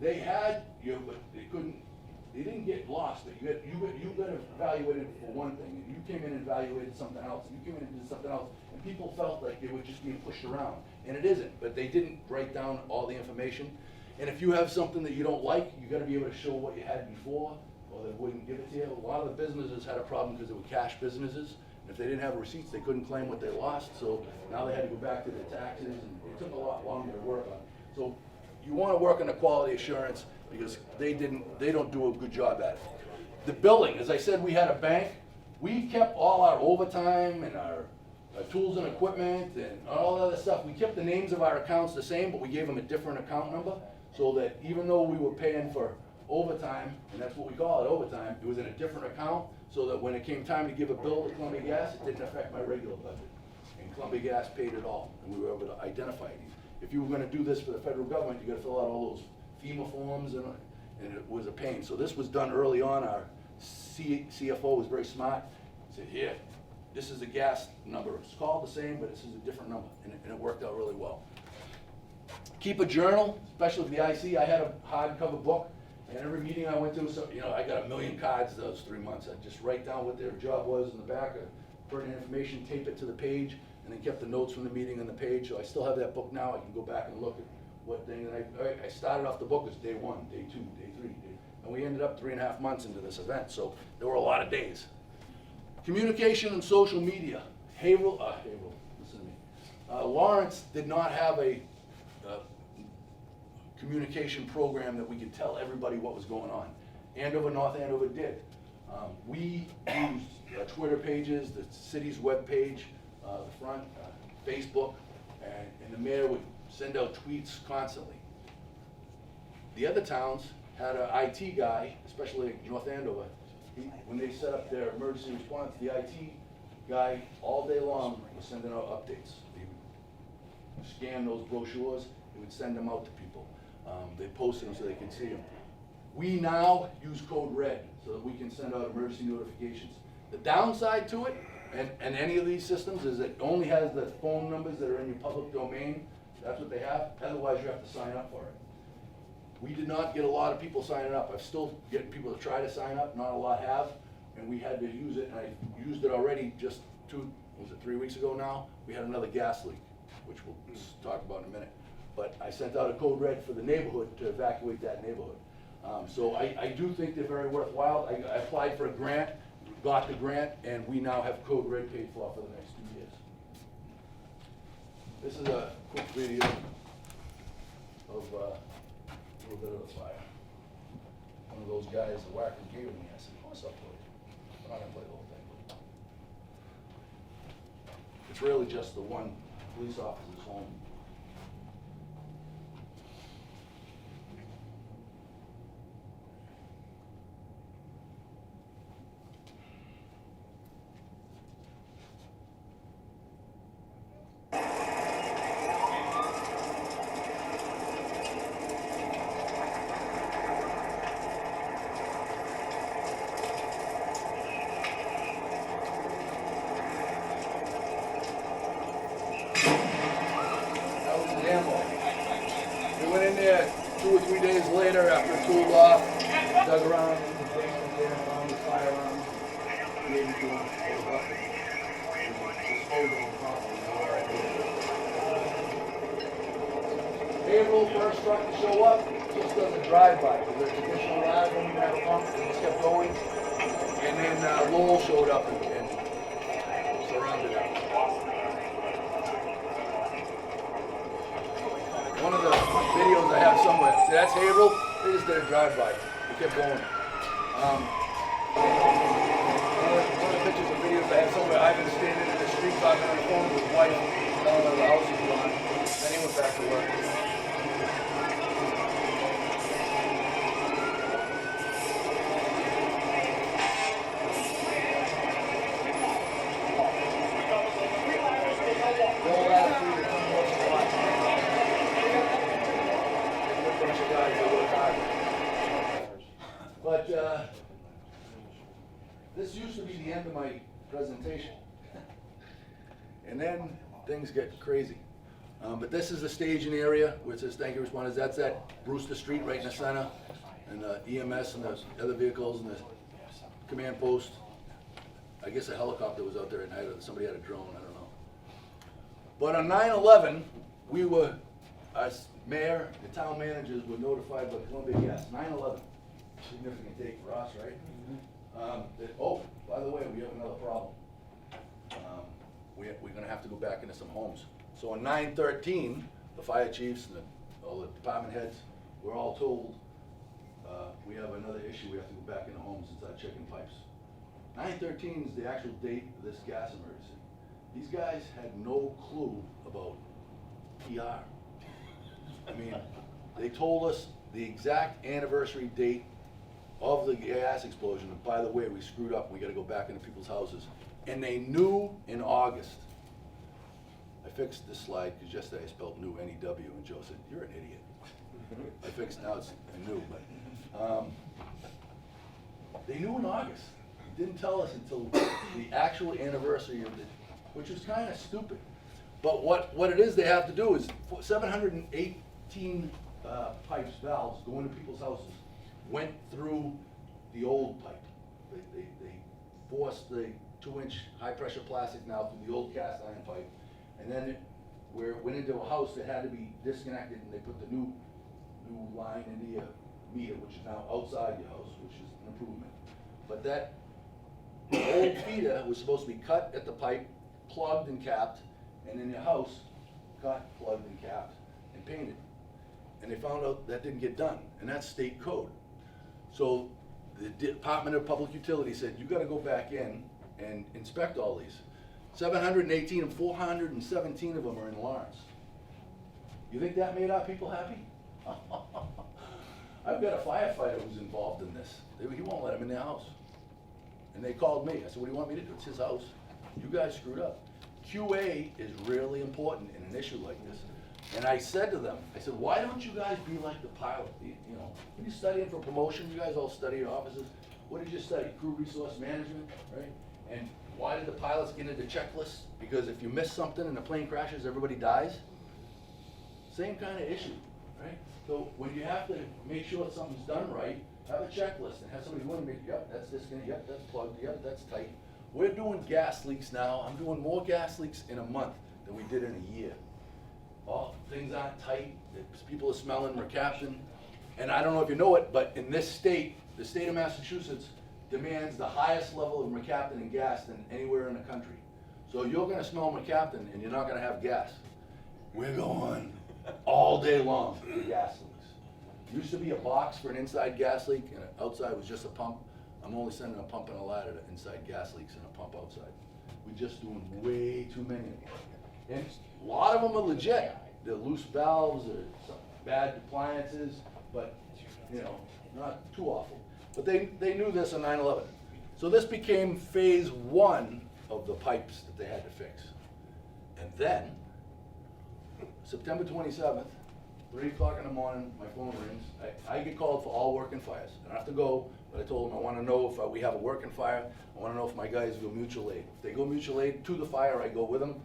they had you, but they didn't get lost, but you got evaluated for one thing, and you came in and evaluated something else, and you came in and did something else, and people felt like they were just being pushed around, and it isn't, but they didn't write down all the information. And if you have something that you don't like, you gotta be able to show what you had before, or they wouldn't give it to you. A lot of the businesses had a problem because they were cash businesses. If they didn't have receipts, they couldn't claim what they lost, so now they had to go back to their taxes, and it took a lot longer to work on. So you wanna work on the quality assurance, because they don't do a good job at it. The billing, as I said, we had a bank. We kept all our overtime and our tools and equipment and all other stuff. We kept the names of our accounts the same, but we gave them a different account number, so that even though we were paying for overtime, and that's what we call it, overtime, it was in a different account, so that when it came time to give a bill to Columbia Gas, it didn't affect my regular budget. And Columbia Gas paid it all, and we were able to identify these. If you were gonna do this for the federal government, you gotta fill out all those FEMA forms, and it was a pain. So this was done early on. Our CFO was very smart. He said, here, this is the gas number. It's called the same, but this is a different number, and it worked out really well. Keep a journal, especially with the IC. I had a hardcover book, and every meeting I went to, so I got 1 million cards those 3 months. I just write down what their job was in the back, pertinent information, tape it to the page, and then kept the notes from the meeting on the page. So I still have that book now. I can go back and look at what thing, and I started off the book as day 1, day 2, day 3, and we ended up 3.5 months into this event, so there were a lot of days. Communication and social media. Haverhill, listen to me. Lawrence did not have a communication program that we could tell everybody what was going on. Andover, North Andover did. We used Twitter pages, the city's web page, the front, Facebook, and the mayor would send out tweets constantly. The other towns had an IT guy, especially North Andover. When they set up their emergency response, the IT guy all day long was sending out updates. He would scan those brochures, he would send them out to people. They posted them so they could see them. We now use Code Red so that we can send out emergency notifications. The downside to it, and any of these systems, is it only has the phone numbers that are in your public domain. That's what they have. Otherwise, you have to sign up for it. We did not get a lot of people signing up. I'm still getting people to try to sign up. Not a lot have, and we had to use it. And I used it already just 3 weeks ago now. We had another gas leak, which we'll talk about in a minute. But I sent out a Code Red for the neighborhood to evacuate that neighborhood. So I do think they're very worthwhile. I applied for a grant. got the grant, and we now have Code Red paid for the next 2 years. This is a quick video of a little bit of the fire. One of those guys, the whacker gave me, I said, of course I'll play it. I'm not gonna play the whole thing. It's really just the one police officer's home. That was the ammo. We went in there 2 or 3 days later after it cooled off, dug around in the basement there, found the firearms, gave it to him, it was up. Disposable property, April, first truck to show up, just does a drive-by, because there's additional ride, don't even have a pump, they just kept going. And then Lowell showed up and surrounded it. One of the videos I have somewhere, see that's Haverhill, they just did a drive-by, they kept going. One of the pictures and videos I have somewhere, Ivan standing in the street talking on the phone with his wife, telling her the house is gone, then he went back to work. Roll out of food, come watch the watch. A bunch of guys that work hard. But this used to be the end of my presentation. And then things get crazy. But this is the staging area where it says thank you responders. That's at Brewster Street right in the center. And the EMS and the other vehicles and the command post. I guess a helicopter was out there at night or somebody had a drone, I don't know. But on 9/11, we were, as mayor, the town managers were notified by Columbia Gas. 9/11, significant date for us, right? Oh, by the way, we have another problem. We're gonna have to go back into some homes. So on 9/13, the fire chiefs and all the department heads, we're all told, we have another issue, we have to go back into homes and start checking pipes. 9/13 is the actual date of this gas emergency. These guys had no clue about PR. I mean, they told us the exact anniversary date of the gas explosion, and by the way, we screwed up, we gotta go back into people's houses. And they knew in August. I fixed this slide, because yesterday I spelled new, N-E-W, and Joe said, you're an idiot. I fixed, now it's new, but, they knew in August. Didn't tell us until the actual anniversary of it, which was kind of stupid. But what it is they have to do is 718 pipes, valves, go into people's houses, went through the old pipe. They forced the 2-inch high-pressure plastic now through the old cast iron pipe, and then where it went into a house that had to be disconnected, and they put the new line into your meter, which is now outside your house, which is an improvement. But that old feeder was supposed to be cut at the pipe, plugged and capped, and in your house, cut, plugged and capped, and painted. And they found out that didn't get done, and that's state code. So the Department of Public Utilities said, you gotta go back in and inspect all these. 718 and 417 of them are in Lawrence. You think that made our people happy? I've got a firefighter who's involved in this. He won't let them in their house. And they called me. I said, what do you want me to do? It's his house. You guys screwed up. QA is really important in an issue like this. And I said to them, I said, why don't you guys be like the pilot? You know, when you're studying for promotion, you guys all study your offices. What did you study? Crew resource management, right? And why did the pilots get into checklists? Because if you miss something and the plane crashes, everybody dies. Same kind of issue, right? So when you have to make sure something's done right, have a checklist and have somebody go in and make, yep, that's disconnected, yep, that's plugged, yep, that's tight. We're doing gas leaks now. I'm doing more gas leaks in a month than we did in a year. All things aren't tight, people are smelling mercaptan. And I don't know if you know it, but in this state, the state of Massachusetts demands the highest level of mercaptan in gas than anywhere in the country. So you're gonna smell mercaptan and you're not gonna have gas. We're going all day long for gas leaks. Used to be a box for an inside gas leak and outside was just a pump. I'm only sending a pump and a ladder to inside gas leaks and a pump outside. We're just doing way too many of them. And a lot of them are legit. They're loose valves or some bad appliances, but, you know, not too awful. But they knew this on 9/11. So this became phase one of the pipes that they had to fix. And then, September 27th, 3 o'clock in the morning, my phone rings. I get called for all working fires. I don't have to go, but I told them I want to know if we have a working fire. I want to know if my guys go mutual aid. If they go mutual aid to the fire, I go with them.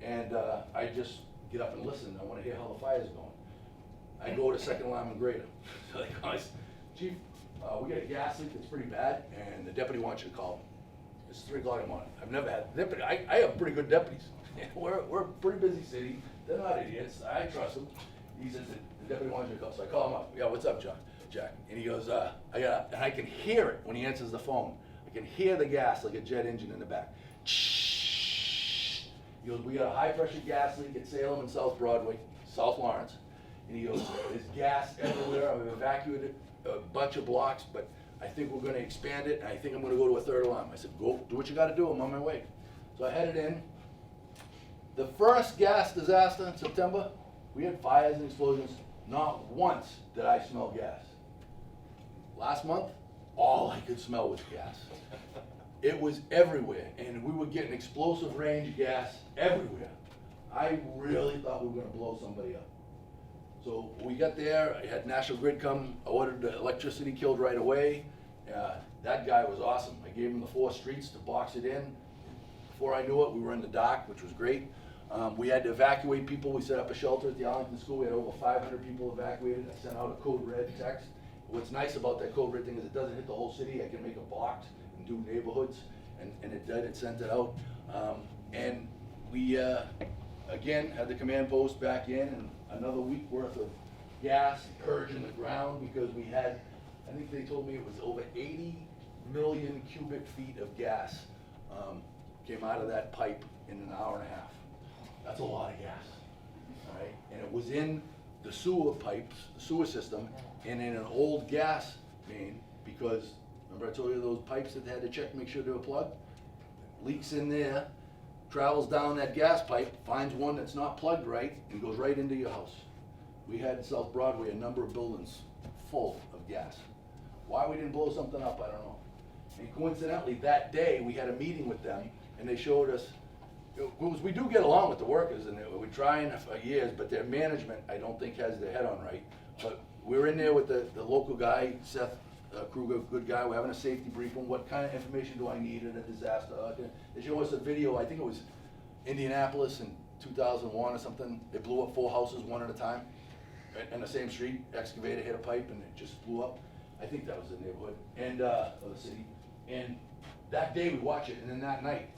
And I just get up and listen. I want to hear how the fire's going. I go to second lineman grader. So they call us, Chief, we got a gas leak that's pretty bad, and the deputy wants you to call him. It's 3 o'clock in the morning. I've never had a deputy. I have pretty good deputies. We're a pretty busy city. They're not idiots. I trust them. He says, the deputy wants you to call. So I call him up. Yeah, what's up, Jack? And he goes, and I can hear it when he answers the phone. I can hear the gas like a jet engine in the back. He goes, we got a high pressure gas leak at Salem and South Broadway, South Lawrence. And he goes, there's gas everywhere. I've evacuated a bunch of blocks, but I think we're gonna expand it, and I think I'm gonna go to a third alarm. I said, go do what you gotta do, I'm on my way. So I headed in. The first gas disaster in September, we had fires and explosions. Not once did I smell gas. Last month, all I could smell was gas. It was everywhere, and we were getting explosive range gas everywhere. I really thought we were gonna blow somebody up. So we got there, I had National Grid come, I ordered the electricity killed right away. That guy was awesome. I gave him the 4 streets to box it in. Before I knew it, we were in the dock, which was great. We had to evacuate people. We set up a shelter at the Arlington School. We had over 500 people evacuated. I sent out a code red text. What's nice about that code red thing is it doesn't hit the whole city. I can make a box and do neighborhoods, and it did, it sent it out. And we, again, had the command post back in, and another week worth of gas purging the ground because we had, I think they told me it was over 80 million cubic feet of gas came out of that pipe in an hour and a half. That's a lot of gas, all right? And it was in the sewer pipes, the sewer system, and in an old gas main because, remember I told you those pipes that they had to check to make sure they were plugged? Leaks in there, travels down that gas pipe, finds one that's not plugged right, and goes right into your house. We had in South Broadway a number of buildings full of gas. Why we didn't blow something up, I don't know. And coincidentally, that day, we had a meeting with them, and they showed us, we do get along with the workers, and we're trying for years, but their management, I don't think, has their head on right. But we're in there with the local guy, Seth Kruger, good guy. We're having a safety briefing. What kind of information do I need in a disaster? They show us a video, I think it was Indianapolis in 2001 or something. They blew up 4 houses one at a time in the same street. Excavator hit a pipe and it just blew up. I think that was the neighborhood and or the city. And that day we watch it, and then that night,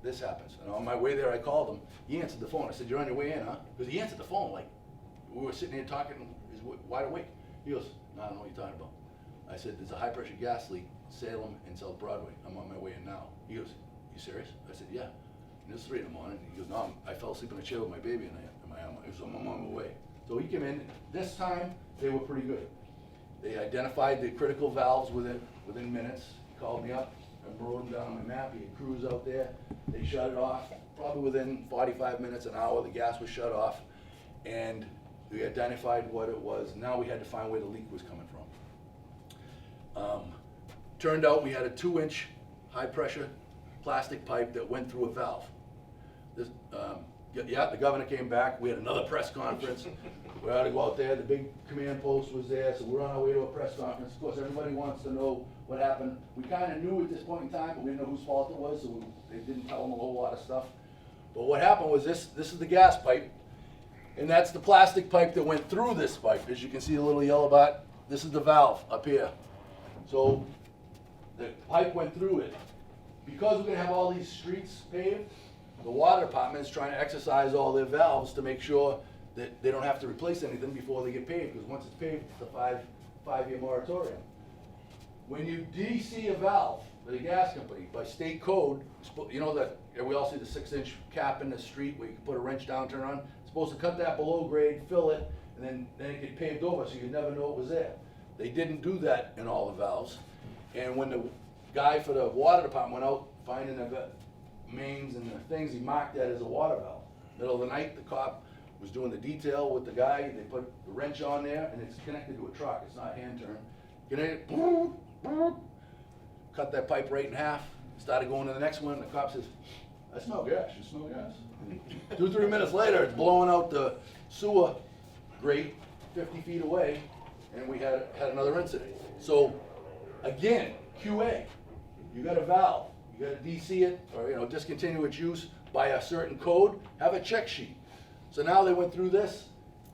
this happens. And on my way there, I called him. He answered the phone. I said, "You're on your way in, huh?" Because he answered the phone like we were sitting here talking. He's wide awake. He goes, "No, I don't know what you're talking about." I said, "There's a high pressure gas leak, Salem and South Broadway. I'm on my way in now." He goes, "You serious?" I said, "Yeah." And it's 3 in the morning. He goes, "No, I fell asleep in a chair with my baby in my arm. I'm on my way." So he came in. This time they were pretty good. They identified the critical valves within minutes. He called me up. I wrote them down on my map. He had crews out there. They shut it off. Probably within 45 minutes, an hour, the gas was shut off. And we identified what it was. Now we had to find where the leak was coming from. Turned out we had a 2-inch high pressure plastic pipe that went through a valve. This, the governor came back. We had another press conference. We had to go out there. The big command post was there, so we're on our way to a press conference. Of course, everybody wants to know what happened. We kind of knew at this point in time, but we didn't know whose fault it was, so they didn't tell them a whole lot of stuff. But what happened was this is the gas pipe, and that's the plastic pipe that went through this pipe. As you can see, the little yellow dot, this is the valve up here. So the pipe went through it. Because we're gonna have all these streets paved, the water department is trying to exercise all their valves to make sure that they don't have to replace anything before they get paved, because once it's paved, it's a five-year moratorium. when you DC a valve for the gas company, by state code, you know that, we all see the 6-inch cap in the street where you can put a wrench down, turn on, supposed to cut that below grade, fill it, and then it get paved over so you'd never know it was there. They didn't do that in all the valves. And when the guy for the water department went out finding the mains and the things, he marked that as a water valve. Middle of the night, the cop was doing the detail with the guy, they put the wrench on there, and it's connected to a truck, it's not hand turned. Connected, cut that pipe right in half, started going to the next one, the cop says, I smell gas, you smell gas? 2-3 minutes later, it's blowing out the sewer grate 50 feet away, and we had another incident. So, again, QA, you got a valve, you gotta DC it, or discontinue its use by a certain code, have a check sheet. So now they went through this,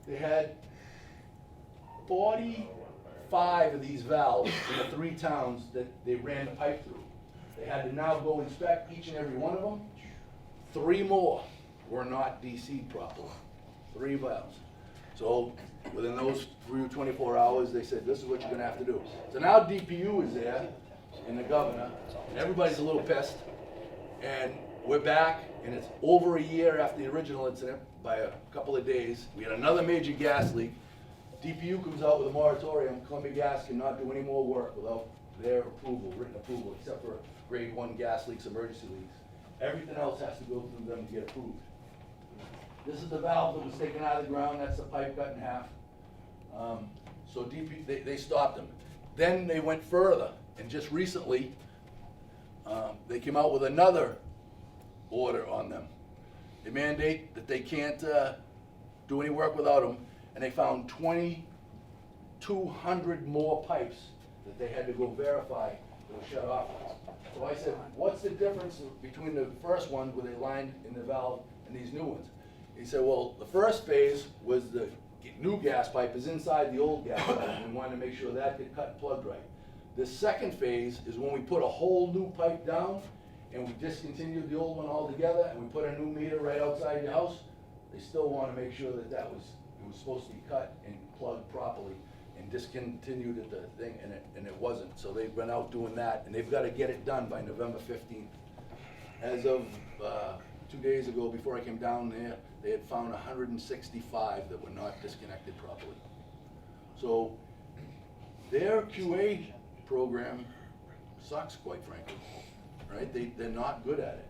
they had 45 of these valves in the 3 towns that they ran the pipe through. They had to now go inspect each and every one of them. 3 more were not DC'd properly, 3 valves. So within those 24 hours, they said, this is what you're gonna have to do. So now DPU is there, and the governor, and everybody's a little pissed, and we're back, and it's over a year after the original incident by a couple of days. We had another major gas leak. DPU comes out with a moratorium. Columbia Gas cannot do any more work without their approval, written approval, except for grade 1 gas leaks, emergency leaks. Everything else has to go through them to get approved. This is the valve that was taken out of the ground. That's the pipe cut in half. So they stopped them. Then they went further, and just recently, they came out with another order on them. They mandate that they can't do any work without them, and they found 2,200 more pipes that they had to go verify that were shut off. So I said, what's the difference between the first one where they lined in the valve and these new ones? He said, well, the first phase was the new gas pipe is inside the old gas pipe, and we wanted to make sure that get cut and plugged right. The second phase is when we put a whole new pipe down and we discontinued the old one altogether and we put a new meter right outside your house. They still want to make sure that it was supposed to be cut and plugged properly, and discontinued at the thing, and it wasn't. So they've been out doing that, and they've got to get it done by November 15th. As of 2 days ago, before I came down there, they had found 165 that were not disconnected properly. So their QA program sucks, quite frankly, right? They're not good at it,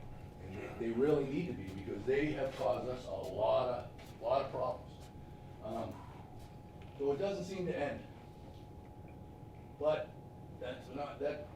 and they really need to be, because they have caused us a lot of problems. So it doesn't seem to end. But that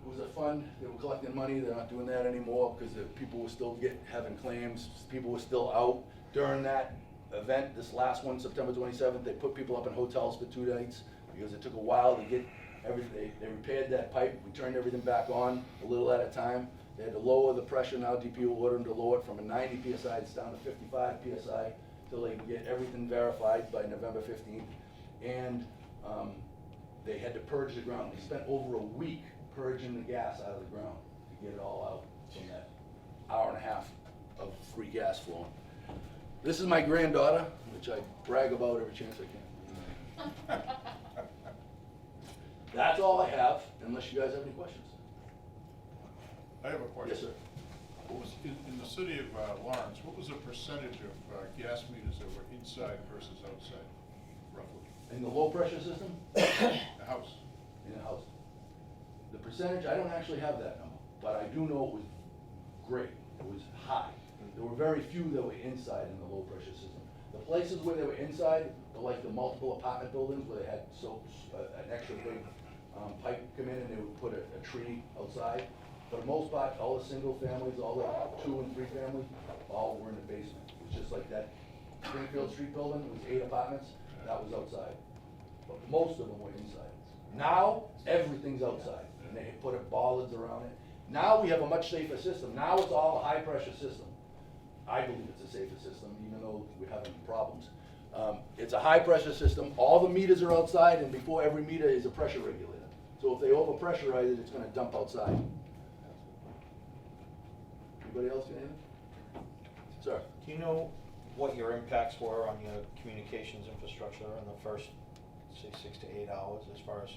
was a fund, they were collecting money, they're not doing that anymore because the people were still having claims, people were still out. During that event, this last one, September 27th, they put people up in hotels for 2 nights because it took a while to get everything. They repaired that pipe, we turned everything back on a little at a time. They had to lower the pressure. Now DPU ordered them to lower it from a 90 PSI, it's down to 55 PSI, till they can get everything verified by November 15th. And they had to purge the ground. They spent over a week purging the gas out of the ground to get it all out from that hour and a half of free gas flowing. This is my granddaughter, which I brag about every chance I can. That's all I have, unless you guys have any questions. I have a question. Yes, sir. What was, in the city of Lawrence, what was the percentage of gas meters that were inside versus outside, roughly? In the low pressure system? The house? In the house. The percentage, I don't actually have that number, but I do know it was great. It was high. There were very few that were inside in the low pressure system. The places where they were inside were like the multiple apartment buildings where they had an extra big pipe come in and they would put a tree outside. For the most part, all the single families, all the 2 and 3 families, all were in the basement. It was just like that Springfield Street building, it was 8 apartments, that was outside. But most of them were inside. Now, everything's outside, and they put bollards around it. Now we have a much safer system. Now it's all a high pressure system. I believe it's a safer system, even though we're having problems. It's a high pressure system. All the meters are outside, and before every meter is a pressure regulator. So if they over pressurize it, it's gonna dump outside. Anybody else got anything? Sir? Do you know what your impacts were on your communications infrastructure in the first, say, 6 to 8 hours as far as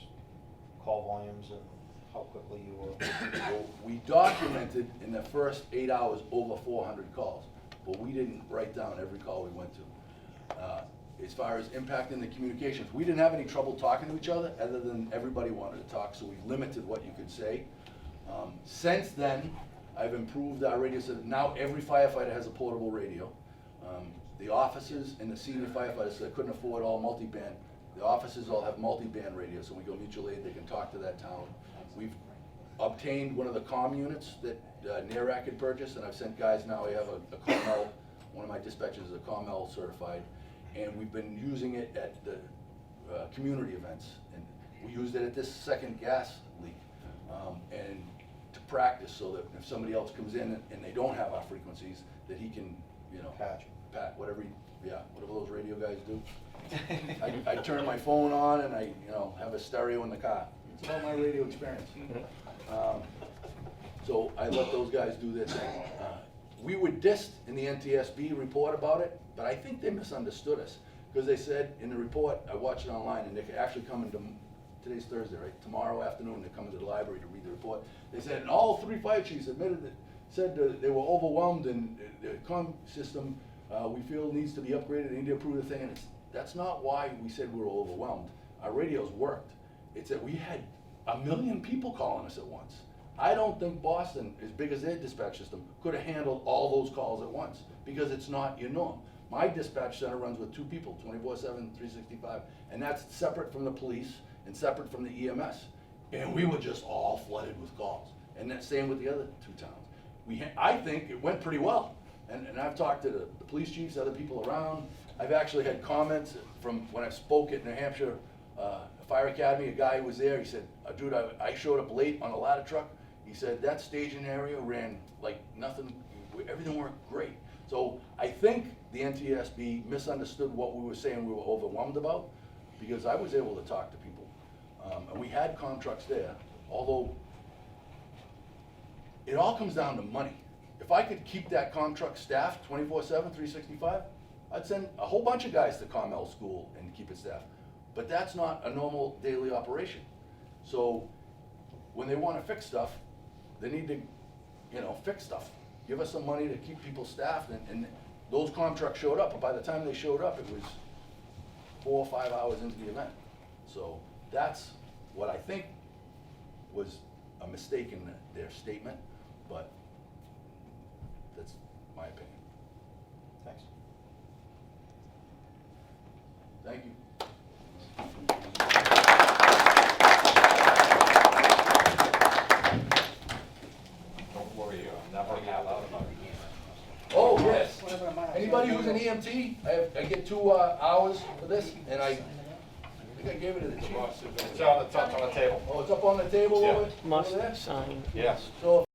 call volumes and how quickly you were? Well, we documented in the first 8 hours over 400 calls, but we didn't write down every call we went to. As far as impacting the communications, we didn't have any trouble talking to each other, other than everybody wanted to talk, so we limited what you could say. Since then, I've improved our radio system. Now every firefighter has a portable radio. The officers and the senior firefighters that couldn't afford all multi-band, the officers all have multi-band radios, so when we go mutual aid, they can talk to that town. We've obtained one of the comm units that NARAC had purchased, and I've sent guys now. I have a COML, one of my dispatchers is a COML certified, and we've been using it at the community events. And we used it at this second gas leak, and to practice, so that if somebody else comes in and they don't have our frequencies, that he can, you know, whatever those radio guys do. I turn my phone on and I, have a stereo in the car. It's about my radio experience. So I let those guys do their thing. We were dissed in the NTSB report about it, but I think they misunderstood us. Because they said in the report, I watched it online, and they're actually coming to, today's Thursday, right? Tomorrow afternoon, they're coming to the library to read the report. They said, and all 3 fire chiefs admitted that, said that they were overwhelmed, and the comm system, we feel needs to be upgraded, they need to improve the thing, and that's not why we said we were overwhelmed. Our radios worked. It's that we had 1 million people calling us at once. I don't think Boston, as big as their dispatch system, could have handled all those calls at once, because it's not your norm. My dispatch center runs with 2 people, 24/7, 365, and that's separate from the police and separate from the EMS. And we were just all flooded with calls. And that's same with the other 2 towns. I think it went pretty well. And I've talked to the police chiefs, other people around. I've actually had comments from when I spoke at New Hampshire Fire Academy. A guy was there, he said, dude, I showed up late on a ladder truck. He said, that staging area ran like nothing, everything worked great. So I think the NTSB misunderstood what we were saying we were overwhelmed about, because I was able to talk to people. And we had comm trucks there, although it all comes down to money. If I could keep that comm truck staffed 24/7, 365, I'd send a whole bunch of guys to COML school and keep it staffed. But that's not a normal daily operation. So when they want to fix stuff, they need to, fix stuff. Give us some money to keep people staffed, and those comm trucks showed up, but by the time they showed up, it was 4 or 5 hours into the event. So that's what I think was a mistake in their statement, but that's my opinion. Thanks. Thank you. Don't worry, I'm never have out about it. Oh, yes. Anybody who's an EMT, I get 2 hours for this, and I think I gave it to the chief. It's on the table. Oh, it's up on the table Yeah. over there? Must sign. Yes. So